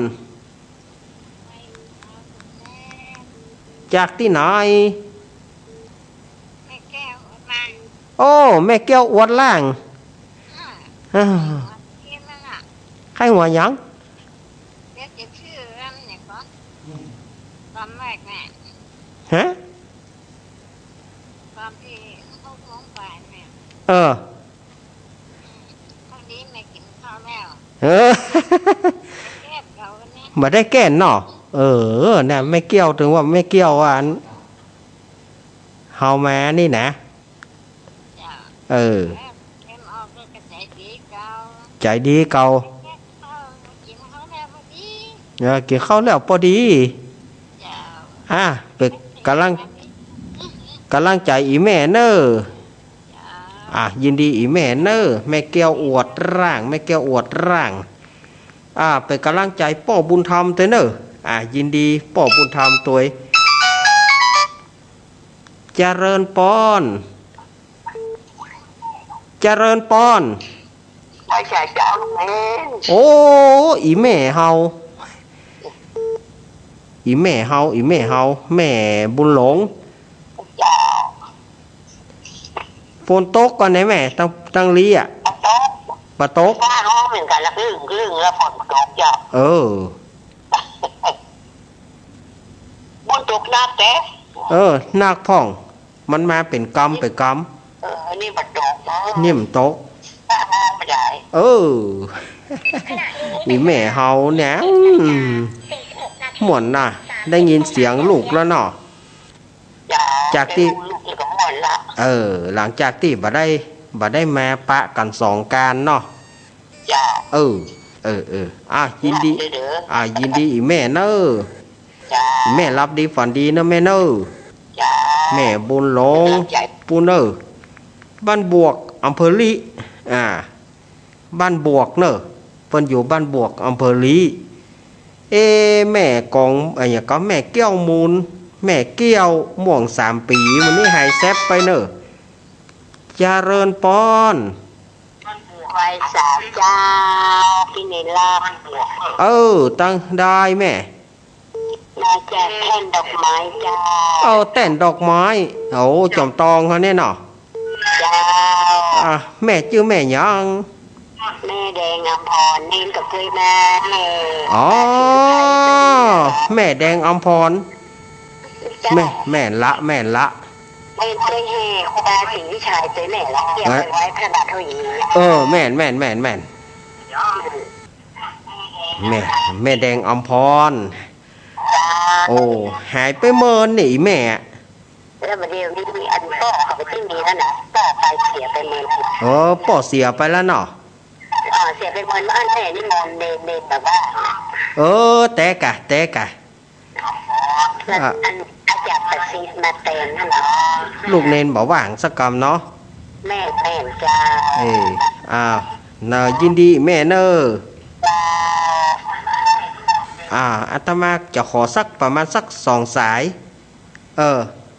จากที่ไหนแม่แก้วอวดล่างใครหัวยัง อนที่เขาร้องบ่ายเนี่ย เออ ตอนนี้แม่กินข้าวแล้ว เออ แก้มเราเนี่ย มาได้แก่นเนาะเออเนี่ยไม่เกี่ยวถึงว่าไม่เกี่ยวอันเฮามานี่นะ จ้ะ เออ แล้วแก้มออกก็กระจายดีเก่า ใจดีเก่า แก้มข้าวกินข้าวแล้วพอดี กินข้าวแล้วพอดี จ้ะ เป็นกำลังใจอีแม่เนอ จ้ะ ยินดีอีแม่เนอแม่แก้วอวดร่างแม่แก้วอวดร่างเป็นกำลังใจป่อบุญธรรมเตเนอยินดีป่อบุญธรรมตัวเจริญปอนเจริญปอน ไปใช้เจ้าลูกเน้น โอ้อีแม่เฮาอีแม่เฮาอีแม่เฮาแม่บุญหลง เจ้า ฝนตกก่อนไหนแม่ตั้งลีอ่ะ โต๊ะ ปะตก บ้านห้องเหมือนกันละครึ่งแล้วฝนตกเจ้า เออ บนตกน้ำแต่ นาคพ่อง มันมาเป็นกรรมไปกรรม นี่มันตกเนาะ นิ่มตก ไม่ได้ เออ อีแม่เฮาเนี่ยหมวนน่ะ ได้ยินเสียงลูกแล้วเนาะ จากที่ ลูกที่ก็หมดละ หลังจากที่บ่ได้มาปะกันสองการเนาะ จ้า ยินดี เด้อ ยินดีอีแม่เนอ จ้า แม่รับดีฝันดีนะแม่เนอ จ้า แม่บุญหลง ใจ ปูเนอบ้านบวกอำเภอลีบ้านบวกเนอะเพิ่นอยู่บ้านบวกอำเภอลีแม่กองอย่างก็แม่เกี้ยวมูลแม่เกี้ยวม่วง3 ปีวันนี้หายแซบไปเนอะเจริญปอน ไว้สาวเจ้าพี่เนล่า ตั้งได้แม่ มาแจกแท่นดอกไม้เจ้า แต่นดอกไม้จอมตองเขาเนี่ยเนาะ เจ้า แม่ชื่อแม่หยัง แม่แดงอำพรเน้นกับเคยมาเลย อ๋อแม่แดงอำพรแม่นละ ไม่เคยแห่ครูบาศรีวิชัยตัวแม่ละเก็บไว้พระบาทเท่าหญิง แม่นแม่แดงอำพร หายไปเมินหนีแม่ แล้วมาเดียวนี้มีอันต่อเขาไปที่มีแล้วนะต่อไปเสียไปเมิน ป่อเสียไปแล้วเนาะ เสียไปเมินว่าอันแม่นี่มอนเนนแบบว่า แต่กะ อันอาจารย์ประสิทธิ์มาเต็มนั่นเนาะ ลูกเนนบอกว่างสักกรรมเนาะ แม่จ้า ยินดีแม่เนออาตมาจะขอสักประมาณสัก2 สาย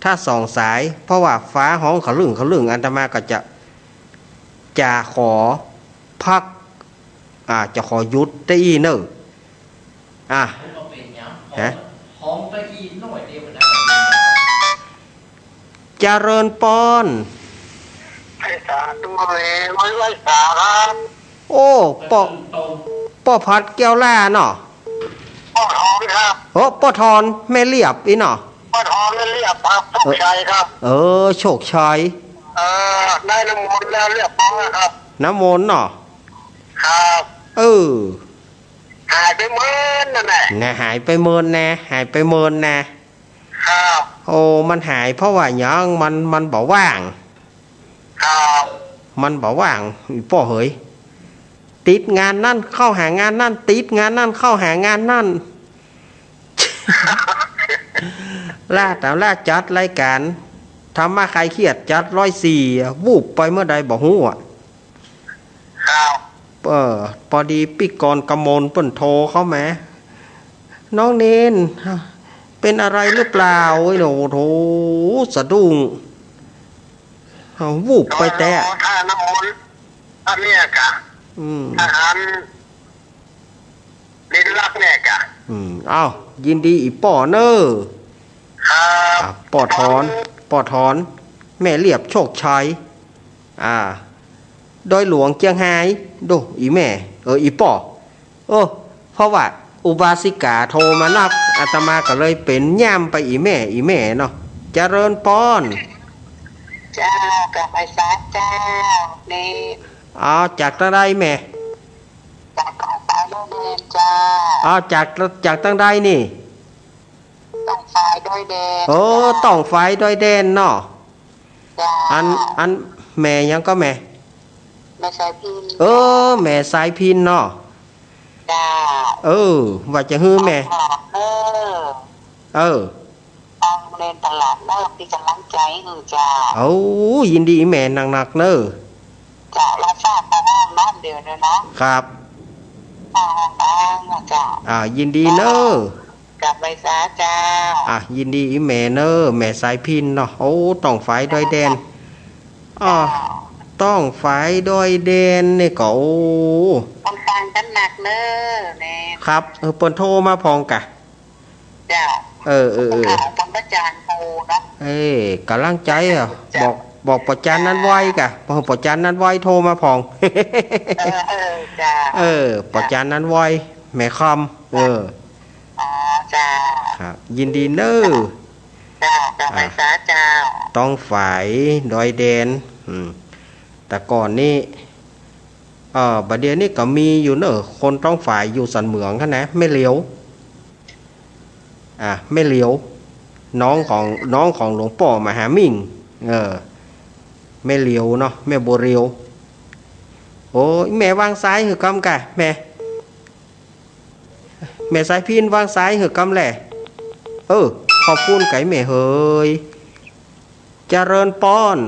ถ้า2 สาย เพราะว่าฟ้าห้องเขาลึงอาตมาก็จะขอพัก จะขอยุดได้อีเนอฮะ ห้องตะอีหน่อยเดียวนะ เจริญปอน ไอ้สาด้วยไว้สาครับ ป้อพัดแก้วล่าเนาะ พ่อทองครับ ป้อทอนแม่เรียบอีเนาะ พ่อทองเรียบครับผู้ชายครับ โชคชัย ได้น้ำมนต์แล้วเรียบร้อยครับ น้ำมนต์เนาะ ครับ หายไปเมินนั่นแหละ หายไปเมินนะครับ มันหายเพราะว่าหยังมันบ่ว่าง ครับ มันบ่ว่างป้อเหยติดงานนั่นเข้าหางานนั่นติดงานนั่นเข้าหางานนั่น ล่าจัดรายการทำมาใครเครียดจัด104วูบไปเมื่อใดบ่ฮู้ครับ พอดีปิกรกำมลเปิ้นโทรเข้ามาน้องเนนเป็นอะไรหรือเปล่าโอ้โหสะดุ้งวูบไปแต่ ถ้าน้ำมนต์อันเนี้ยกะอาหารลิ้นรักเนี่ยกะ ยินดีอีป่อเนอ ครับ ป่อถอนแม่เรียบโชคชัยโดยหลวงเจียงไฮ้ดูอีแม่อีป่อเพราะว่าอุบาสิกาโทรมานับอาตมาก็เลยเป็นย่ำไปอีแม่เนาะเจริญปอน เจ้ากับไอ้สาเจ้านี่ เอาจากตั้งใดแม่ จากของตาโลเดนจ้า เอาจากตั้งใดนี่ ต้องฝ่ายด้วยเดน โอ้ต้องไฟดอยแดนเนาะ จ้า อันแม่ยังก็แม่ ไม่ใช่พิน แม่สายพินเนาะ จ้า ว่าจะฮื้อแม่ ตลาดเนอ เออ ตั้งเล่นตลาดเนอที่กำลังใจหือจ้า เอายินดีแม่หนักๆเนอะ จ้าเราทราบมาห้องน้ำเดียวเลยนะครับ ห้องน้ำนะจ้า ยินดีเนอะ กับไอ้สาเจ้า ยินดีอีแม่เนอะแม่สายพินเนาะโอ้ต้องไฟดอยแดนต้องไฟดอยแดนนี่ก็โอ้ มันต่างกันหนักเนอแน่ ครับเปิ้นโทรมาพองกะ จ้า ข่าวของพระอาจารย์โตนะ กำลังใจบอกปอจานนั้นไว้กะพอปอจานนั้นไว้โทรมาพอง จ้า ปอจานนั้นไว้แม่คำจ้า ครับยินดีเนอะ จ้ากับไอ้สาเจ้า ต้องฝ่ายดอยแดนแต่ก่อนนี่บัดเดี๋ยวนี้ก็มีอยู่เนอะคนต้องฝ่ายอยู่สันเหมืองกันนะไม่เหลียวไม่เหลียวน้องของหลวงปู่มหามิ่งไม่เหลียวเนาะแม่บัวเรียวโอ้ยแม่วางซ้ายหือกำกะแม่สายพินวางซ้ายหือกำแหละขอบคุณไก่แม่เฮยเจริญปอน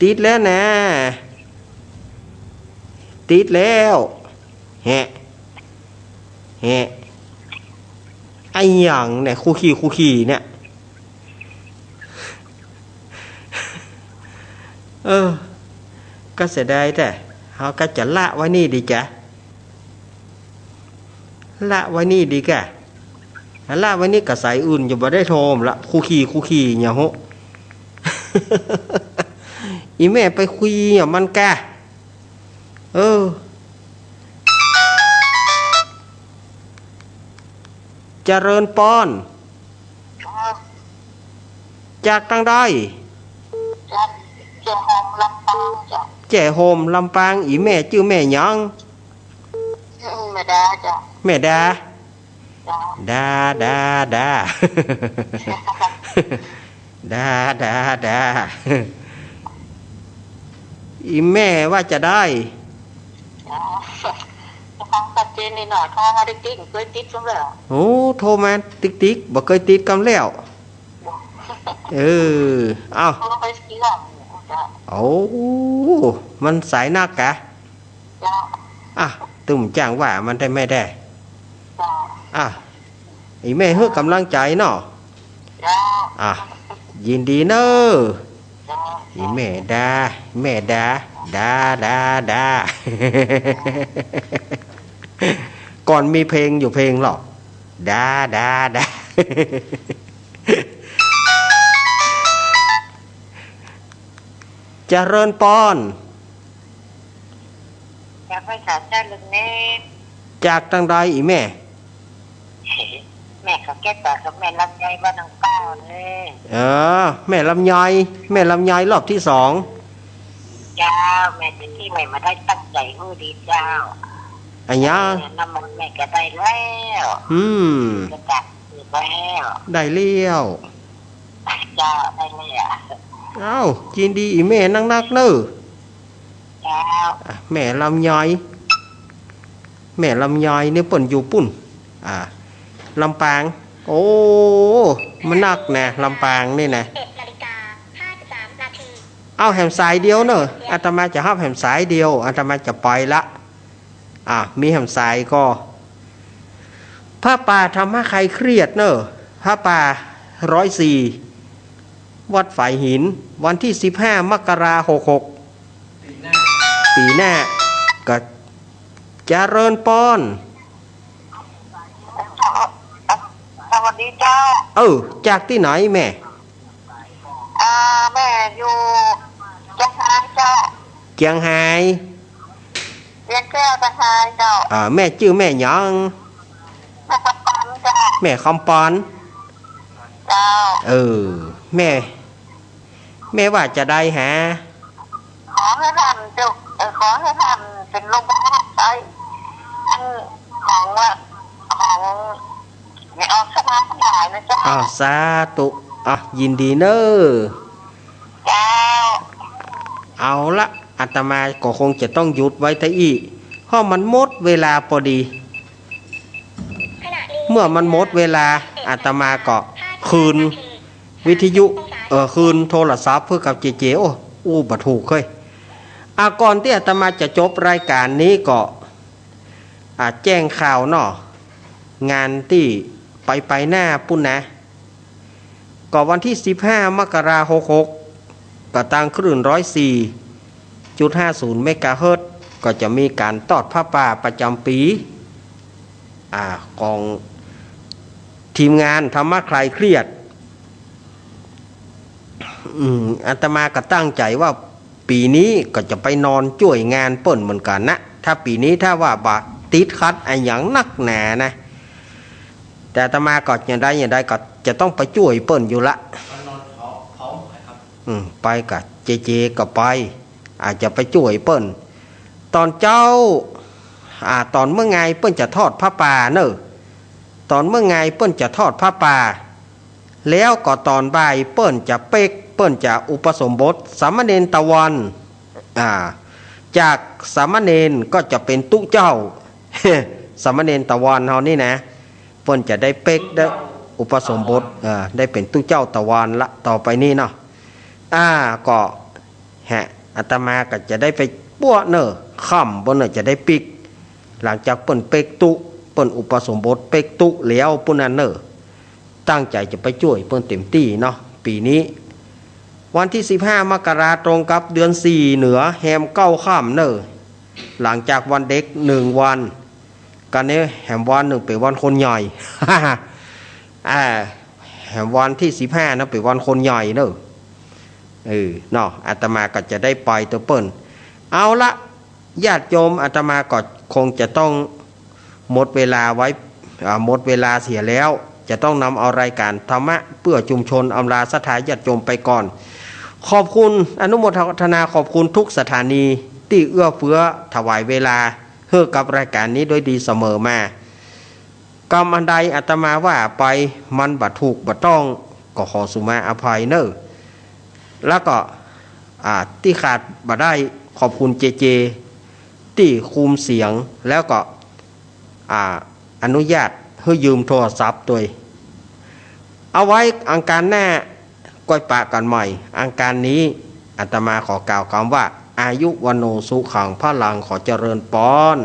ติดแล้วนะติดแล้วแฮะไอ้หยังเนี่ยคู่ขี่เนี่ยก็เสียดายแต่เขาก็จะละไว้นี่ดีจ้ะละไว้นี่ดีกะละไว้นี่ก็ใส่อื่นอยู่บ่ได้โทมละคู่ขี่เนี่ยโห อีแม่ไปคุยกับมันกะเจริญปอนจากทางใด เจ้าหงลำปางจ้ะ แจ่โฮมลำปางอีแม่ชื่อแม่หยัง ไม่ได้จ้ะ แม่ดา จ้ะ ดา ดาอีแม่ว่าจะได้ ฟังชัดเจนนิดหน่อยท้องอะไรติ๊กเคยติ๊กสมแล้ว โอ้โทรมาติ๊กบ่เคยติดกำแล้วเอ้า เขาไปกี่หลังจ้ะ โอ้มันสายนักกะ จ้ะ ตุ่มจ้างว่ามันได้ไม่ได้ จ้ะ อีแม่เฮือกำลังใจเนาะ จ้ะ ยินดีเนอะ จ้ะ อีแม่ดาก่อนมีเพลงอยู่เพลงหรอกดาเจริญปอน อยากไปสาวเจ้าลึกเน่ จากทางใดอีแม่ แม่เขาแก้ปากกับแม่ลำไยบ้านน้องเป้าเลย แม่ลำไยรอบที่ 2 เจ้าแม่จะที่ใหม่มาได้ตั้งใจหูดีเจ้า อันยา น้ำมันแม่ก็ได้แล้ว ก็จัดสืบแล้ว ได้เลี้ยว เจ้าได้แล้ว เอ้ายินดีอีแม่นักเนอะ เจ้า แม่ลำไยเนี่ยป่นอยู่ปุ่นลำปางโอ้มันนักนะลำปางนี่นะ 11:53 เอาแหมสายเดียวเนอะอาตมาจะห้าแหมสายเดียวอาตมาจะปล่อยละมีแหมสายก็ผ้าป่าทำให้ใครเครียดเนอะผ้าป่า104วัดฝ่ายหินวันที่15 มกราคม 66ปีหน้าก็เจริญปอน สวัสดีเจ้า จากที่ไหนแม่ แม่อยู่จังหวัดเจ้า เจียงไฮ้ เรียนแก้วจังหวัดเจ้า แม่ชื่อแม่หยัง แม่สะก แม่คำปอน เจ้า แม่ว่าจะได้หา ขอให้ท่านเจ้าขอให้ท่านเป็นลมหายใจของว่าของไม่ออกสมาธิหายนะเจ้า สาธุยินดีเนอ เจ้า เอาละอาตมาก็คงจะต้องหยุดไว้ทอีเพราะมันหมดเวลาพอดี เมื่อมันหมดเวลาอาตมาก็คืนวิทยุคืนโทรศัพท์เพื่อกับเจบัถูกเคยก่อนที่อาตมาจะจบรายการนี้ก็แจ้งข่าวเนาะงานที่ไปหน้าปุ่นนะก็วันที่15 มกราคม 66ก็ตั้งคลื่น 104.50 เมกะเฮิรตซ์ก็จะมีการทอดผ้าป่าประจำปีของทีมงานธรรมะคลายเครียดอาตมาก็ตั้งใจว่าปีนี้ก็จะไปนอนช่วยงานเปิ่นเหมือนกันนะถ้าปีนี้ถ้าว่าบาติดคัดอย่างนักหนานะแต่อาตมาก็อย่างใดก็จะต้องไปช่วยเปิ่นอยู่ละไปกับเจก็ไปอาจจะไปช่วยเปิ่นตอนเจ้าตอนเมื่อไงเปิ้นจะทอดผ้าป่าเนอะตอนเมื่อไงเปิ้นจะทอดผ้าป่าแล้วก็ตอนบ่ายเปิ้นจะเปิ้นจะอุปสมบทสามเณรตะวันจากสามเณรก็จะเป็นตุเจ้า สามเณรตะวันเฮานี่นะเปิ้นจะได้ได้อุปสมบทได้เป็นตุเจ้าตะวันละต่อไปนี้เนาะก็อาตมาก็จะได้ไปปั้วเนอะค่ำบนเนอะจะได้ปิกหลังจากเปิ้นเป็กตุเปิ้นอุปสมบทเป็กตุแล้วปุ่นนั้นเนอะตั้งใจจะไปช่วยเปิ้นเต็มที่เนาะปีนี้วันที่15 มกราคมตรงกับเดือน4เหนือแฮม9ค่ำเนอะหลังจากวันเด็ก1วันกันนี้แฮมวัน1เป็นวันคนใหญ่ แฮมวันที่15นะเป็นวันคนใหญ่เนอะเนาะอาตมาก็จะได้ไปตัวเปิ้นเอาละญาติโยมอาตมาก็คงจะต้องหมดเวลาไว้หมดเวลาเสียแล้วจะต้องนำเอารายการธรรมะเพื่อชุมชนอำลาสถานญาติโยมไปก่อนขอบคุณอนุโมทนาขอบคุณทุกสถานีที่เอื้อเฟื้อถวายเวลาเพื่อกับรายการนี้โดยดีเสมอมากรรมอันใดอาตมาว่าไปมันบัดถูกบัดต้องก็ขอสุมาอภัยเนอะแล้วก็ที่ขาดบัดได้ขอบคุณเจที่คุมเสียงแล้วก็อนุญาตให้ยืมโทรศัพท์ตัวเอาไว้อังการหน้าก้อยปะกันใหม่อังการนี้อาตมาขอกล่าวคำว่าอายุวโนสุขังพลังขอเจริญปอน